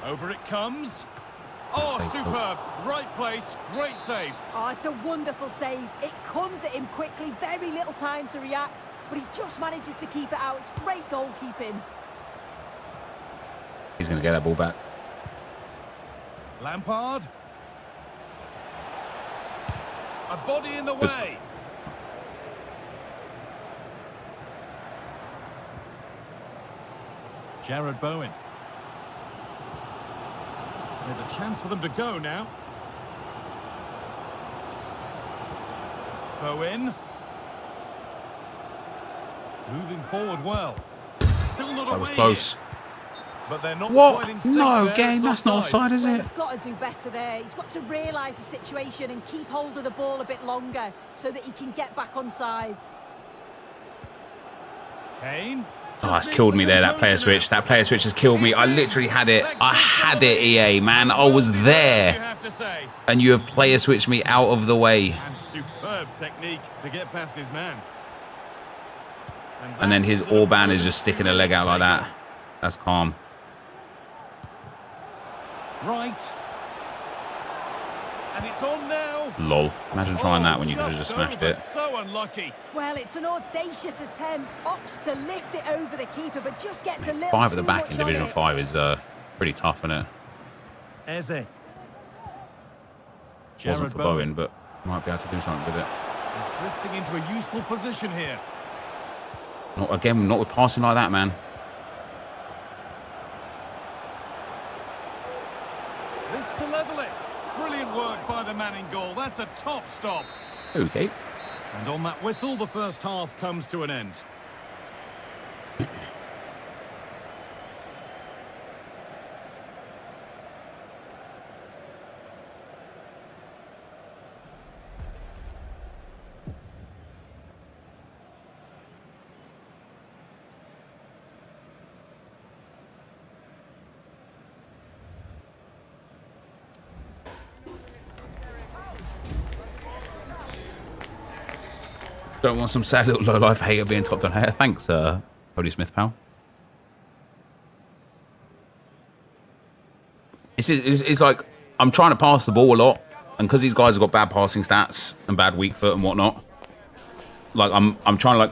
Over it comes. Oh, superb. Right place. Great save. Oh, it's a wonderful save. It comes at him quickly. Very little time to react. But he just manages to keep it out. It's great goalkeeping. He's going to get that ball back. Lampard. A body in the way. Jared Bowen. There's a chance for them to go now. Bowen. Moving forward well. Still not That was away close. yet. But they're not What? quite in sync No, there. game. That's not offside, is it? He's got to do better there. He's got to realise the situation and keep hold of the ball a bit longer so that he can get back on side. Kane. Oh, that's killed me there, that player switch. That player switch has killed me. I literally had it. I had it, EA, man. I was there. And you have player switched me out of the way. And superb technique to get past his man. And then his Orban is just sticking a leg out like that. That's calm. Right. And it's on now. Lol. Imagine trying that when you could have just smashed it. So unlucky. Well, it's an audacious attempt. Opts to lift it over the keeper, but just gets a little 5 at the too back much in Division 5 is pretty tough, isn't it? Eze. Wasn't for Bowen, but might be able to do something with it. He's drifting into a useful position here. Not again, not with passing like that, man. This to level it. Brilliant work by the man in goal. That's a top stop. Okay. And on that whistle, the first half comes to an end. Don't want some sad little low-life hater being top down here. Thanks, Cody Smith, pal. It's like I'm trying to pass the ball a lot, and because these guys have got bad passing stats and bad weak foot and whatnot, like I'm trying to like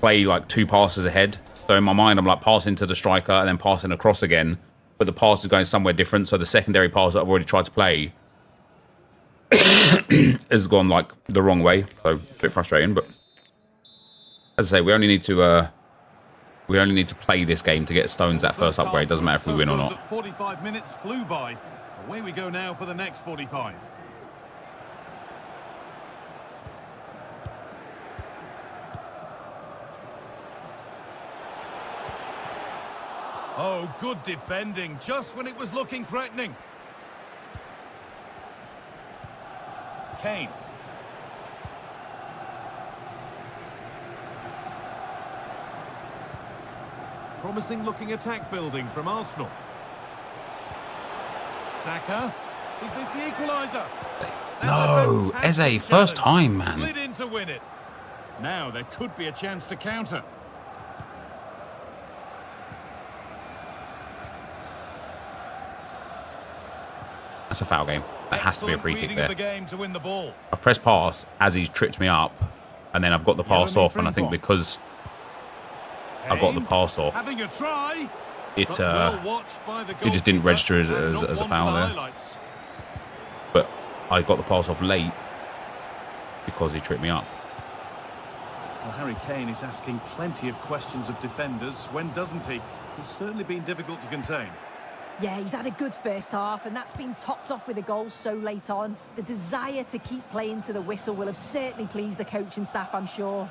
play like 2 passes ahead. So in my mind, I'm like passing to the striker and then passing across again, but the pass is going somewhere different. So the secondary pass that I've already tried to play has gone like the wrong way. So it's a bit frustrating, but as I say, we only need to play this game to get Stones that first upgrade. Doesn't matter if we win or not. 45 minutes flew by. Away we go now for the next 45. Oh, good defending, just when it was looking threatening. Kane. Promising looking attack building from Arsenal. Saka. Is this the equaliser? No, Eze, first time, man. Slid in to win it. Now there could be a chance to counter. That's a foul game. That has to be a free kick there. The game to win the ball. I've pressed pass as he's tripped me up, and then I've got the pass off, and I think because I got the pass off, having a try, it just didn't register as a foul there. But I got the pass off late because he tripped me up. Well, Harry Kane is asking plenty of questions of defenders. When doesn't he? He's certainly been difficult to contain. Yeah, he's had a good first half, and that's been topped off with a goal so late on. The desire to keep playing to the whistle will have certainly pleased the coaching staff, I'm sure.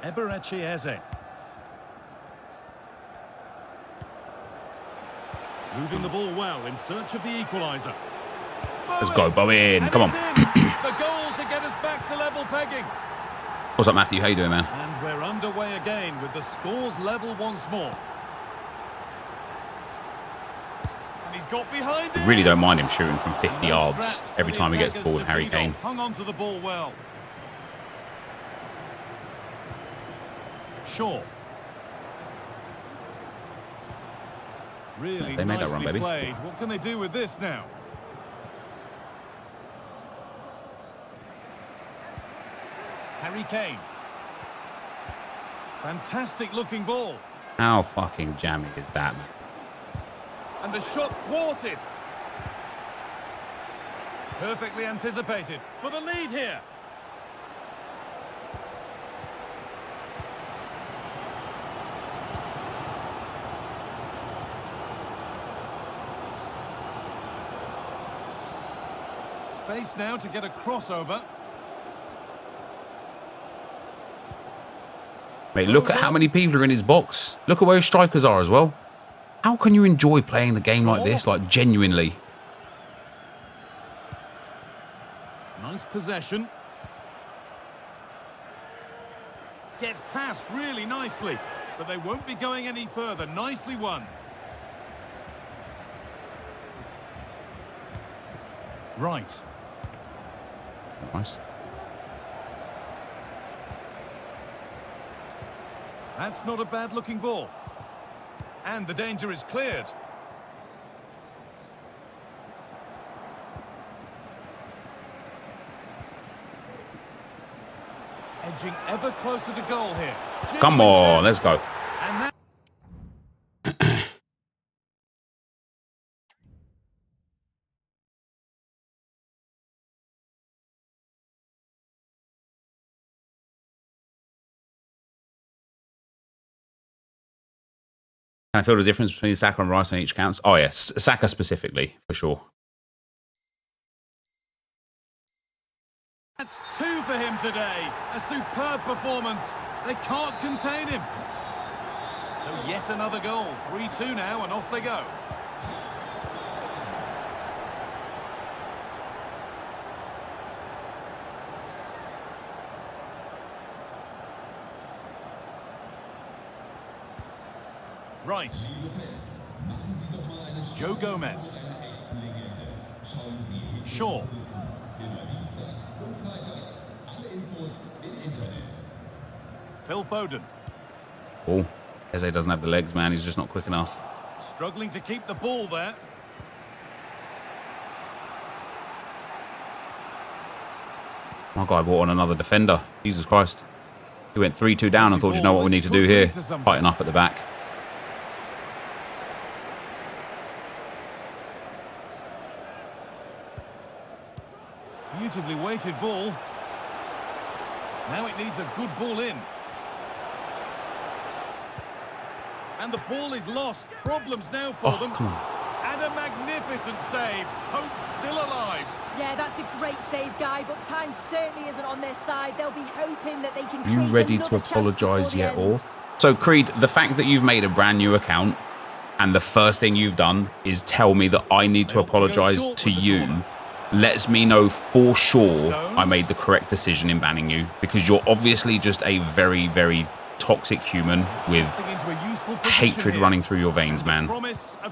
Eze. Moving the ball well in search of the equaliser. Let's go, Bowen. Come on. The goal to get us back to level pegging. What's up, Matthew? How you doing, man? And we're underway again with the scores level once more. And he's got behind it. I really don't mind him shooting from 50 yards every time he gets the ball with Harry Kane. Hung on to the ball well. Shaw. Really they made that run, baby. Played. What can they do with this now? Harry Kane. Fantastic looking ball. How fucking jammy is that, man? And the shot thwarted. Perfectly anticipated for the lead here. Space now to get a crossover. Mate, look at how many people are in his box. Look at where his strikers are as well. How can you enjoy playing the game like this, like genuinely? Nice possession. Gets past really nicely, but they won't be going any further. Nicely won. Right. Nice. That's not a bad looking ball. And the danger is cleared. Edging ever closer to goal here. Come on, let's go. And that Can I feel the difference between Saka and Rice on each counts? Oh, yes. Saka specifically, for sure. That's 2 for him today. A superb performance. They can't contain him. So yet another goal. 3-2 now, and off they go. Rice. Joe Gomez. Shaw. Phil Foden. Oh, Eze doesn't have the legs, man. He's just not quick enough. Struggling to keep the ball there. My guy brought on another defender. Jesus Christ. He went 3-2 down and thought, you know what we need to do here? Tighten up at the back. Beautifully weighted ball. Now it needs a good ball in. And the ball is lost. Problems now for them. Come on. And a magnificent save. Hope still alive. Yeah, that's a great save, Guy, but time certainly isn't on their side. They'll be hoping that they can Are you create ready another to chance apologise before yet, the or? end. So, Creed, the fact that you've made a brand new account and the first thing you've done is tell me that I need to apologise to you lets me know for sure I made the correct decision in banning you, because you're obviously just a very, very toxic human with hatred running through your veins, man.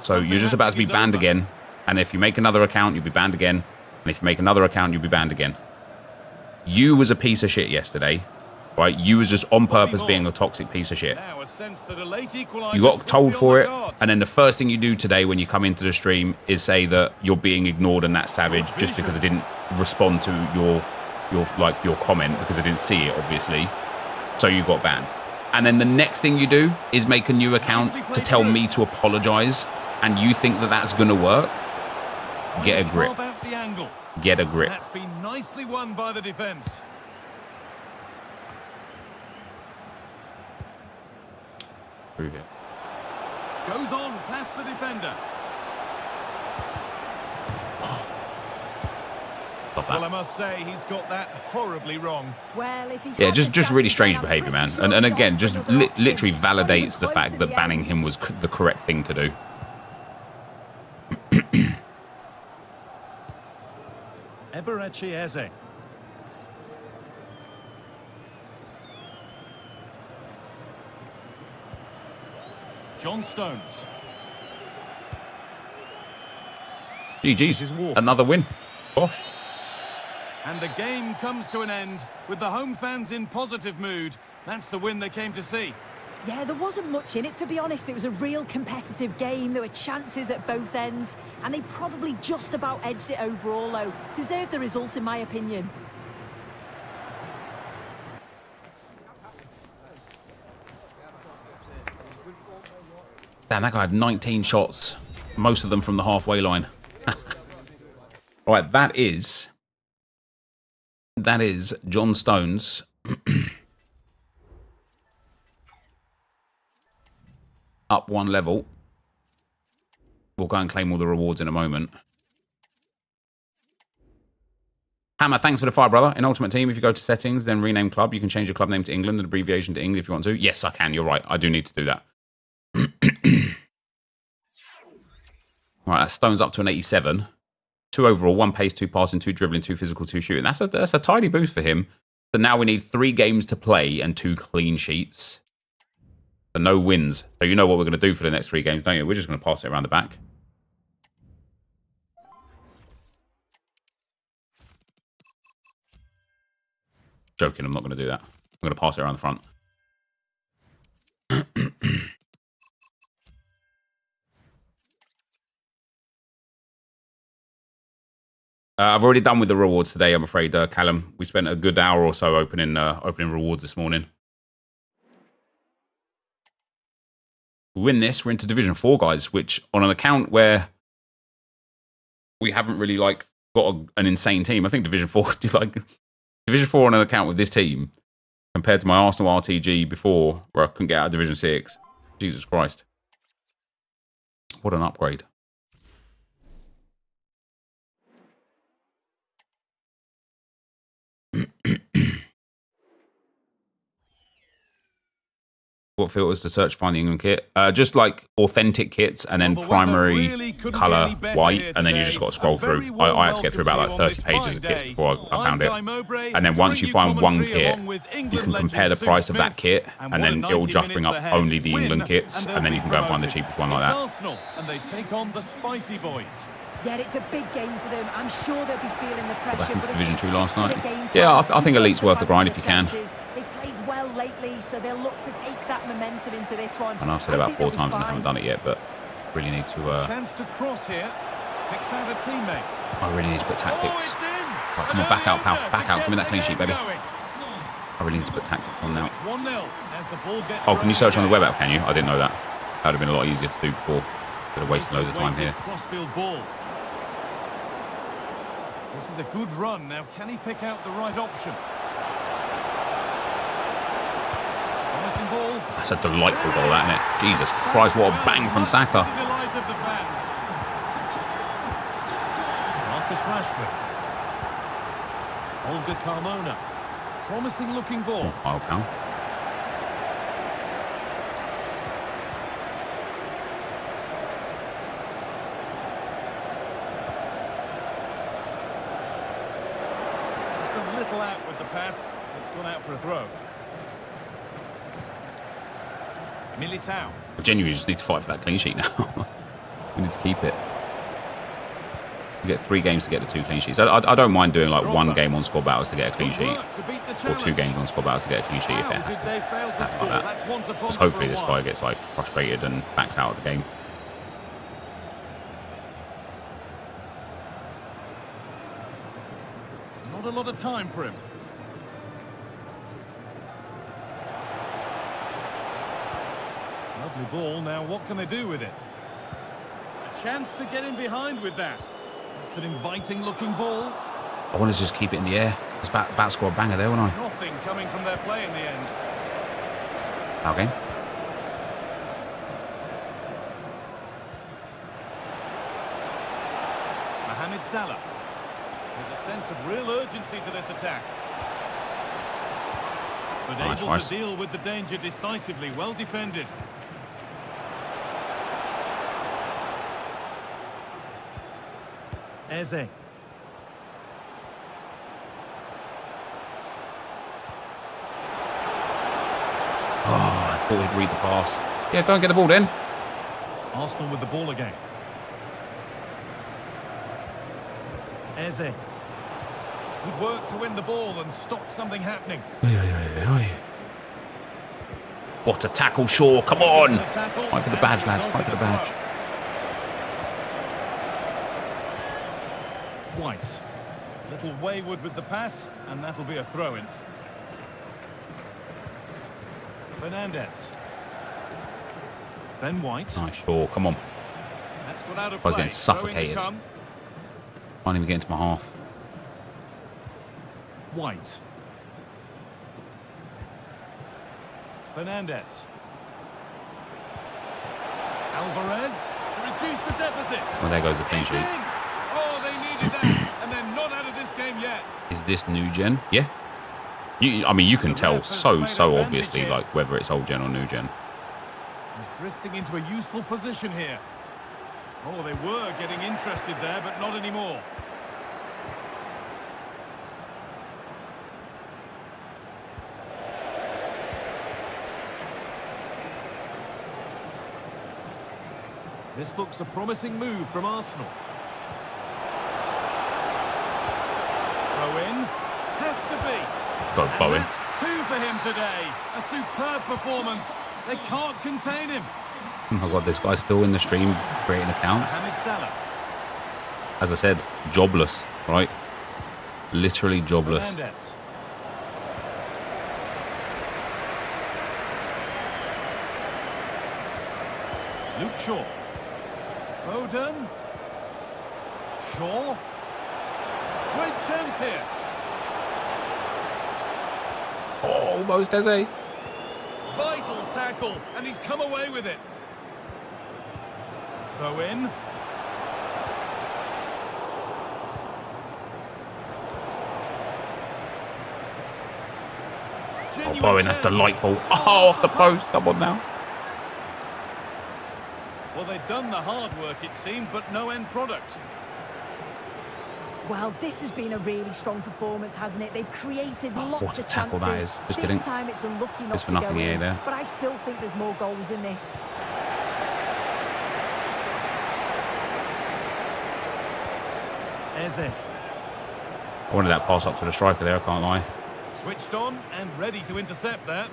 So you're just about to be banned again, and if you make another account, you'll be banned again, and if you make another account, you'll be banned again. You was a piece of shit yesterday, right? You was just on purpose being a toxic piece of shit. You got told for it, and then the first thing you do today when you come into the stream is say that you're being ignored and that's savage just because I didn't respond to your comment because I didn't see it, obviously. So you got banned. And then the next thing you do is make a new account to tell me to apologise, and you think that that's going to work? Get a grip. Get a grip. That's been nicely won by the defence. Prove it. Goes on past the defender. Love Well, I that. must say he's got that horribly wrong. Well, if he Yeah, had just the really chance strange again, I'm behaviour, man. pretty sure And he's again, got just another option. literally He's not even validates the close fact to that the banning end. him was the correct thing to do. Eze. John Stones. GG's. Another win. Gosh. And the game comes to an end with the home fans in positive mood. That's the win they came to see. Yeah, there wasn't much in it, to be honest. It was a real competitive game. There were chances at both ends, and they probably just about edged it overall, though. Deserved the result, in my opinion. Damn, that guy had 19 shots. Most of them from the halfway line. All right, that is John Stones. Up one level. We'll go and claim all the rewards in a moment. Hammer, thanks for the fire, brother. In Ultimate Team, if you go to settings, then rename club, you can change your club name to England, an abbreviation to England if you want to. Yes, I can. You're right. I do need to do that. All right, that Stones up to an 87. 2 overall, 1 pace, 2 passing, 2 dribbling, 2 physical, 2 shooting. That's a tidy boost for him. So now we need 3 games to play and 2 clean sheets. So no wins. So you know what we're going to do for the next 3 games, don't you? We're just going to pass it around the back. Joking, I'm not going to do that. I'm going to pass it around the front. I've already done with the rewards today, I'm afraid, Callum. We spent a good hour or so opening rewards this morning. We win this, we're into Division 4, guys, which on an account where we haven't really got an insane team. I think Division 4 Division 4 on an account with this team compared to my Arsenal RTG before, where I couldn't get out of Division 6. Jesus Christ. What an upgrade. What filters to search find the England kit? Just like authentic kits and then primary colour white, and then you just got to scroll through. I had to get through about like 30 pages of kits before I found it. And then once you find one kit, you can compare the price of that kit, and then it will just bring up only the England kits, and then you can go and find the cheapest one like that. And they take on the Spicy Boys. Yeah, it's a big game for them. I'm sure they'll be feeling the pressure. Back into Division 2 last night. Yeah, I think Elite's worth the grind if you can. They've played well lately, so they'll look to take that momentum into this one. I know I've said it about 4 times and I haven't done it yet, but really need to. Chance to cross here. Picks out a teammate. I really need to put tactics. Right, come on, back out, pal. Back out. Give me that clean sheet, baby. I really need to put tactics on now. Oh, can you search on the web app, can you? I didn't know that. That would have been a lot easier to do before. Could have wasted loads of time here. Crossfield ball. This is a good run. Now, can he pick out the right option? Promising ball. That's a delightful goal, that, isn't it? Jesus Christ, what a bang from Saka. Delight of the fans. Marcus Rashford. Olga Carmona. Promising looking ball. Oh, pal. Out with the pass. It's gone out for a throw. Militao. I genuinely just need to fight for that clean sheet now. We need to keep it. You get 3 games to get the 2 clean sheets. I don't mind doing like 1 game on squad battles to get a clean sheet, or 2 games on squad battles to get a clean sheet if it has to. That's like that. Because hopefully this guy gets like frustrated and backs out of the game. Not a lot of time for him. Lovely ball. Now, what can they do with it? A chance to get in behind with that. It's an inviting-looking ball. I want to just keep it in the air. It's about to score a banger there, wouldn't I? Nothing coming from their play in the end. Okay. Mohamed Salah. There's a sense of real urgency to this attack. But able to deal with the danger decisively. Well defended. Eze. Oh, I thought he'd read the pass. Yeah, go and get the ball then. Arsenal with the ball again. Eze. Good work to win the ball and stop something happening. What a tackle, Shaw. Come on. Fight for the badge, lads. Fight for the badge. White. Little wayward with the pass, and that'll be a throw-in. Fernandez. Ben White. Nice, Shaw. Come on. That's got out of I was play. getting suffocated. Can't even get into my half. White. Fernandez. Alvarez to reduce the deficit. Well, there goes the clean sheet. Oh, they needed that, and they're not out of this game yet. Is this new gen? Yeah. I mean, you can tell so obviously, like, whether it's old gen or new gen. He's drifting into a useful position here. Oh, they were getting interested there, but not anymore. This looks a promising move from Arsenal. Bowen has to be. Go, Bowen. That's 2 for him today. A superb performance. They can't contain him. Oh my God, this guy's still in the stream creating accounts. Mohamed Salah. As I said, jobless, right? Literally jobless. Fernandez. Luke Shaw. Foden. Shaw. Great chance here. Oh, almost Eze. Vital tackle, and he's come away with it. Bowen. Oh, Bowen, that's delightful. Oh, off the post. Come on now. Well, they've done the hard work, it seemed, but no end product. Well, this has been a really strong performance, hasn't it? They've created lots what a of tackle chances. that is. Just kidding. This time it's unlucky not Just for to nothing go here in, there. but I still think there's more goals in this. Eze. I wanted that pass up to the striker there, I can't lie. Switched on and ready to intercept that.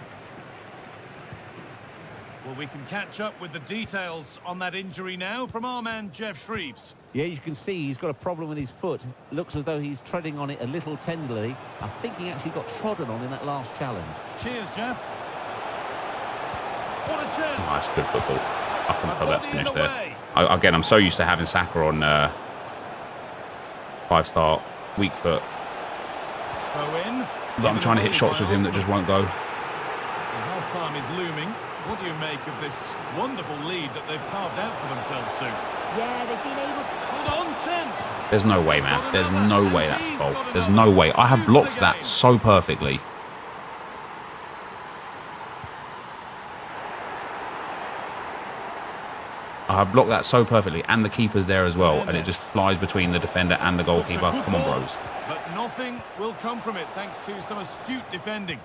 Well, we can catch up with the details on that injury now from our man, Jeff Shreves. Yeah, you can see he's got a problem with his foot. Looks as though he's treading on it a little tenderly. I think he actually got trodden on in that last challenge. Cheers, Jeff. What a chance. Oh, that's good football. Up until that finish there. Again, I'm so used to having Saka on 5-star, weak foot. Bowen. I'm trying to hit shots with him that just won't go. Half-time is looming. What do you make of this wonderful lead that they've carved out for themselves soon? Yeah, they've been able to... Hold on, chance! There's no way, man. There's no way that's a goal. There's no way. I have blocked that so perfectly. I have blocked that so perfectly, and the keeper's there as well, and it just flies between the defender and the goalkeeper. Come on, bros. But nothing will come from it thanks to some astute defending.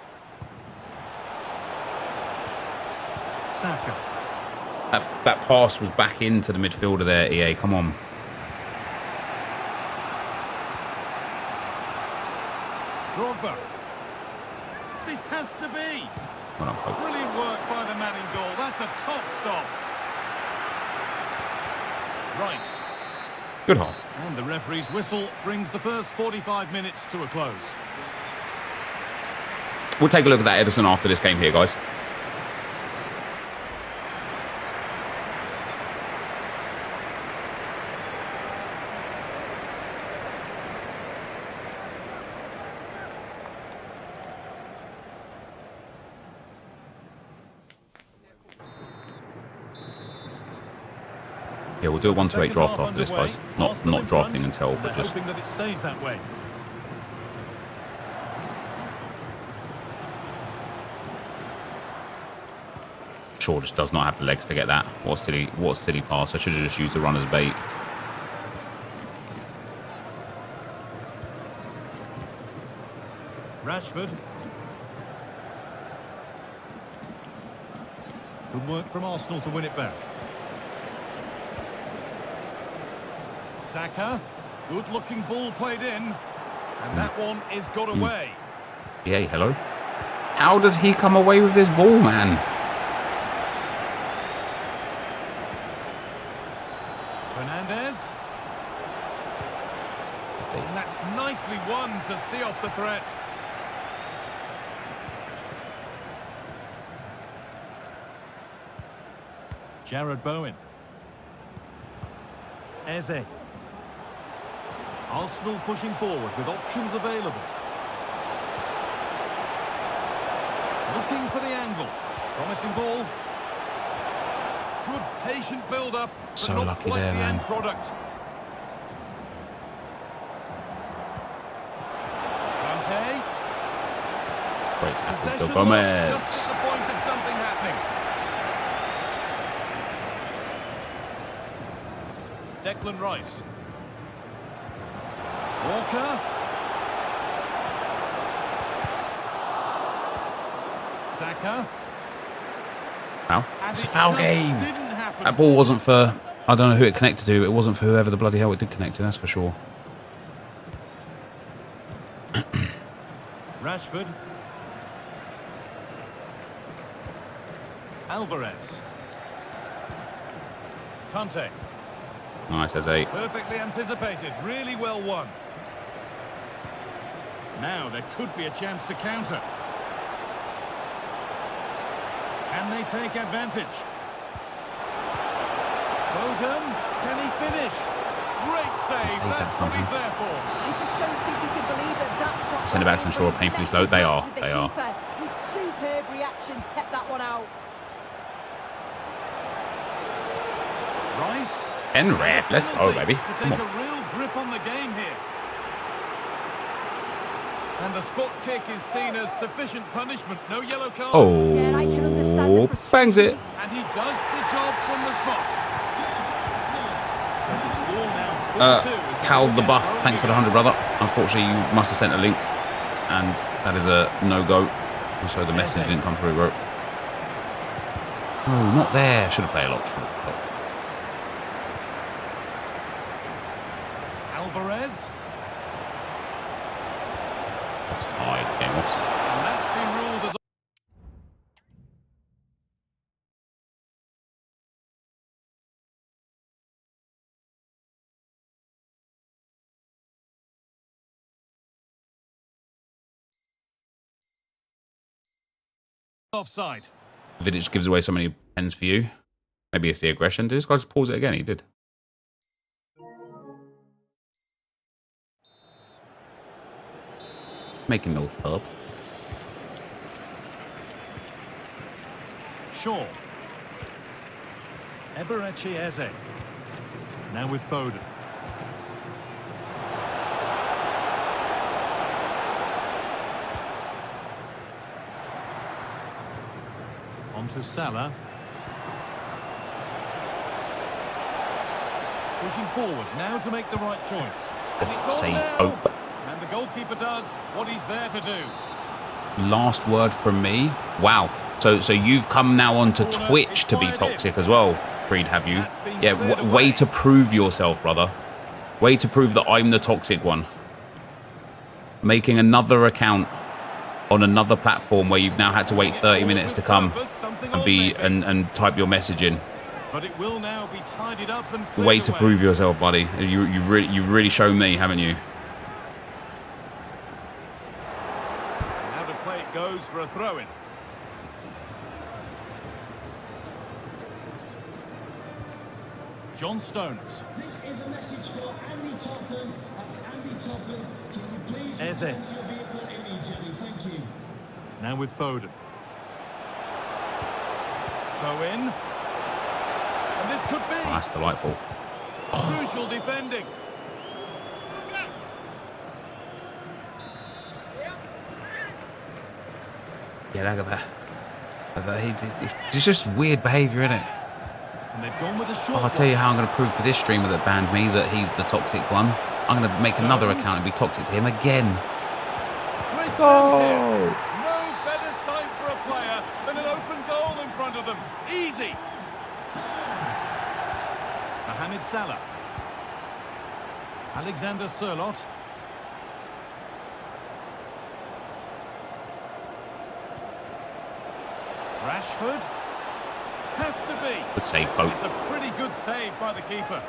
Saka. That pass was back into the midfielder there, EA. Come on. Drogba. This has to be. Well done, Pope. Brilliant work by the man in goal. That's a top stop. Rice. Good half. And the referee's whistle brings the first 45 minutes to a close. We'll take a look at that Edison after this game here, guys. Yeah, we'll do a 1-8 draft after this, guys. Not drafting until, but just hoping that it stays that way. Shaw just does not have the legs to get that. What a silly pass. I should have just used the run as bait. Rashford. Good work from Arsenal to win it back. Saka. Good looking ball played in. And that one is got away. Yeah, hello. How does he come away with this ball, man? Fernandez. And that's nicely won to see off the threat. Jared Bowen. Eze. Arsenal pushing forward with options available. Looking for the angle. Promising ball. Good patient build-up. So lucky there, man. Product. Kante. Great tackle, Possession Phil Gomez. just at the point of something happening. Declan Rice. Walker. Saka. Foul. And It's a it foul just game. didn't happen. That ball wasn't for... I don't know who it connected to. It wasn't for whoever the bloody hell it did connect to, that's for sure. Rashford. Alvarez. Kante. Nice, as a... Perfectly anticipated. Really well won. Now there could be a chance to counter. Can they take advantage? Foden, can he finish? Great save. That's what he's there for. I just don't think he can believe that that's what... Centre-backs and Shaw are painfully slow. They are. They are. His superb reactions kept that one out. Rice. And ref, let's go, baby. To Come take on. a real grip on the game here. And the spot kick is seen as sufficient punishment. No yellow card. Yeah, I can understand Oh, the frustration. bangs it. And he does the job from the spot. So the score now 4-2 as Cal the ball Buff, gets thrown thanks for the again. 100, brother. Unfortunately, you must have sent a link, and that is a no-go. Also, the message didn't come through, bro. Oh, not there. Should have played a lot. Alvarez. Offside, game offside. And that's been ruled as offside. Vidic gives away so many pens for you. Maybe it's the aggression. Did this guy just pause it again? He did. Making those subs. Shaw. RTG. Now with Foden. On to Salah. Pushing forward now to make the right choice. And it's all Save now. Pope. And the goalkeeper does what he's there to do. Last word from me. Wow. So you've come now onto Twitch to be toxic as well, Creed, have you? Yeah, way to prove yourself, brother. Way to prove that I'm the toxic one. Making another account on another platform where you've now had to wait 30 minutes to come and type your message in. But it will now be tidied up and cleared Way to away. prove yourself, buddy. You've really shown me, haven't you? Now the play it goes for a throw-in. John Stones. This is a message for Andy Topham. That's Andy Topham. Can you please Eze. return to your vehicle immediately? Thank you. Now with Foden. Go in. And this could be Oh, that's delightful. crucial defending. Yeah, look at that. It's just weird behaviour, isn't it? And they've gone with a short Oh, I'll tell you how I'm going to prove to this streamer that banned me that he's the toxic one. I'm going to make another account and be toxic to him again. Great chance Oh. here. No better sight for a player than an open goal in front of them. Easy. Mohamed Salah. Alexander Sørloth. Rashford. Has to be. Good save, Pope. It's a pretty good save by the keeper.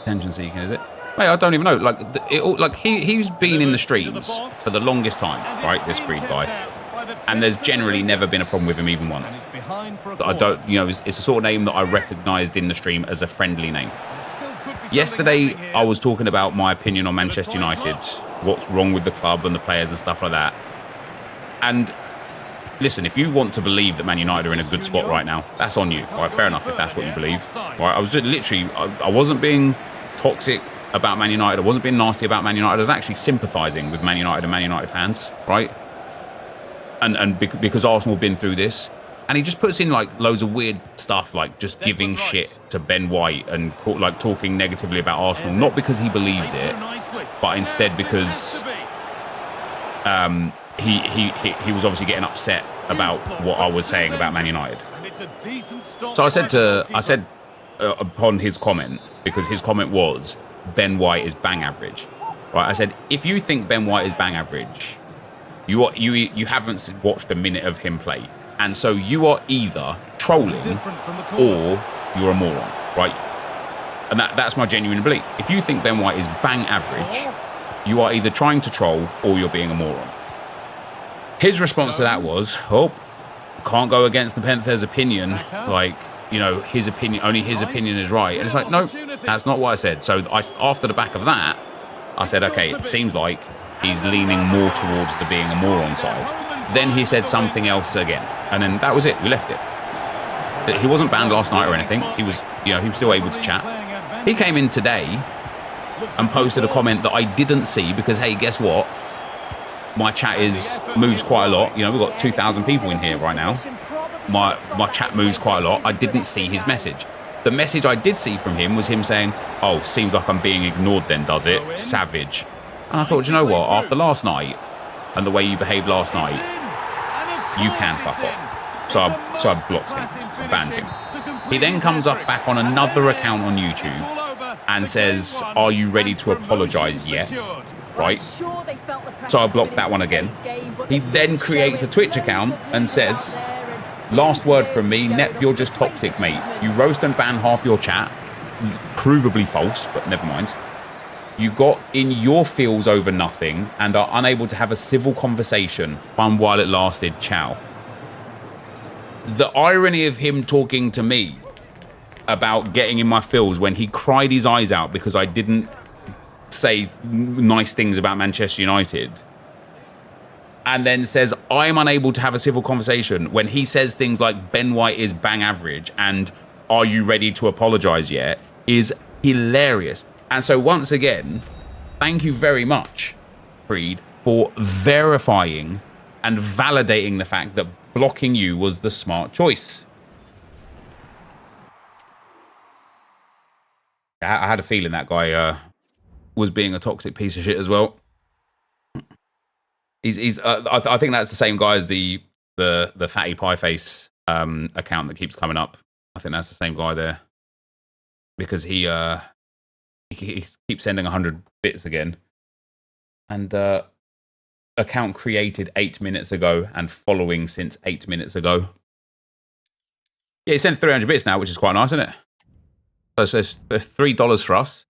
Attention seeking, is it? Mate, I don't even know. Like he's been in the streams for the longest time, right? This Creed guy, and there's generally never been a problem with him even once. And it's behind for a I corner. don't, you know, it's the sort of name that I recognised in the stream as a friendly name. There still could be something Yesterday, happening here. I was talking about my opinion on Manchester United, what's wrong with the club and the players and stuff like that. And listen, if you want to believe that Man United are in a good spot right now, that's on you. All right, fair enough if that's what you believe. All right, I was just literally, I wasn't being toxic about Man United. I wasn't being nasty about Man United. I was actually sympathising with Man United and Man United fans, right? Because Arsenal have been through this. And he just puts in like loads of weird stuff, like just giving shit to Ben White and like talking negatively about Arsenal, not because he believes it, but instead because he was obviously getting upset about what I was saying about Man United. So I said upon his comment, because his comment was Ben White is bang average, right? I said, if you think Ben White is bang average, you haven't watched a minute of him play. And so you are either trolling or you're a moron, right? And that's my genuine belief. If you think Ben White is bang average, you are either trying to troll or you're being a moron. His response to that was, oh, can't go against NepentheZ opinion. Like, you know, his opinion, only his opinion is right. And it's like, no, that's not what I said. So after the back of that, I said, okay, it seems like he's leaning more towards the being a moron side. Then he said something else again. And then that was it. We left it. He wasn't banned last night or anything. He was, you know, he was still able to chat. He came in today and posted a comment that I didn't see because, hey, guess what? My chat moves quite a lot. You know, we've got 2,000 people in here right now. My chat moves quite a lot. I didn't see his message. The message I did see from him was him saying, oh, seems like I'm being ignored then, does it? Savage. And I thought, you know what? After last night and the way you behaved last night, you can fuck off. So I blocked him. I banned him. He then comes up back on another account on YouTube and says, are you ready to apologise yet? Right? So I blocked that one again. He then creates a Twitch account and says, last word from me, Nep, you're just toxic, mate. You roast and ban half your chat. Provably false, but never mind. You got in your feels over nothing and are unable to have a civil conversation. Fun while it lasted. Ciao. The irony of him talking to me about getting in my feels when he cried his eyes out because I didn't say nice things about Manchester United, and then says I'm unable to have a civil conversation when he says things like Ben White is bang average and are you ready to apologise yet, is hilarious. And so once again, thank you very much, Creed, for verifying and validating the fact that blocking you was the smart choice. I had a feeling that guy was being a toxic piece of shit as well. I think that's the same guy as the Fatty Pie Face account that keeps coming up. I think that's the same guy there because he keeps sending 100 bits again, and account created 8 minutes ago and following since 8 minutes ago. Yeah, he sent 300 bits now, which is quite nice, isn't it? So there's $3 for us.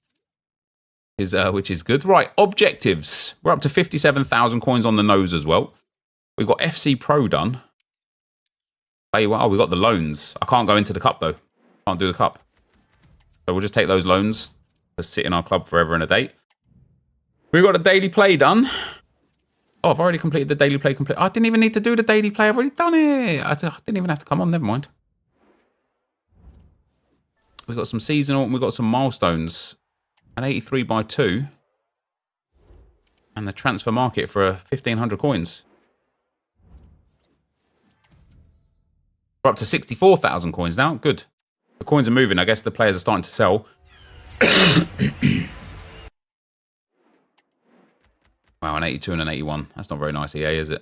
Which is good. Right, objectives. We're up to 57,000 coins on the nose as well. We've got FC Pro done. Hey, wow, we got the loans. I can't go into the cup, though. Can't do the cup. So we'll just take those loans to sit in our club forever and a day. We've got a daily play done. Oh, I've already completed the daily play. I didn't even need to do the daily play. I've already done it. I didn't even have to come on. Never mind. We've got some seasonal and we've got some milestones. An 83 by 2 and the transfer market for 1,500 coins. We're up to 64,000 coins now. Good. The coins are moving. I guess the players are starting to sell. Wow, an 82 and an 81. That's not very nice EA, is it?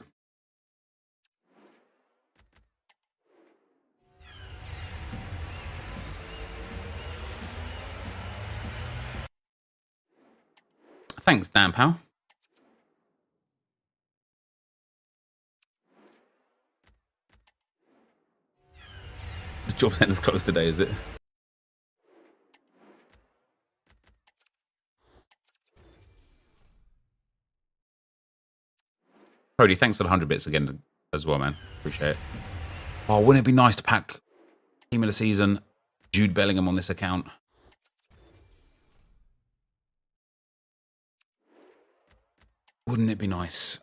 Thanks, Dan Pal. The job center's closed today, is it? Cody, thanks for the 100 bits again as well, man. Appreciate it. Oh, wouldn't it be nice to pack Team of the Season, Jude Bellingham on this account? Wouldn't it be nice?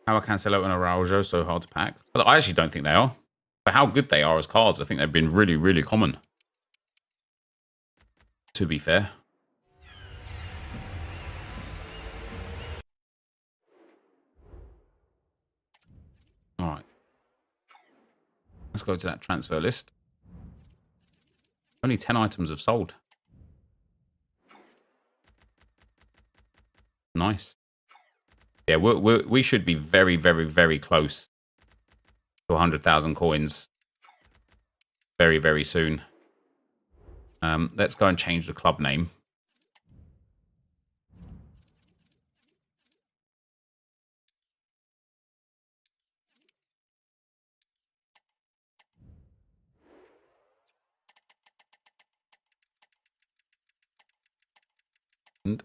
How are Cancelo and Araujo so hard to pack? But I actually don't think they are. For how good they are as cards, I think they've been really, really common. To be fair. All right. Let's go to that transfer list. Only 10 items have sold. Nice. Yeah, we should be very, very, very close to 100,000 coins very, very soon. Let's go and change the club name. And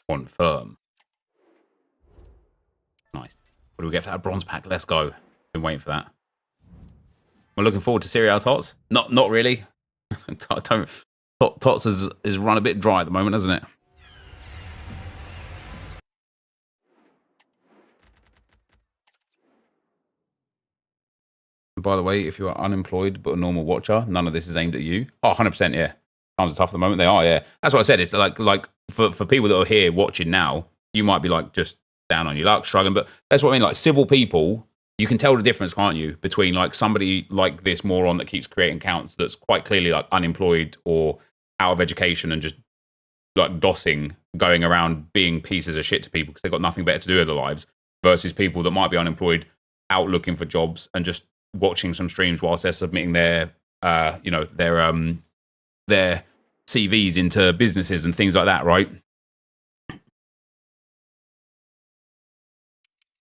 confirm. Nice. What do we get for that bronze pack? Let's go. Been waiting for that. We're looking forward to Serie A Tots. Not really. Tots is run a bit dry at the moment, hasn't it? By the way, if you are unemployed but a normal watcher, none of this is aimed at you. Oh, 100%, yeah. Times are tough at the moment. They are, yeah. That's what I said. It's like for people that are here watching now, you might be like just down on your luck, struggling. But that's what I mean. Like civil people, you can tell the difference, can't you, between like somebody like this moron that keeps creating accounts that's quite clearly like unemployed or out of education and just like dossing, going around being pieces of shit to people because they've got nothing better to do with their lives, versus people that might be unemployed, out looking for jobs and just watching some streams whilst they're submitting their CVs into businesses and things like that, right?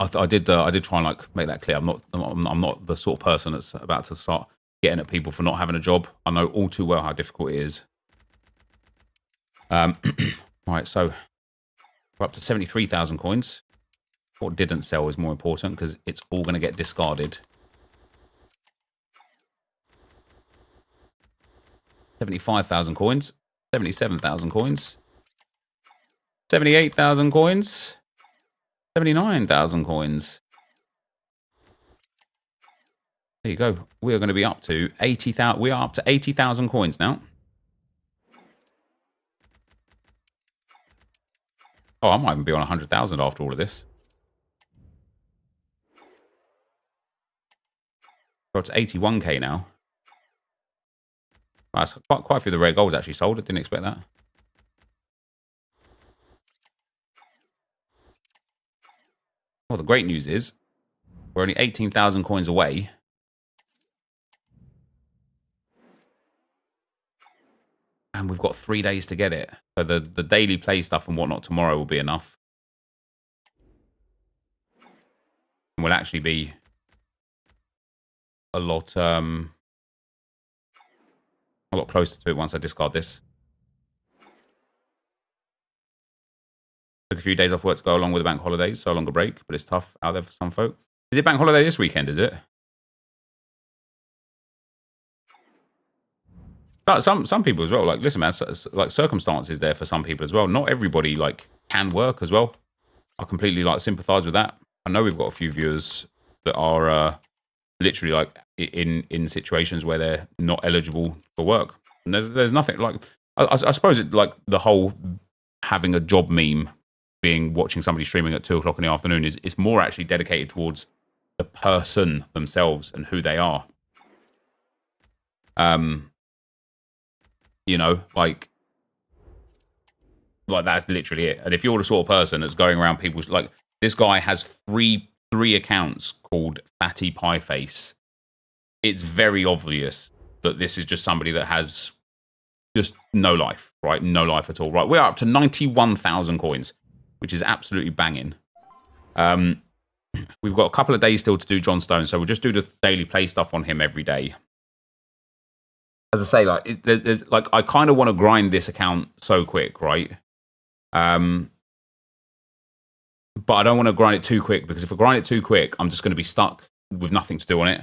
I did try and like make that clear. I'm not the sort of person that's about to start getting at people for not having a job. I know all too well how difficult it is. Right, so we're up to 73,000 coins. What didn't sell is more important because it's all going to get discarded. 75,000 coins, 77,000 coins, 78,000 coins, 79,000 coins. There you go. We are going to be up to 80,000. We are up to 80,000 coins now. Oh, I might even be on 100,000 after all of this. We're up to 81k now. That's quite a few of the rare golds actually sold. I didn't expect that. Well, the great news is we're only 18,000 coins away. And we've got 3 days to get it. So the daily play stuff and whatnot tomorrow will be enough. And we'll actually be a lot closer to it once I discard this. Took a few days off work to go along with the bank holidays, so a longer break, but it's tough out there for some folk. Is it bank holiday this weekend, is it? But some people as well, like, listen, man, like circumstances there for some people as well. Not everybody like can work as well. I completely like sympathize with that. I know we've got a few viewers that are literally like in situations where they're not eligible for work. And there's nothing like, I suppose it like the whole having a job meme being watching somebody streaming at 2 o'clock in the afternoon is more actually dedicated towards the person themselves and who they are. You know, like that's literally it. And if you're the sort of person that's going around people's, like, this guy has three accounts called Fatty Pie Face. It's very obvious that this is just somebody that has just no life, right? No life at all, right? We're up to 91,000 coins, which is absolutely banging. We've got a couple of days still to do John Stone, so we'll just do the daily play stuff on him every day. As I say, like, there's like, I kind of want to grind this account so quick, right? But I don't want to grind it too quick, because if I grind it too quick, I'm just going to be stuck with nothing to do on it.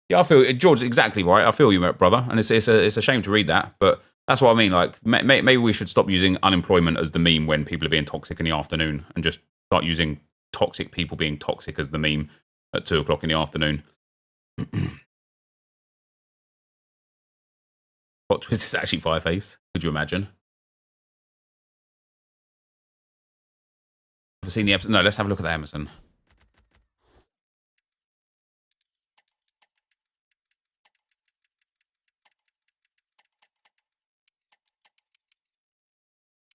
Yeah, I feel, George, exactly right. I feel you, brother, and it's a shame to read that, but that's what I mean. Like, maybe we should stop using unemployment as the meme when people are being toxic in the afternoon, and just start using toxic people being toxic as the meme at 2 o'clock in the afternoon. What twist is actually Fireface? Could you imagine? Ever seen the episode? No, let's have a look at the Emerson.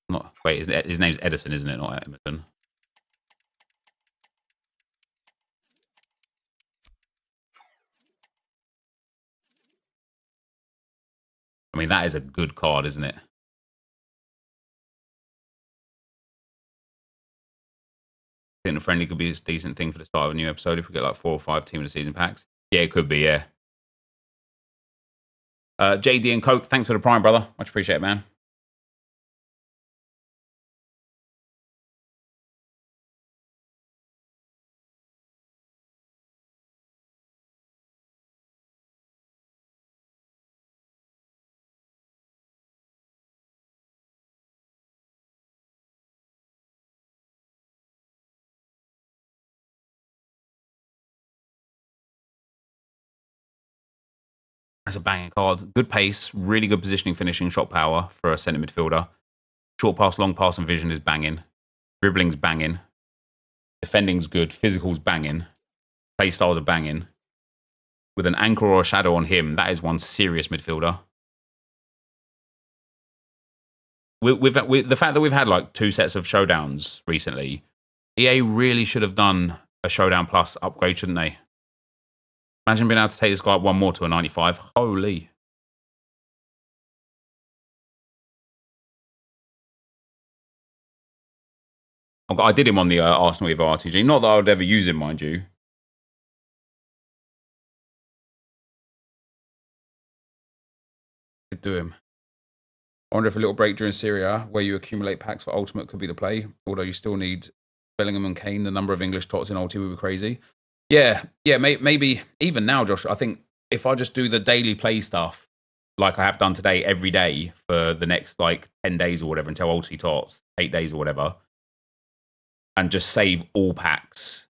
Not wait, his name's Edison, isn't it? Not Emerson. I mean, that is a good card, isn't it? I think the friendly could be a decent thing for the start of a new episode if we get like 4 or 5 team of the season packs. Yeah, it could be, yeah. JD and Coke, thanks for the prime, brother. Much appreciated, man. That's a banging card. Good pace, really good positioning, finishing, shot power for a centre midfielder. Short pass, long pass, and vision is banging. Dribbling's banging. Defending's good. Physical's banging. Play styles are banging. With an anchor or a shadow on him, that is one serious midfielder. With the fact that we've had like 2 sets of showdowns recently, EA really should have done a showdown plus upgrade, shouldn't they? Imagine being able to take this guy up one more to a 95. Holy. I did him on the Arsenal Evo RTG. Not that I would ever use him, mind you. Could do him. I wonder if a little break during Serie A, where you accumulate packs for Ultimate, could be the play. Although you still need Bellingham and Kane. The number of English tots in Ultimate would be crazy. Yeah, maybe even now, Josh. I think if I just do the daily play stuff, like I have done today, every day for the next like 10 days or whatever, until Ulti tots, 8 days or whatever, and just save all packs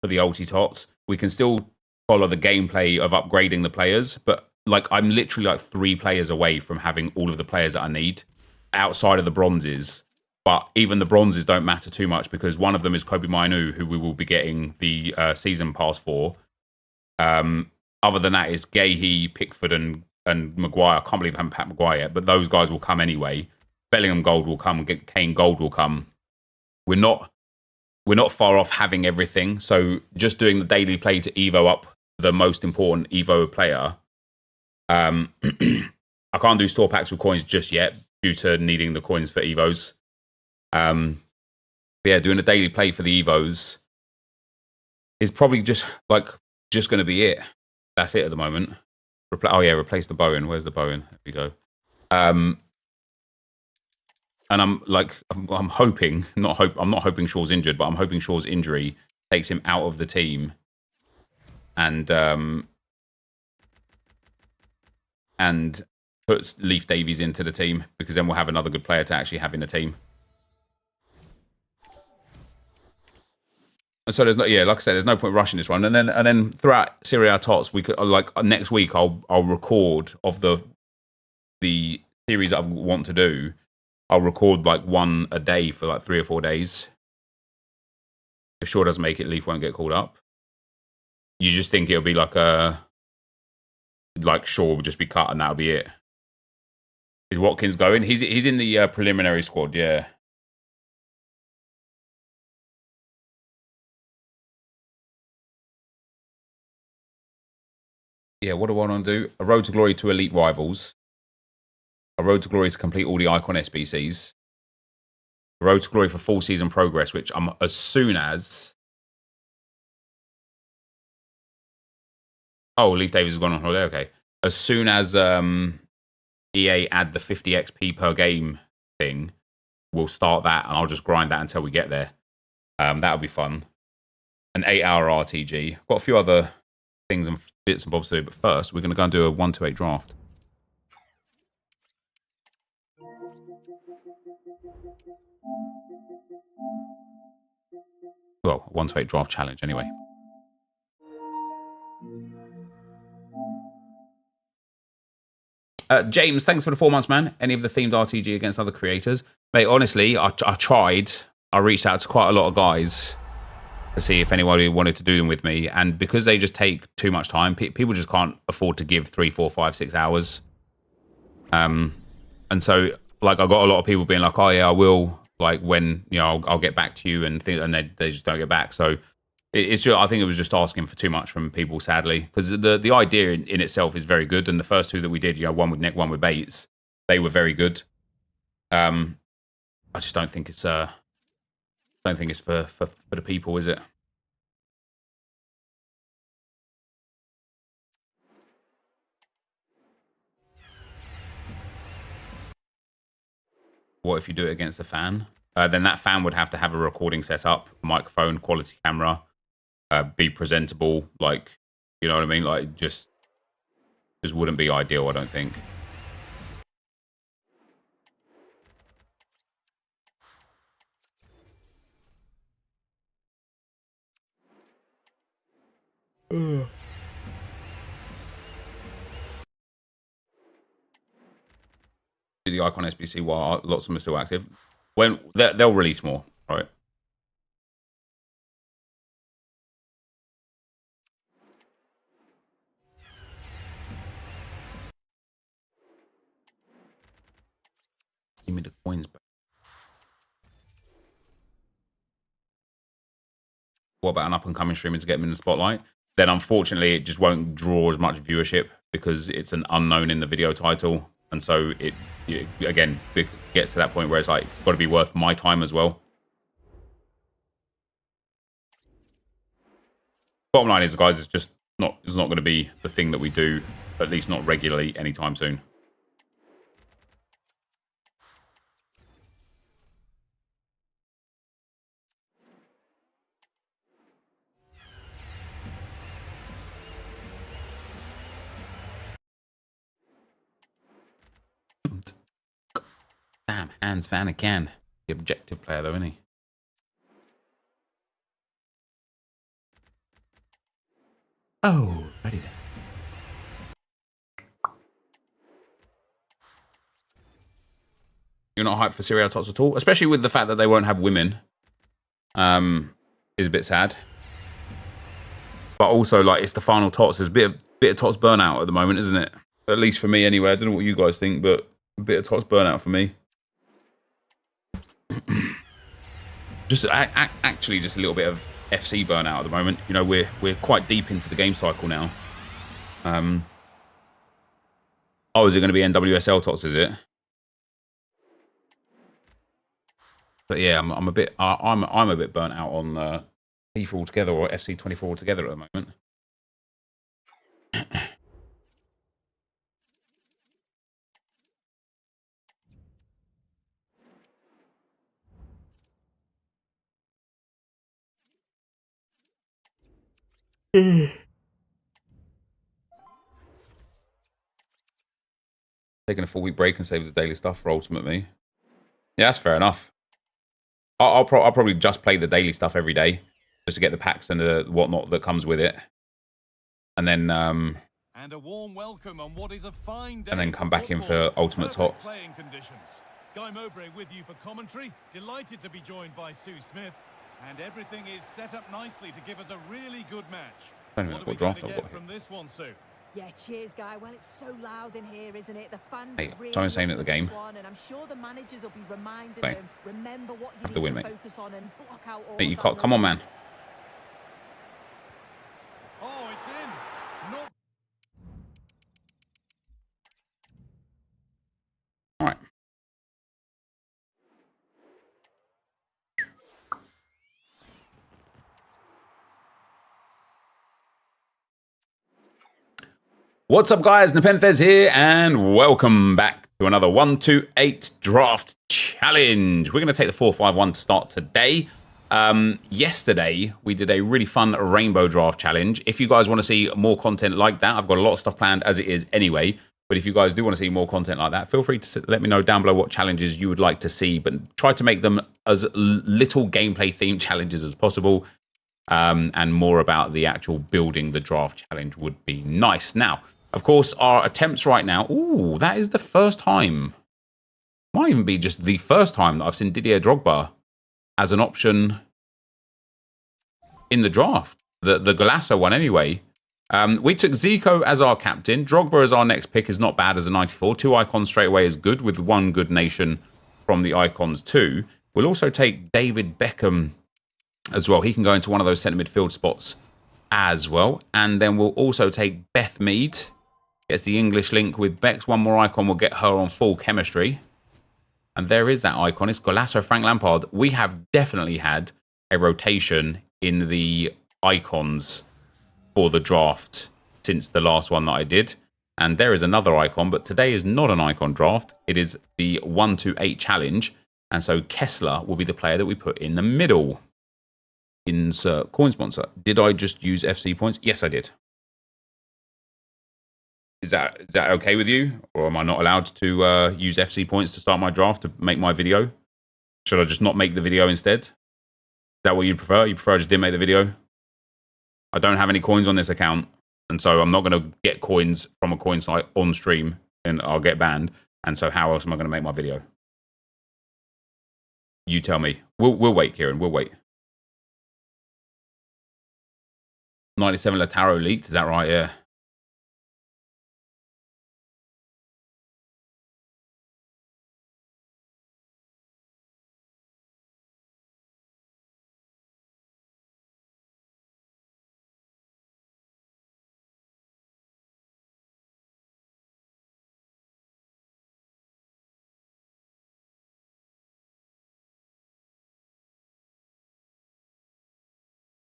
for the Ulti tots, we can still follow the gameplay of upgrading the players. But like, I'm literally like 3 players away from having all of the players that I need outside of the bronzes. But even the bronzes don't matter too much because one of them is Kobe Mainu, who we will be getting the season pass for. Other than that, it's Gahey, Pickford, and Maguire. I can't believe I haven't packed Maguire yet, but those guys will come anyway. Bellingham gold will come, Kane gold will come. We're not far off having everything. So just doing the daily play to Evo up the most important Evo player. I can't do store packs with coins just yet due to needing the coins for Evos. But yeah, doing a daily play for the Evos is probably just going to be it. That's it at the moment. Replace the Bowen. Where's the Bowen? There we go. And I'm hoping, I'm not hoping Shaw's injured, but I'm hoping Shaw's injury takes him out of the team and puts Leif Davies into the team, because then we'll have another good player to actually have in the team. And so there's no, like I said, there's no point rushing this one. And then throughout Serie A Tots, we could next week I'll record of the series that I want to do. I'll record like one a day for like 3 or 4 days. If Shaw doesn't make it, Leaf won't get called up. You just think it'll be like Shaw will just be cut and that'll be it. Is Watkins going? He's in the preliminary squad, yeah. Yeah, what do I want to do? A Road to Glory to Elite Rivals. A Road to Glory to complete all the Icon SBCs. A Road to Glory for full season progress, which I'm as soon as... Oh, Leif Davies has gone on holiday, okay. As soon as EA add the 50 XP per game thing, we'll start that, and I'll just grind that until we get there. That'll be fun. An 8-hour RTG. Got a few other things and bits and bobs to do, but first we're going to go and do a 1-8 draft. Well, 1-8 draft challenge anyway. James, thanks for the 4 months, man. Any of the themed RTG against other creators? Mate, honestly, I tried. I reached out to quite a lot of guys to see if anybody wanted to do them with me. And because they just take too much time, people just can't afford to give 3, 4, 5, 6 hours. And so, like, I got a lot of people being like, oh, yeah, I will. Like, when, you know, I'll get back to you, and they just don't get back. So it's just, I think it was just asking for too much from people, sadly, because the idea in itself is very good. And the first 2 that we did, you know, one with Nick, one with Bates, they were very good. I just don't think it's for the people, is it? What if you do it against a fan? Then that fan would have to have a recording set up, microphone, quality camera, be presentable, like, you know what I mean? Like, just wouldn't be ideal, I don't think. Do the Icon SBC while lots of them are still active. When they'll release more, right? Give me the coins back. What about an up-and-coming streamer to get them in the spotlight? Then unfortunately it just won't draw as much viewership because it's an unknown in the video title, and so it again it gets to that point where it's like it's got to be worth my time as well. Bottom line is, guys, it's not going to be the thing that we do, at least not regularly anytime soon. Damn, Hans Van again. The objective player, though, isn't he? Oh, ready then. You're not hyped for Serie A tots at all? Especially with the fact that they won't have women. Is a bit sad. But also, like, it's the final tots. There's a bit of tots burnout at the moment, isn't it? At least for me, anyway. I don't know what you guys think, but a bit of tots burnout for me. Actually just a little bit of FC burnout at the moment. You know, we're quite deep into the game cycle now. Oh, is it going to be NWSL tots? Is it? But yeah, I'm a bit burnt out on FIFA altogether, or FC 24 altogether at the moment. Taking a 4-week break and save the daily stuff for Ultimate Me. Yeah, that's fair enough. I'll probably just play the daily stuff every day, just to get the packs and the whatnot that comes with it, and then and a warm welcome on what is a fine day, and then come back in for Ultimate Tots. Playing conditions. Guy Mowbray with you for commentary. Delighted to be joined by Sue Smith, and everything is set up nicely to give us a really good match. I don't know what draft I've got here. From this one, Sue? Yeah, cheers, Guy. Well, it's so loud in here, isn't it? The fans Hey, really someone's saying at the game. and I'm sure the managers will be reminding Play. them, remember what you Have need to win, to mate. focus on and block out all Mate, you the can't. Come on, man. Oh, it's in. Not All right. What's up, guys? NepentheZ here, and welcome back to another 128 draft challenge. We're going to take the 4-5-1 to start today. Yesterday, we did a really fun rainbow draft challenge. If you guys want to see more content like that, I've got a lot of stuff planned as it is anyway. But if you guys do want to see more content like that, feel free to let me know down below what challenges you would like to see. But try to make them as little gameplay-themed challenges as possible. And more about the actual building the draft challenge would be nice. Now, of course, our attempts right now... Ooh, that is the first time. Might even be just the first time that I've seen Didier Drogba as an option in the draft. The Golasso one, anyway. We took Zico as our captain. Drogba as our next pick is not bad as a 94. 2 icons straight away is good, with 1 good nation from the icons too. We'll also take David Beckham as well. He can go into one of those centre midfield spots as well. And then we'll also take Beth Mead. Gets the English link with Bex. 1 more icon will get her on full chemistry. And there is that icon. It's Golasso, Frank Lampard. We have definitely had a rotation in the icons for the draft since the last one that I did. And there is another icon, but today is not an icon draft. It is the 1-8 challenge. And so Kessler will be the player that we put in the middle. Insert coin sponsor. Did I just use FC points? Yes, I did. Is that okay with you? Or am I not allowed to use FC points to start my draft to make my video? Should I just not make the video instead? Is that what you prefer? You prefer I just didn't make the video? I don't have any coins on this account, and so I'm not going to get coins from a coin site on stream, and I'll get banned. And so how else am I going to make my video? You tell me. We'll wait, Kieran. We'll wait. 97 Lautaro leaked. Is that right? Yeah.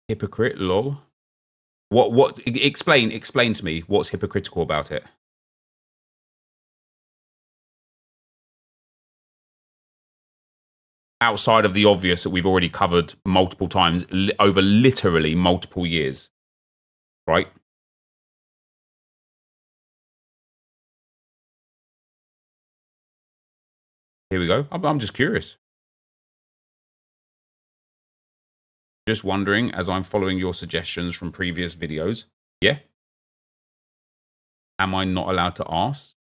Hypocrite, lol. What explain to me what's hypocritical about it. Outside of the obvious that we've already covered multiple times over literally multiple years. Right? Here we go. I'm just curious. Just wondering, as I'm following your suggestions from previous videos. Yeah? Am I not allowed to ask?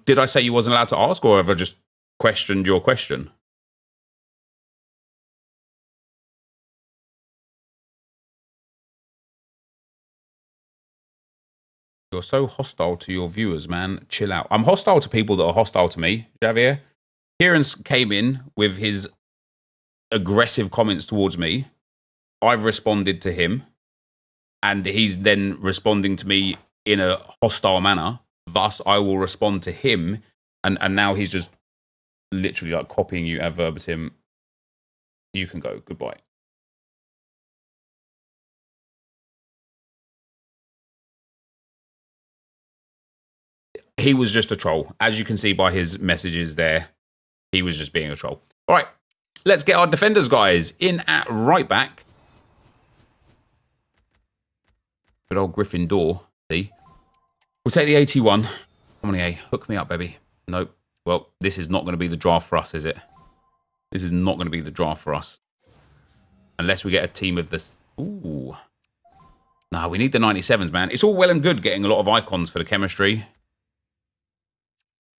Did I say you wasn't allowed to ask, or have I just questioned your question? You're so hostile to your viewers, man. Chill out. I'm hostile to people that are hostile to me, Javier. Kieran came in with his aggressive comments towards me. I've responded to him, and he's then responding to me in a hostile manner. Thus, I will respond to him, and now he's just literally like copying you ad verbatim. You can go. Goodbye. He was just a troll. As you can see by his messages there, he was just being a troll. All right, let's get our defenders, guys, in at right back. Good old Gryffindor. See? We'll take the 81. Come on, EA. Hook me up, baby. Nope. Well, this is not going to be the draft for us, is it? This is not going to be the draft for us. Unless we get a team of this. Ooh. No, we need the 97s, man. It's all well and good getting a lot of icons for the chemistry.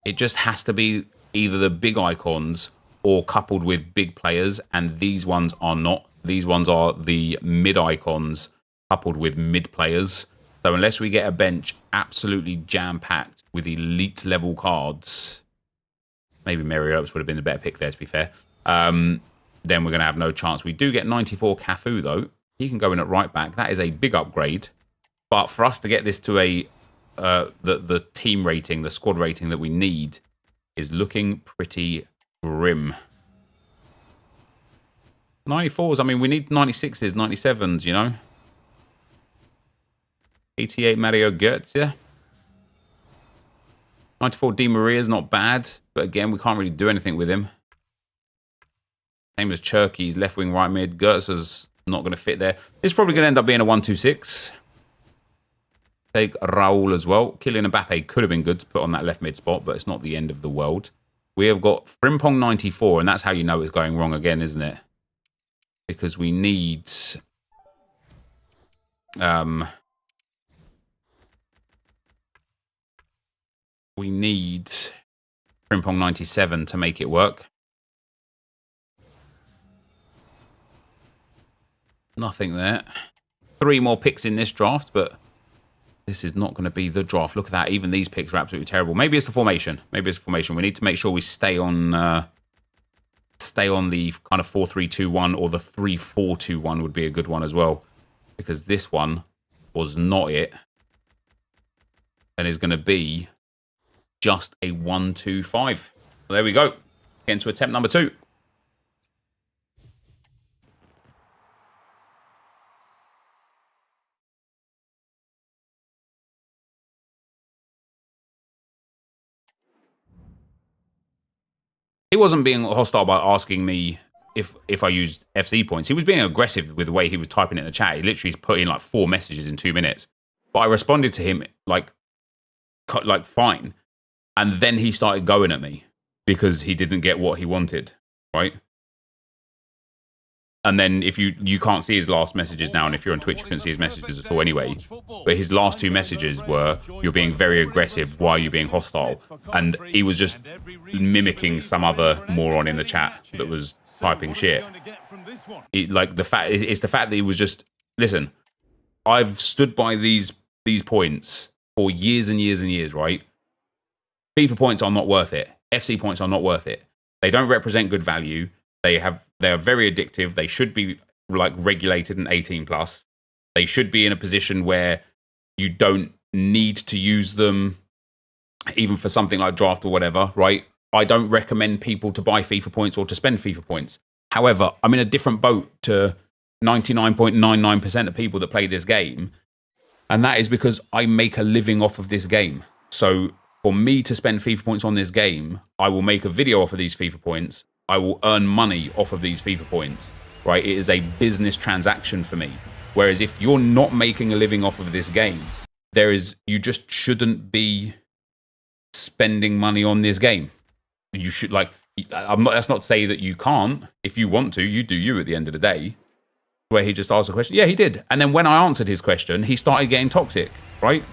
It just has to be either the big icons or coupled with big players, and these ones are not. These ones are the mid icons coupled with mid players. So unless we get a bench absolutely jam-packed with elite level cards, maybe Mary Earps would have been the better pick there, to be fair, then we're going to have no chance. We do get 94 Cafu, though. He can go in at right back. That is a big upgrade. But for us to get this to a the team rating, the squad rating that we need is looking pretty grim. 94s, I mean, we need 96s, 97s, you know? 88 Mario Götze. 94 Di Maria's not bad, but again, we can't really do anything with him. Same as Cherky's left wing, right mid. Götze's not going to fit there. It's probably going to end up being a 1-2-6. Take Raul as well. Kylian Mbappe could have been good to put on that left mid spot, but it's not the end of the world. We have got Frimpong 94, and that's how you know it's going wrong again, isn't it? Because we need... we need Frimpong 97 to make it work. Nothing there. 3 more picks in this draft, but this is not going to be the draft. Look at that. Even these picks are absolutely terrible. Maybe it's the formation. Maybe it's the formation. We need to make sure we stay on the kind of 4-3-2-1, or the 3-4-2-1 would be a good one as well, because this one was not it and is going to be just a 1-2-5. Well, there we go. Get into attempt number 2. He wasn't being hostile by asking me if I used FC points. He was being aggressive with the way he was typing it in the chat. He literally put in like 4 messages in 2 minutes. But I responded to him like fine. And then he started going at me because he didn't get what he wanted, right? And then if you can't see his last messages now, and if you're on Twitch, you can see his messages at all anyway. But his last 2 messages were, "You're being very aggressive. Why are you being hostile?" And he was just mimicking some other moron in the chat that was typing shit. It's the fact that he was just, listen, I've stood by these points for years and years and years, right? FIFA points are not worth it. FC points are not worth it. They don't represent good value. They are very addictive. They should be like regulated and 18 plus. They should be in a position where you don't need to use them even for something like draft or whatever, right? I don't recommend people to buy FIFA points or to spend FIFA points. However, I'm in a different boat to 99.99% of people that play this game. And that is because I make a living off of this game. So for me to spend FIFA points on this game, I will make a video off of these FIFA points. I will earn money off of these FIFA points, right? It is a business transaction for me. Whereas if you're not making a living off of this game, you just shouldn't be spending money on this game. You should, like, that's not to say that you can't. If you want to, you do you at the end of the day. Where he just asked a question. Yeah, he did. And then when I answered his question, he started getting toxic, right?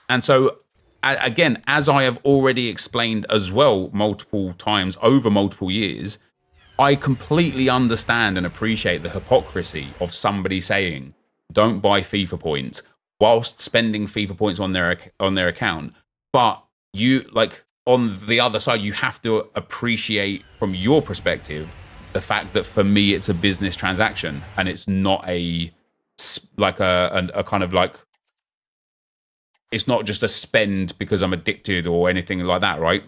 And so, again, as I have already explained as well multiple times over multiple years, I completely understand and appreciate the hypocrisy of somebody saying, don't buy FIFA points whilst spending FIFA points on their account. But you, like, on the other side, you have to appreciate from your perspective the fact that for me, it's a business transaction and it's not a kind of like, it's not just a spend because I'm addicted or anything like that, right?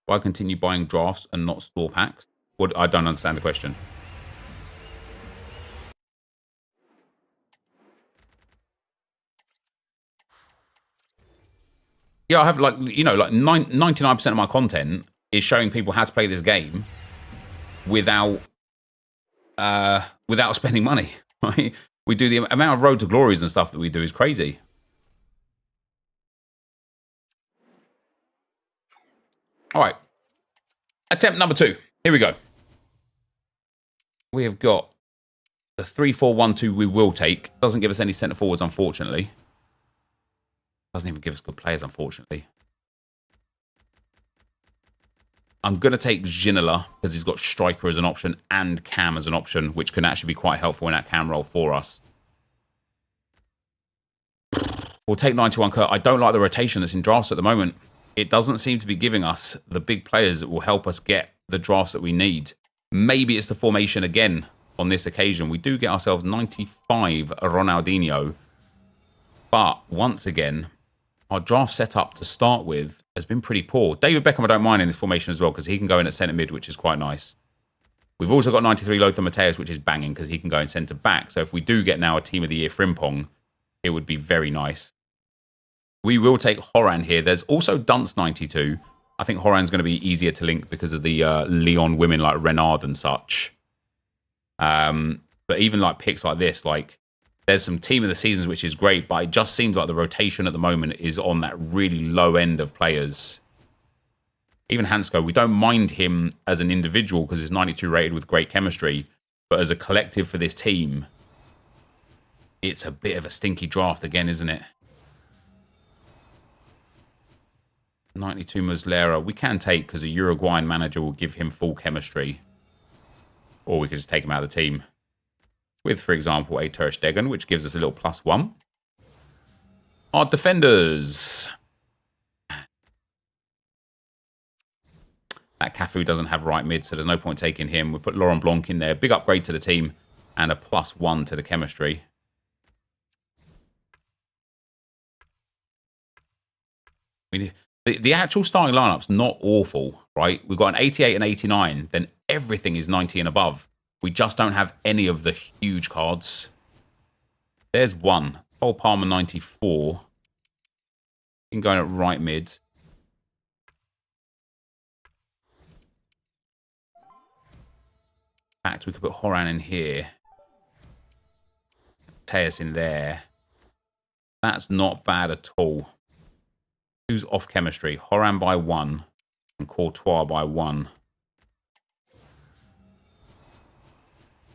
Why continue buying drafts and not store packs? What? I don't understand the question. Yeah, I have, like, you know, like 99% of my content is showing people how to play this game without spending money, right? We do the amount of Road to Glories and stuff that we do is crazy. All right. Attempt number 2. Here we go. We have got the 3-4-1-2 we will take. Doesn't give us any centre forwards, unfortunately. Doesn't even give us good players, unfortunately. I'm going to take Ginola because he's got striker as an option and cam as an option, which can actually be quite helpful in that cam role for us. We'll take 91 Kurt. I don't like the rotation that's in drafts at the moment. It doesn't seem to be giving us the big players that will help us get the drafts that we need. Maybe it's the formation again on this occasion. We do get ourselves 95 Ronaldinho. But once again, our draft setup to start with has been pretty poor. David Beckham I don't mind in this formation as well because he can go in at centre mid, which is quite nice. We've also got 93 Lothar Matthäus, which is banging because he can go in centre back. So if we do get now a Team of the Year Frimpong, it would be very nice. We will take Horan here. There's also Dunce 92. I think Horan's going to be easier to link because of the Leon women like Renard and such. But even like picks like this, like there's some Team of the Seasons, which is great, but it just seems like the rotation at the moment is on that really low end of players. Even Hansko, we don't mind him as an individual because he's 92 rated with great chemistry, but as a collective for this team, it's a bit of a stinky draft again, isn't it? 92 Muslera, we can take because a Uruguayan manager will give him full chemistry. Or we could just take him out of the team. With, for example, a Ter Stegen, which gives us a little +1. Our defenders. That Cafu doesn't have right mid, so there's no point taking him. We put Laurent Blanc in there. Big upgrade to the team and a +1 to the chemistry. The actual starting lineup's not awful, right? We've got an 88 and 89, then everything is 90 and above. We just don't have any of the huge cards. There's one. Cole Palmer 94. You can go in at right mid. In fact, we could put Horan in here. Tejas in there. That's not bad at all. Who's off chemistry? Horan by 1 and Courtois by 1.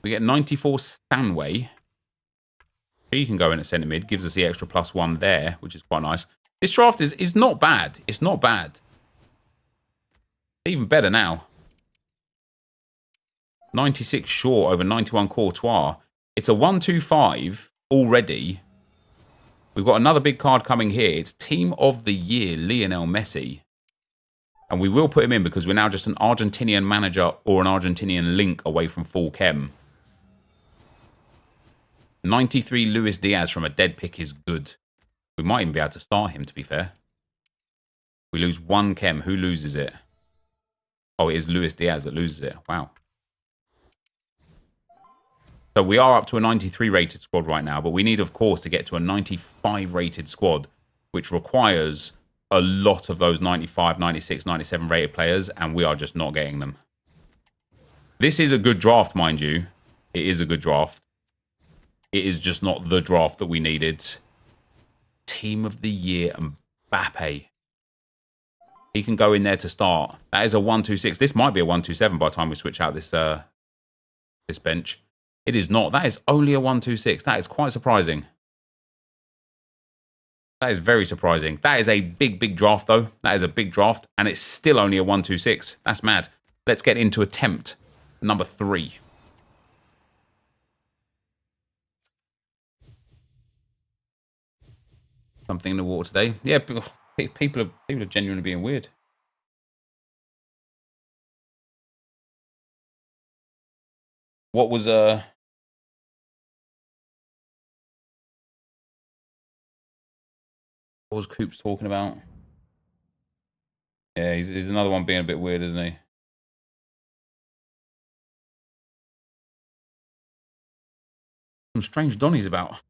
We get 94 Stanway. He can go in at centre mid. Gives us the extra +1 there, which is quite nice. This draft is not bad. It's not bad. Even better now. 96 Shaw over 91 Courtois. It's a 1-2-5 already. We've got another big card coming here. It's Team of the Year, Lionel Messi. And we will put him in because we're now just an Argentinian manager or an Argentinian link away from full chem. 93 Luis Diaz from a dead pick is good. We might even be able to start him, to be fair. We lose 1 chem. Who loses it? Oh, it is Luis Diaz that loses it. Wow. So we are up to a 93 rated squad right now, but we need, of course, to get to a 95 rated squad, which requires a lot of those 95, 96, 97 rated players, and we are just not getting them. This is a good draft, mind you. It is a good draft. It is just not the draft that we needed. Team of the Year, Mbappe. He can go in there to start. That is a 1-2-6. This might be a 1-2-7 by the time we switch out this this bench. It is not. That is only a 1-2-6. That is quite surprising. That is very surprising. That is a big, big draft, though. That is a big draft, and it's still only a 1-2-6. That's mad. Let's get into attempt number 3. Something in the water today. Yeah, people are genuinely being weird. What was Coops talking about? Yeah, he's another one being a bit weird, isn't he? Some strange Donnies about.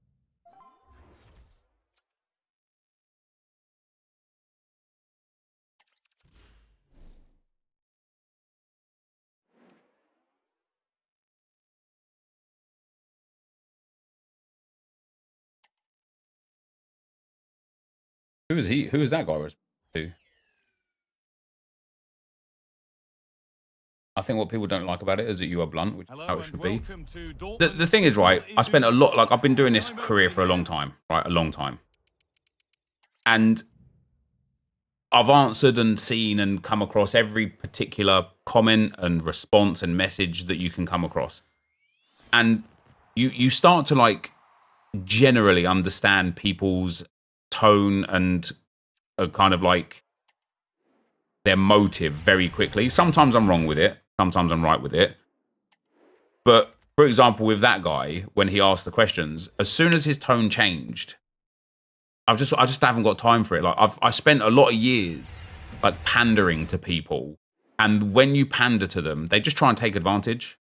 Who is he? Who is that guy? To? I think what people don't like about it is that you are blunt, which is how it should be. The thing is, right, I spent a lot, like, I've been doing this career for a long time, right? A long time. And I've answered and seen and come across every particular comment and response and message that you can come across. And you start to, like, generally understand people's tone and kind of like their motive very quickly. Sometimes I'm wrong with it. Sometimes I'm right with it. But for example, with that guy, when he asked the questions, as soon as his tone changed, I just haven't got time for it. Like I spent a lot of years like pandering to people, and when you pander to them, they just try and take advantage,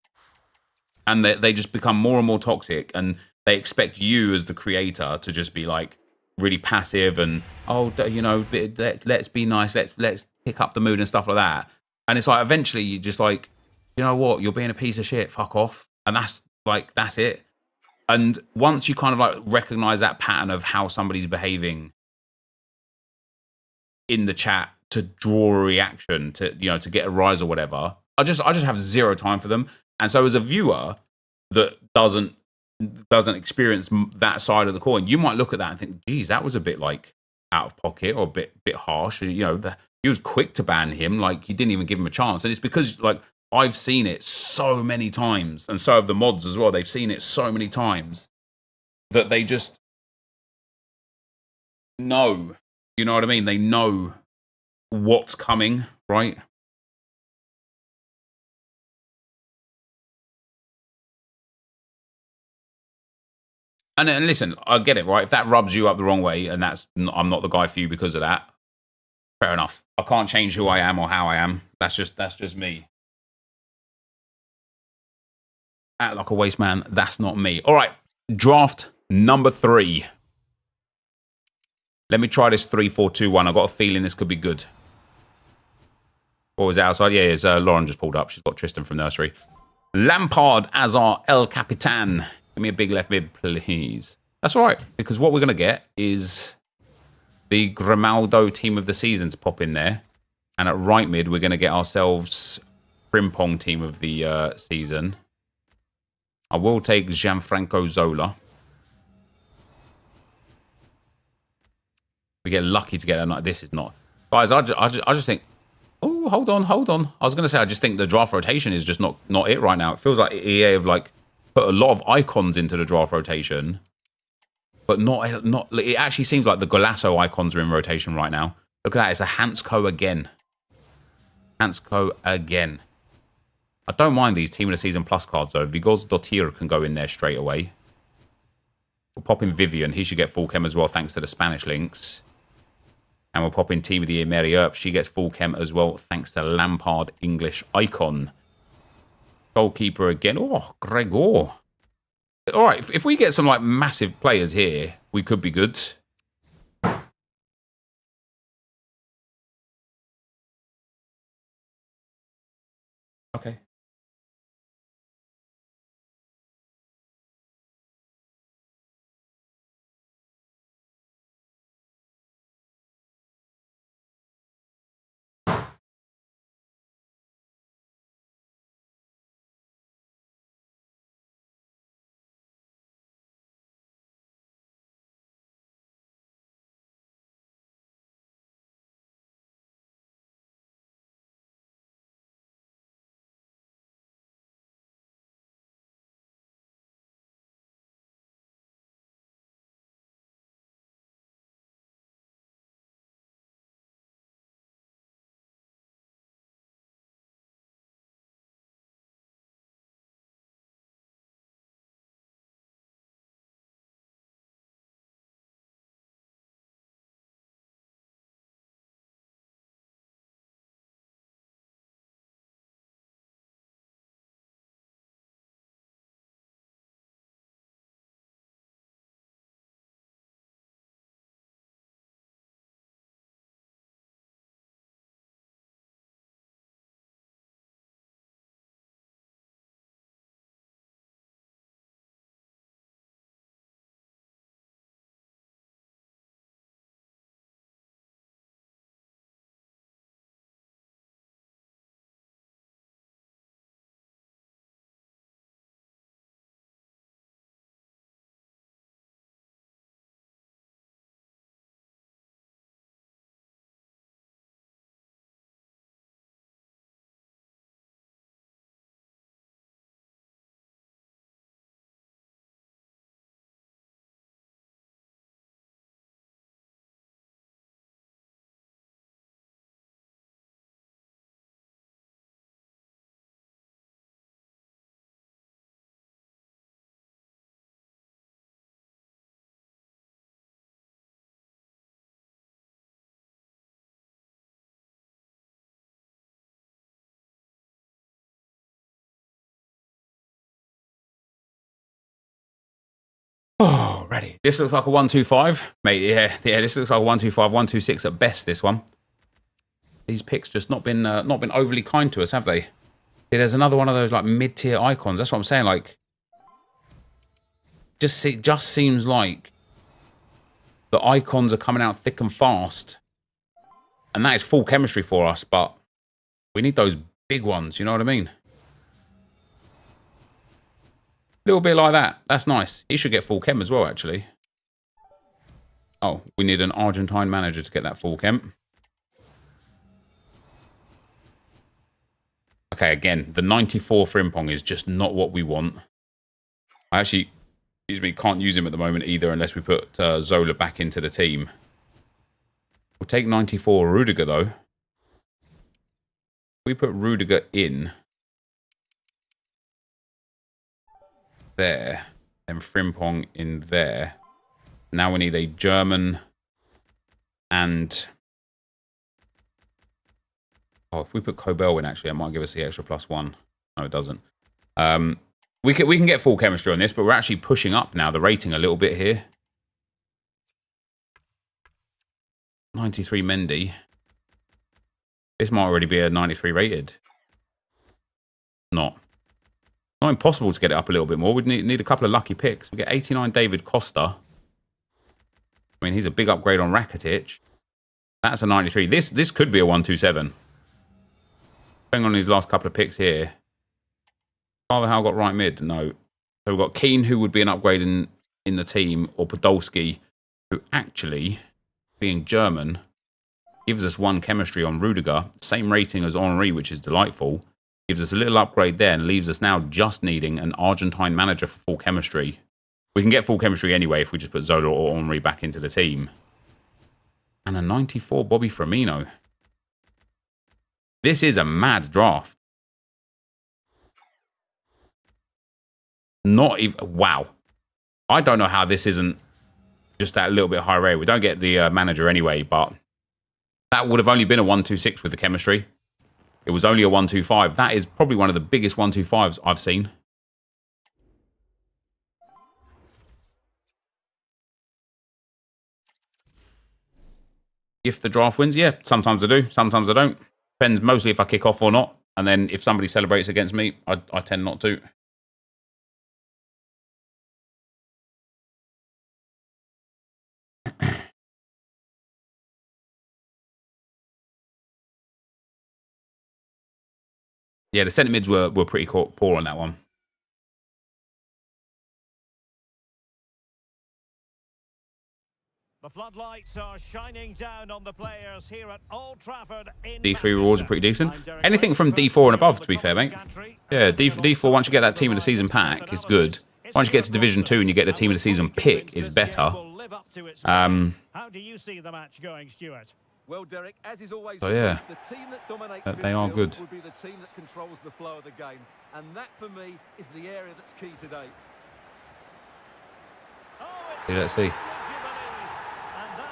and they just become more and more toxic, and they expect you as the creator to just be like really passive and, oh, you know, let's be nice, let's pick up the mood and stuff like that. And it's like eventually you just like, you know what, you're being a piece of shit, fuck off. And that's it. And once you kind of like recognize that pattern of how somebody's behaving in the chat to draw a reaction, to, you know, to get a rise or whatever, I just have zero time for them. And so as a viewer that doesn't experience that side of the coin, you might look at that and think, geez, that was a bit like out of pocket or a bit harsh. You know, he was quick to ban him, like you didn't even give him a chance. And it's because like I've seen it so many times, and so have the mods as well. They've seen it so many times that they just know, you know what I mean? They know what's coming, right? And listen, I get it, right? If that rubs you up the wrong way, and I'm not the guy for you because of that, fair enough. I can't change who I am or how I am. That's just me. Act like a waste man. That's not me. All right, draft number 3. Let me try this 3-4-2-1. I've got a feeling this could be good. What was it outside? Yeah, it's Lauren just pulled up. She's got Tristan from nursery. Lampard as our El Capitan. Give me a big left mid, please. That's all right, because what we're going to get is the Grimaldo team of the season to pop in there. And at right mid, we're going to get ourselves Frimpong team of the season. I will take Gianfranco Zola. We get lucky to get a night. This is not. Guys, I just think... Oh, hold on. I was going to say, I just think the draft rotation is just not it right now. It feels like EA have like put a lot of icons into the draft rotation. But not. It actually seems like the Golasso icons are in rotation right now. Look at that. It's a Hansco again. Hansco again. I don't mind these Team of the Season Plus cards, though. Vigoz Dotir can go in there straight away. We'll pop in Vivian. He should get full chem as well, thanks to the Spanish links. And we'll pop in Team of the Year, Mary Earp. She gets full chem as well, thanks to Lampard English Icon. Goalkeeper again. Oh, Gregor. All right, if we get some like massive players here, we could be good. Okay. Oh, ready. This looks like a 1-2-5. Mate, yeah, this looks like a 1-2-5, 1-2-6 at best, this one. These picks just not been overly kind to us, have they? Yeah, there's another one of those like mid-tier icons. That's what I'm saying. Like, just seems like the icons are coming out thick and fast. And that is full chemistry for us, but we need those big ones, you know what I mean? Little bit like that. That's nice. He should get full chem as well, actually. Oh, we need an Argentine manager to get that full chem. Okay, again, the 94 Frimpong is just not what we want. I actually, excuse me, can't use him at the moment either unless we put Zola back into the team. We'll take 94 Rudiger, though. If we put Rudiger in there, then Frimpong in there. Now we need a German and... Oh, if we put Kobel in, actually, it might give us the extra +1. No, it doesn't. We can get full chemistry on this, but we're actually pushing up now the rating a little bit here. 93 Mendy. This might already be a 93 rated. Not impossible to get it up a little bit more. We'd need a couple of lucky picks. We get 89 David Costa. I mean, he's a big upgrade on Rakitic. That's a 93. This could be a 127. Depending on his last couple of picks here. Carvajal got right mid? No. So we've got Keane, who would be an upgrade in the team, or Podolski, who actually, being German, gives us 1 chemistry on Rudiger. Same rating as Henry, which is delightful. Gives us a little upgrade there and leaves us now just needing an Argentine manager for full chemistry. We can get full chemistry anyway if we just put Zola or Henry back into the team. And a 94 Bobby Firmino. This is a mad draft. Not even... Wow. I don't know how this isn't just that little bit high rate. We don't get the manager anyway, but that would have only been a 126 with the chemistry. It was only a 125. That is probably one of the biggest 125s I've seen. If the draft wins, yeah, sometimes I do, sometimes I don't. Depends mostly if I kick off or not. And then if somebody celebrates against me, I tend not to. Yeah, the centre mids were pretty poor on that one. The floodlights are shining down on the players here at Old Trafford in D3 rewards are pretty decent. Anything from D4 and above, to be fair, mate. Yeah, D4, once you get that team of the season pack, is good. Once you get to Division 2 and you get the team of the season pick, is better. How do you see the match going, Stuart? Well, Derek, as is always So yeah, the team that dominates they are good. will be the team that controls the flow of the game, and that for me is the area that's key today. Let's see.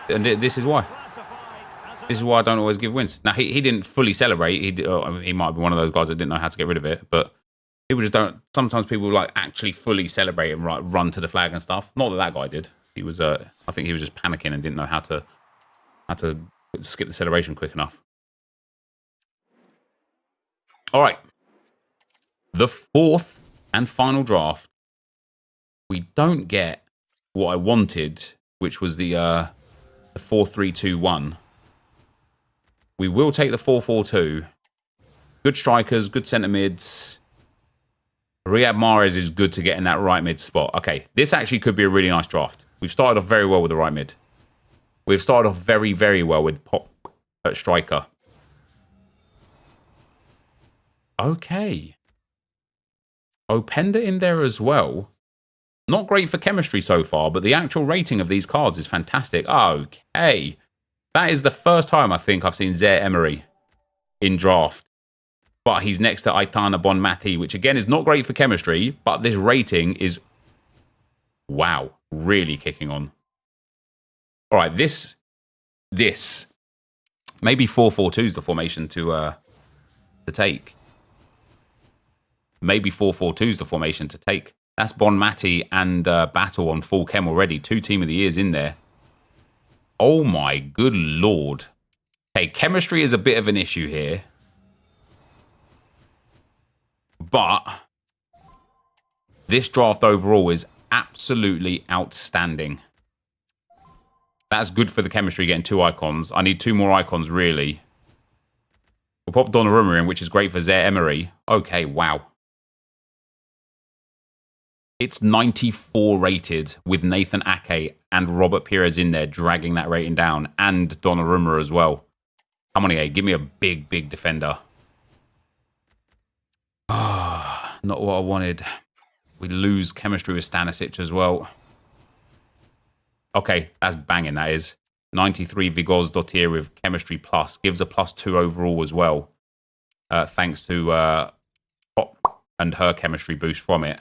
And this is why. This is why I don't always give wins. Now, he didn't fully celebrate. He might be one of those guys that didn't know how to get rid of it, but people just don't. Sometimes people like actually fully celebrate and run to the flag and stuff. Not that guy did. He was, I think he was just panicking and didn't know how to skip the celebration quick enough. All right. The 4th and final draft. We don't get what I wanted, which was the 4-3-2-1. We will take the 4-4-2. Good strikers, good centre mids. Riyad Mahrez is good to get in that right mid spot. Okay, this actually could be a really nice draft. We've started off very well with the right mid. We've started off very, very well with Pop at striker. Okay. Openda in there as well. Not great for chemistry so far, but the actual rating of these cards is fantastic. Okay. That is the first time I think I've seen Zaire Emery in draft. But he's next to Aitana Bonmati, which again is not great for chemistry, but this rating is, wow, really kicking on. All right, this maybe 4-4-2 is the formation to take. Maybe 4-4-2 is the formation to take. That's Bonmati and Battle on full chem already. 2 team of the years in there. Oh my good lord. Okay, chemistry is a bit of an issue here. But this draft overall is absolutely outstanding. That's good for the chemistry, getting 2 icons. I need 2 more icons, really. We'll pop Donnarumma in, which is great for Zaire Emery. Okay, wow. It's 94 rated with Nathan Ake and Robert Pires in there, dragging that rating down. And Donnarumma as well. Come on, EA, give me a big, big defender. Ah, not what I wanted. We lose chemistry with Stanisic as well. Okay, that's banging, that is. 93 Vigoz Dottir with chemistry plus. Gives a +2 overall as well. Thanks to Pop and her chemistry boost from it.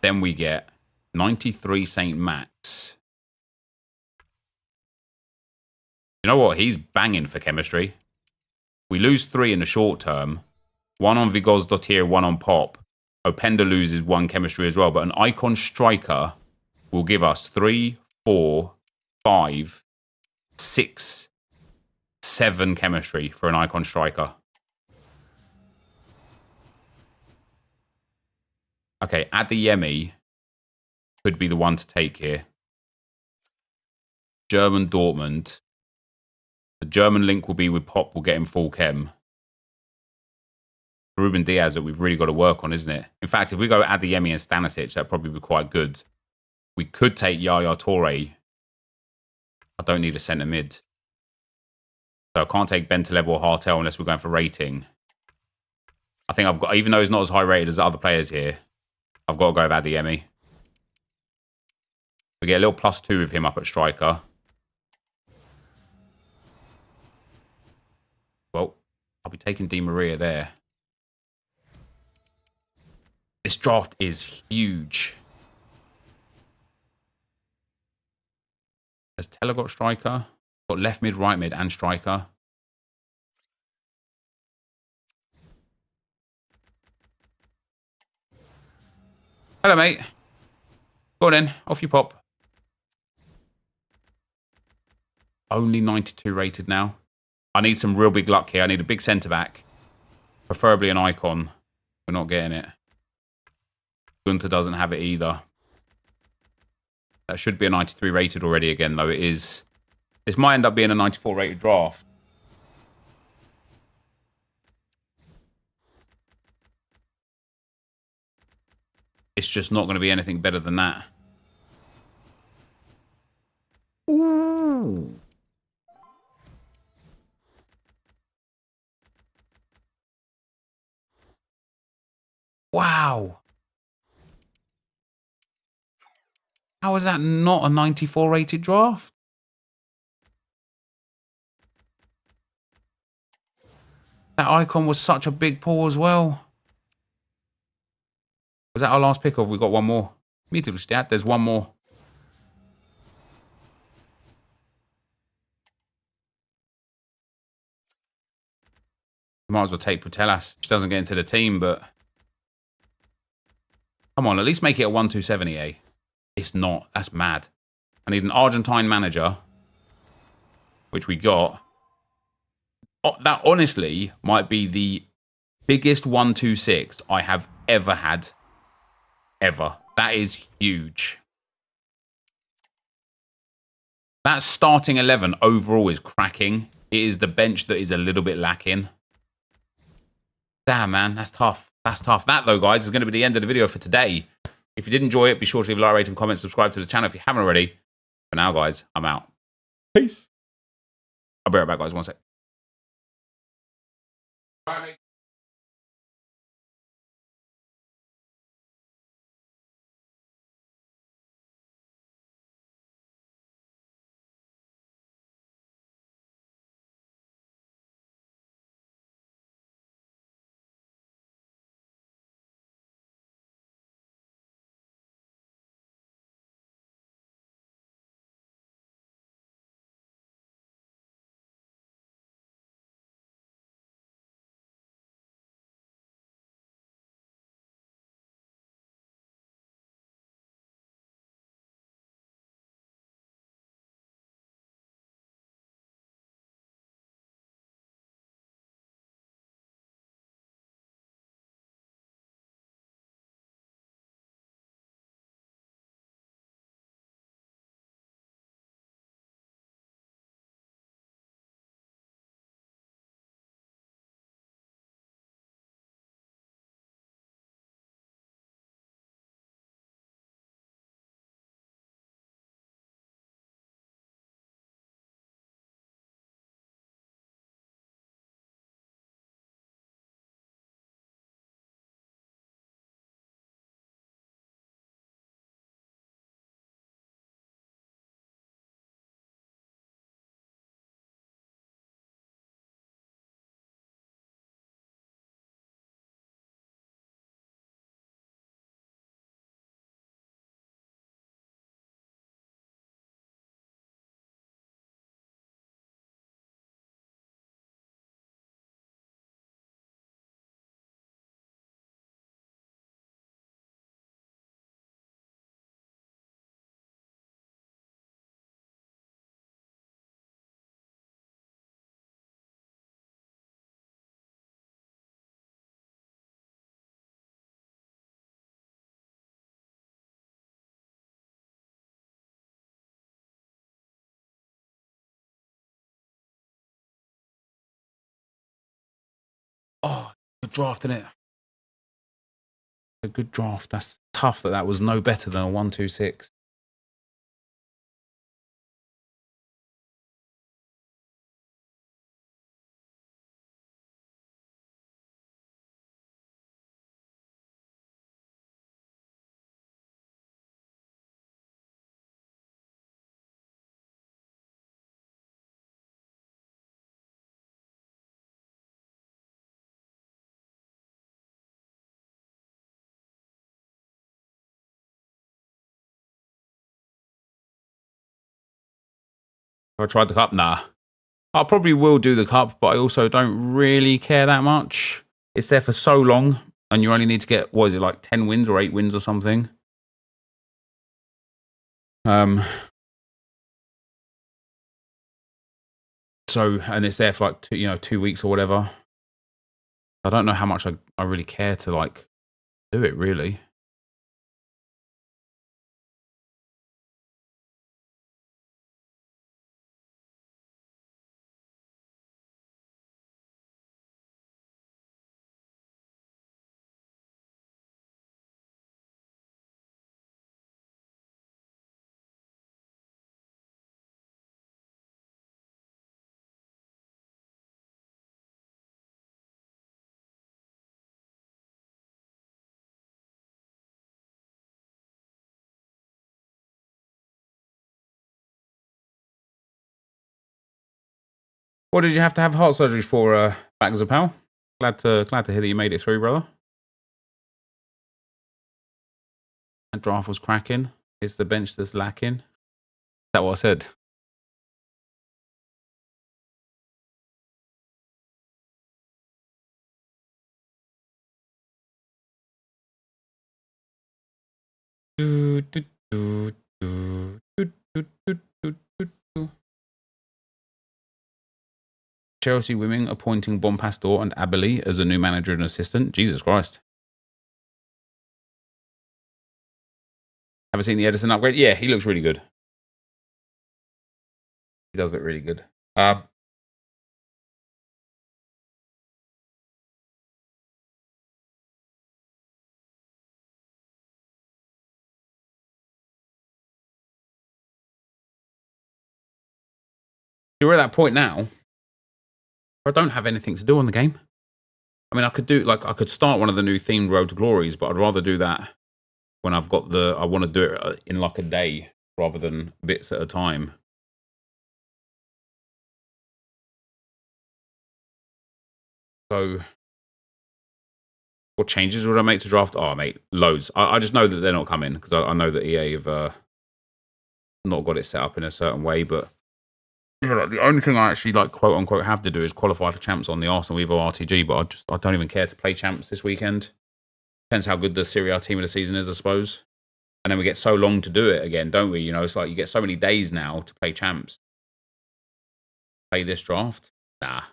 Then we get 93 St. Max. You know what? He's banging for chemistry. We lose 3 in the short term. 1 on Vigoz Dottir, 1 on Pop. Openda loses 1 chemistry as well. But an icon striker will give us 3, 4, 5, 6, 7 chemistry for an icon striker. Okay, Adeyemi could be the one to take here. German Dortmund. The German link will be with Pop. We'll get him full chem. Ruben Diaz that we've really got to work on, isn't it? In fact, if we go Adeyemi and Stanisic, that'd probably be quite good. We could take Yaya Toure. I don't need a centre mid. So I can't take Bentaleb or Hartel unless we're going for rating. I think I've got, even though he's not as high rated as the other players here, I've got to go with Adeyemi. We get a little +2 with him up at striker. Well, I'll be taking Di Maria there. This draft is huge. Has Teller got striker? Got left mid, right mid, and striker. Hello, mate. Go on in. Off you pop. Only 92 rated now. I need some real big luck here. I need a big centre-back. Preferably an icon. We're not getting it. Gunter doesn't have it either. That should be a 93 rated already again, though it is. This might end up being a 94 rated draft. It's just not going to be anything better than that. Ooh. Wow. How is that not a 94 rated draft? That icon was such a big pull as well. Was that our last pick, or have we got one more? There's one more. Might as well take Putellas. She doesn't get into the team, but... Come on, at least make it a 1-2-70, eh? It's not. That's mad. I need an Argentine manager, which we got. That honestly might be the biggest 1-2-6 I have ever had. Ever. That is huge. That starting 11 overall is cracking. It is the bench that is a little bit lacking. Damn, man. That's tough. That's tough. That, though, guys, is going to be the end of the video for today. If you did enjoy it, be sure to leave a like, rate, and comment. Subscribe to the channel if you haven't already. For now, guys, I'm out. Peace. I'll be right back, guys. One sec. All right, mate. Oh, good draft, innit? A good draft. That's tough that was no better than a 1-2-6. Have I tried the cup? Nah. I probably will do the cup, but I also don't really care that much. It's there for so long, and you only need to get, what is it, like 10 wins or 8 wins or something? So, and it's there for like 2 weeks or whatever. I don't know how much I really care to like do it, really. What did you have to have heart surgery for, back as a pal? Glad to hear that you made it through, brother. That draft was cracking. It's the bench that's lacking. Is that what I said? Chelsea women appointing Bompastor and Abeli as a new manager and assistant. Jesus Christ. Have I seen the Edison upgrade? Yeah, he looks really good. He does look really good. We're at that point now. I don't have anything to do on the game. I mean, I could start one of the new themed Road to Glories, but I'd rather do that when I've got I want to do it in like a day rather than bits at a time. So, what changes would I make to draft? Oh, mate, loads. I just know that they're not coming because I know that EA have not got it set up in a certain way, but yeah, like the only thing I actually like quote unquote have to do is qualify for champs on the Arsenal Evo RTG, but I don't even care to play champs this weekend. Depends how good the Serie A team of the season is, I suppose. And then we get so long to do it again, don't we? You know, it's like you get so many days now to play champs. Play this draft? Nah.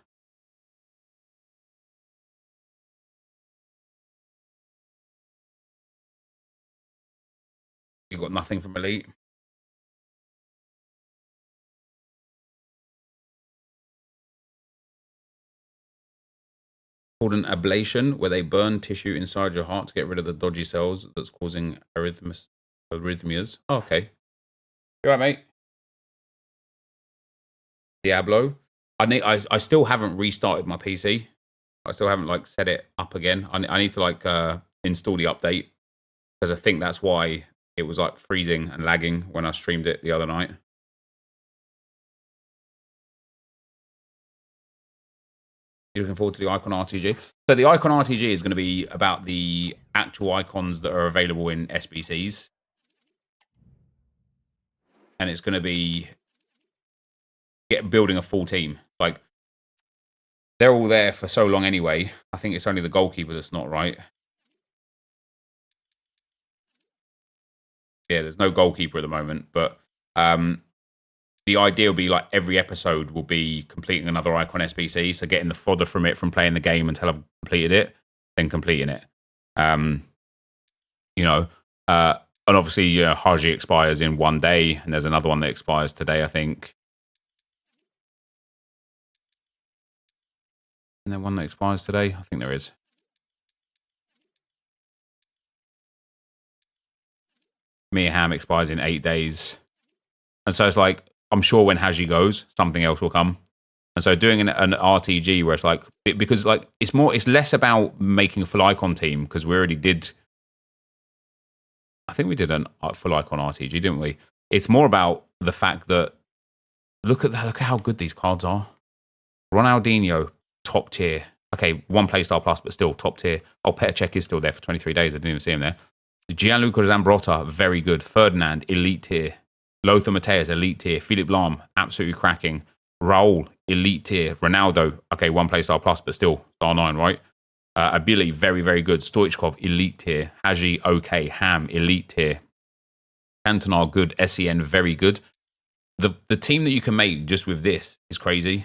You got nothing from Elite. Called an ablation, where they burn tissue inside your heart to get rid of the dodgy cells that's causing arrhythmias. Oh, okay. You all right, mate? Diablo. I still haven't restarted my PC. I still haven't like set it up again. I need to like install the update because I think that's why it was like freezing and lagging when I streamed it the other night. You're looking forward to the Icon RTG? So the Icon RTG is going to be about the actual icons that are available in SBCs. And it's going to be building a full team. Like, they're all there for so long anyway. I think it's only the goalkeeper that's not right. Yeah, there's no goalkeeper at the moment. But the idea will be like every episode will be completing another Icon SBC. So getting the fodder from it from playing the game until I've completed it, then completing it. You know, and obviously, you know, Haji expires in 1 day, and there's another one that expires today, I think. And then one that expires today? I think there is. Mia Hamm expires in 8 days. And so it's like, I'm sure when Haji goes, something else will come. And so doing an RTG where it's like, because like it's less about making a full icon team, because we already did. I think we did a full icon RTG, didn't we? It's more about the fact that look at how good these cards are. Ronaldinho, top tier. Okay, one playstyle plus, but still top tier. Oh, Petr Cech is still there for 23 days. I didn't even see him there. Gianluca Zambrotta, very good. Ferdinand, elite tier. Lothar Matthäus, elite tier. Philipp Lahm, absolutely cracking. Raul, elite tier. Ronaldo, okay, one playstyle plus, but still star 9, right? Abili, very, very good. Stoichkov, elite tier. Haji, okay. Ham, elite tier. Cantona, good. SEN, very good. The team that you can make just with this is crazy.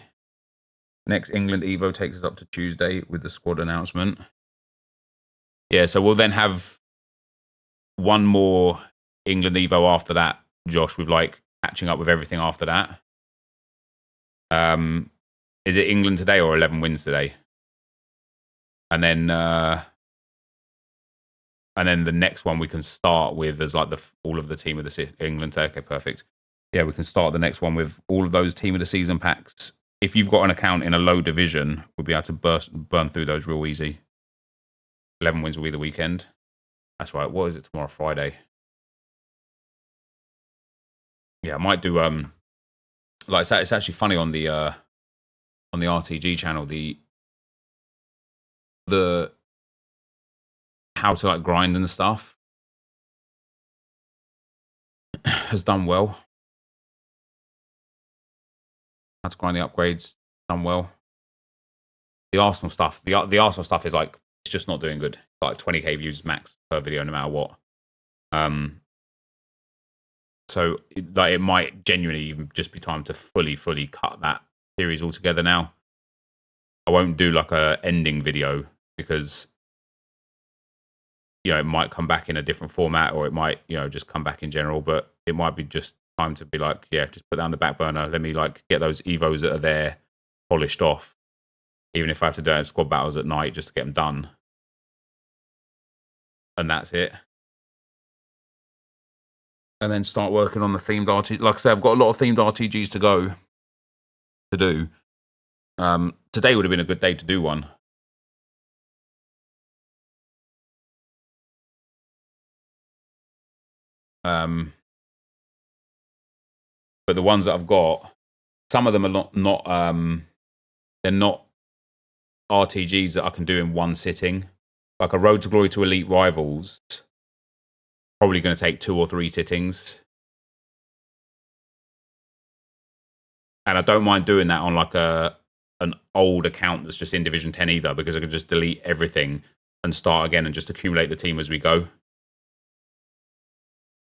Next England Evo takes us up to Tuesday with the squad announcement. Yeah, so we'll then have one more England Evo after that, Josh, with like catching up with everything after that. Is it England today or 11 wins today? And then the next one we can start with as like all of the team of the England. Okay, perfect. Yeah, we can start the next one with all of those team of the season packs. If you've got an account in a low division, we'll be able to burn through those real easy. 11 wins will be the weekend. That's right. What is it tomorrow? Friday. Yeah, I might do like it's actually funny on the RTG channel, the how to like grind and stuff has done well. How to grind the upgrades, done well. The Arsenal stuff, the Arsenal stuff is like, it's just not doing good. Like 20k views max per video, no matter what. So it might genuinely even just be time to fully cut that series altogether now. I won't do like a ending video because, you know, it might come back in a different format, or it might, you know, just come back in general, but it might be just time to be like, yeah, just put that on the back burner. Let me like get those Evos that are there polished off, even if I have to do it in squad battles at night just to get them done. And that's it. And then start working on the themed RTG. Like I said, I've got a lot of themed RTGs to go to do. Today would have been a good day to do one. But the ones that I've got, some of them are not they're not RTGs that I can do in one sitting. Like a Road to Glory to Elite Rivals, probably going to take 2 or 3 sittings. And I don't mind doing that on like an old account that's just in Division 10 either, because I can just delete everything and start again and just accumulate the team as we go.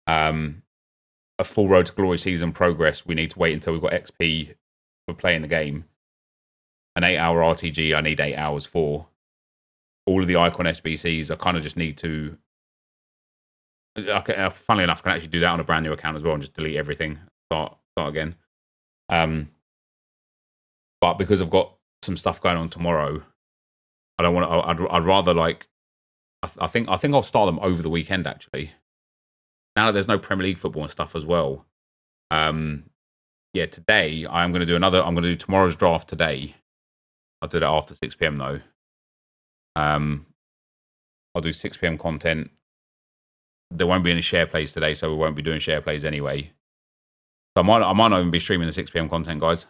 A full Road to Glory season progress, we need to wait until we've got XP for playing the game. An 8-hour RTG, I need 8 hours for. All of the Icon SBCs, I kind of just need to... Funnily enough, I can actually do that on a brand new account as well and just delete everything, start again. But because I've got some stuff going on tomorrow, I don't want to... I'd rather like... I think I'll start them over the weekend, actually. Now that there's no Premier League football and stuff as well. Yeah, today I'm going to do another... I'm going to do tomorrow's draft today. I'll do that after 6 p.m. though. I'll do 6 p.m. content. There won't be any share plays today, so we won't be doing share plays anyway. So I might not even be streaming the 6 p.m. content, guys.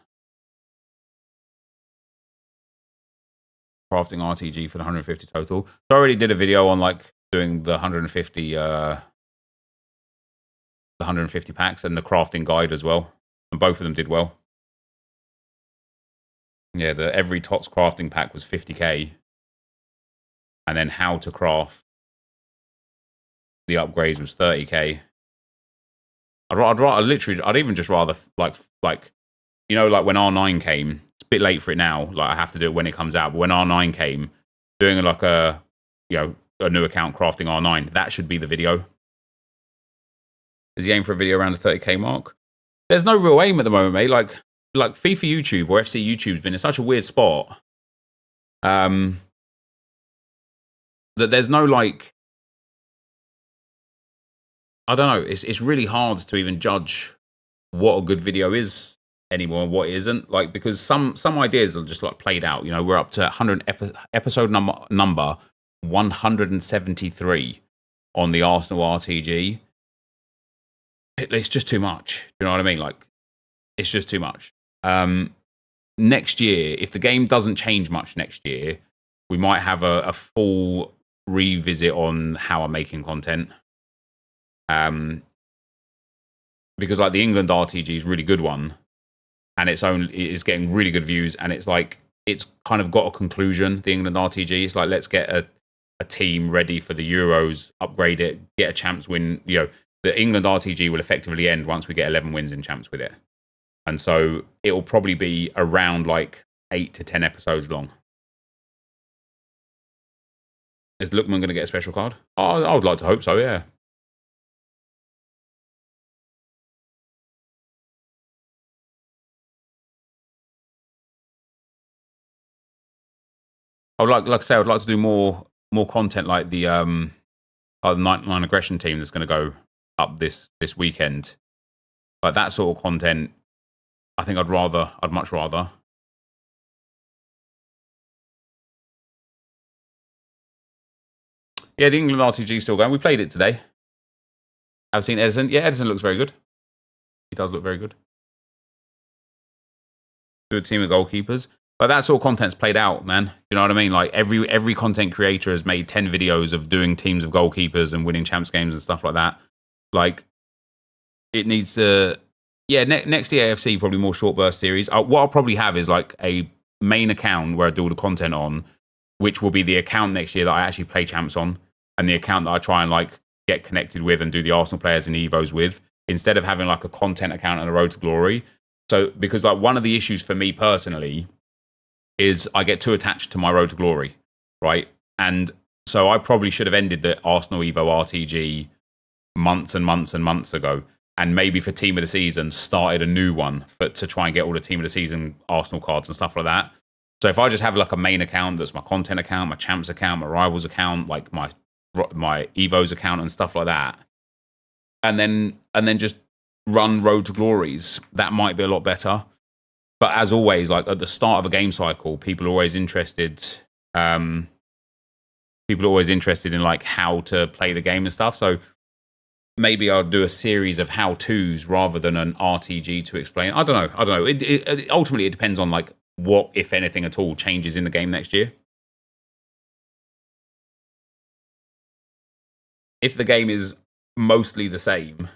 Crafting RTG for the 150 total. So I already did a video on like doing the 150 packs and the crafting guide as well, and both of them did well. Yeah, every TOTS crafting pack was 50k, and then how to craft the upgrades was 30k. I'd even just rather like you know, like when R9 came, it's a bit late for it now. Like I have to do it when it comes out. But when R9 came, doing like a new account crafting R9, that should be the video. Is the aim for a video around the 30k mark? There's no real aim at the moment, mate. Like FIFA YouTube or FC YouTube's been in such a weird spot. That there's no like, I don't know. It's really hard to even judge what a good video is anymore and what it isn't. Like, because some ideas are just like played out. You know, we're up to episode number 173 on the Arsenal RTG. It's just too much. You know what I mean? Like, it's just too much. Next year, if the game doesn't change much next year, we might have a full revisit on how I'm making content. Because like the England RTG is a really good one, and it's getting really good views, and it's like it's kind of got a conclusion. The England RTG, it's like let's get a team ready for the Euros, upgrade it, get a champs win. You know, the England RTG will effectively end once we get 11 wins in champs with it, and so it will probably be around like 8 to 10 episodes long. Is Lookman going to get a special card? Oh, I would like to hope so, yeah. I would like I say, I would like to do more content like the 99 aggression team that's going to go up this weekend. Like that sort of content, I think I'd much rather. Yeah, the England RTG is still going. We played it today. I've seen Edison. Yeah, Edison looks very good. He does look very good. Good team of goalkeepers. But that sort of content's played out, man. You know what I mean? Like every content creator has made 10 videos of doing teams of goalkeepers and winning champs games and stuff like that. Like, it needs to... Yeah, next year AFC, probably more short burst series. What I'll probably have is like a main account where I do all the content on, which will be the account next year that I actually play champs on, and the account that I try and like get connected with and do the Arsenal players and Evos with, instead of having like a content account and a road to glory. So, because like one of the issues for me personally is I get too attached to my road to glory, right? And so I probably should have ended the Arsenal Evo RTG months and months and months ago, and maybe for team of the season started a new one to try and get all the team of the season Arsenal cards and stuff like that. So if I just have like a main account that's my content account, my champs account, my rivals account, like my Evos account and stuff like that, and then just run road to glories, that might be a lot better. But as always, like at the start of a game cycle, people are always interested. People are always interested in like how to play the game and stuff. So maybe I'll do a series of how-tos rather than an RTG to explain. I don't know. Ultimately, it depends on like what, if anything at all, changes in the game next year. If the game is mostly the same,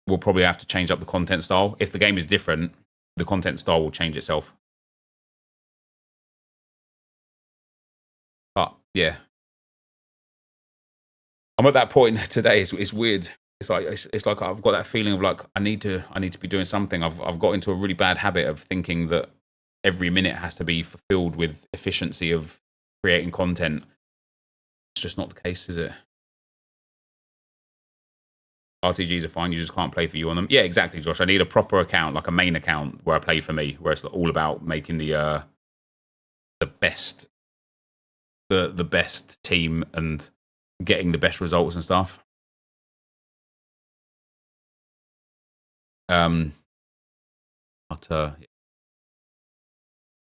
we'll probably have to change up the content style. If the game is different, the content style will change itself. But yeah, I'm at that point today. It's weird. It's like I've got that feeling of like I need to be doing something. I've got into a really bad habit of thinking that every minute has to be fulfilled with efficiency of creating content. It's just not the case, is it? RTGs are fine, you just can't play for you on them. Yeah, exactly, Josh. I need a proper account, like a main account where I play for me, where it's all about making the best team and getting the best results and stuff. But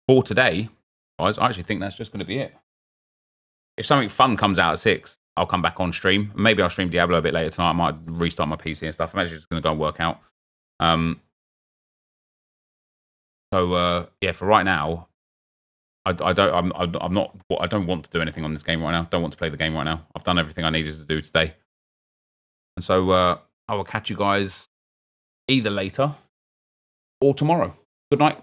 for today, guys, I actually think that's just going to be it. If something fun comes out at 6, I'll come back on stream. Maybe I'll stream Diablo a bit later tonight. I might restart my PC and stuff. I'm actually just going to go and work out. Yeah, for right now, I don't want to do anything on this game right now. Don't want to play the game right now. I've done everything I needed to do today. And so I will catch you guys either later or tomorrow. Good night.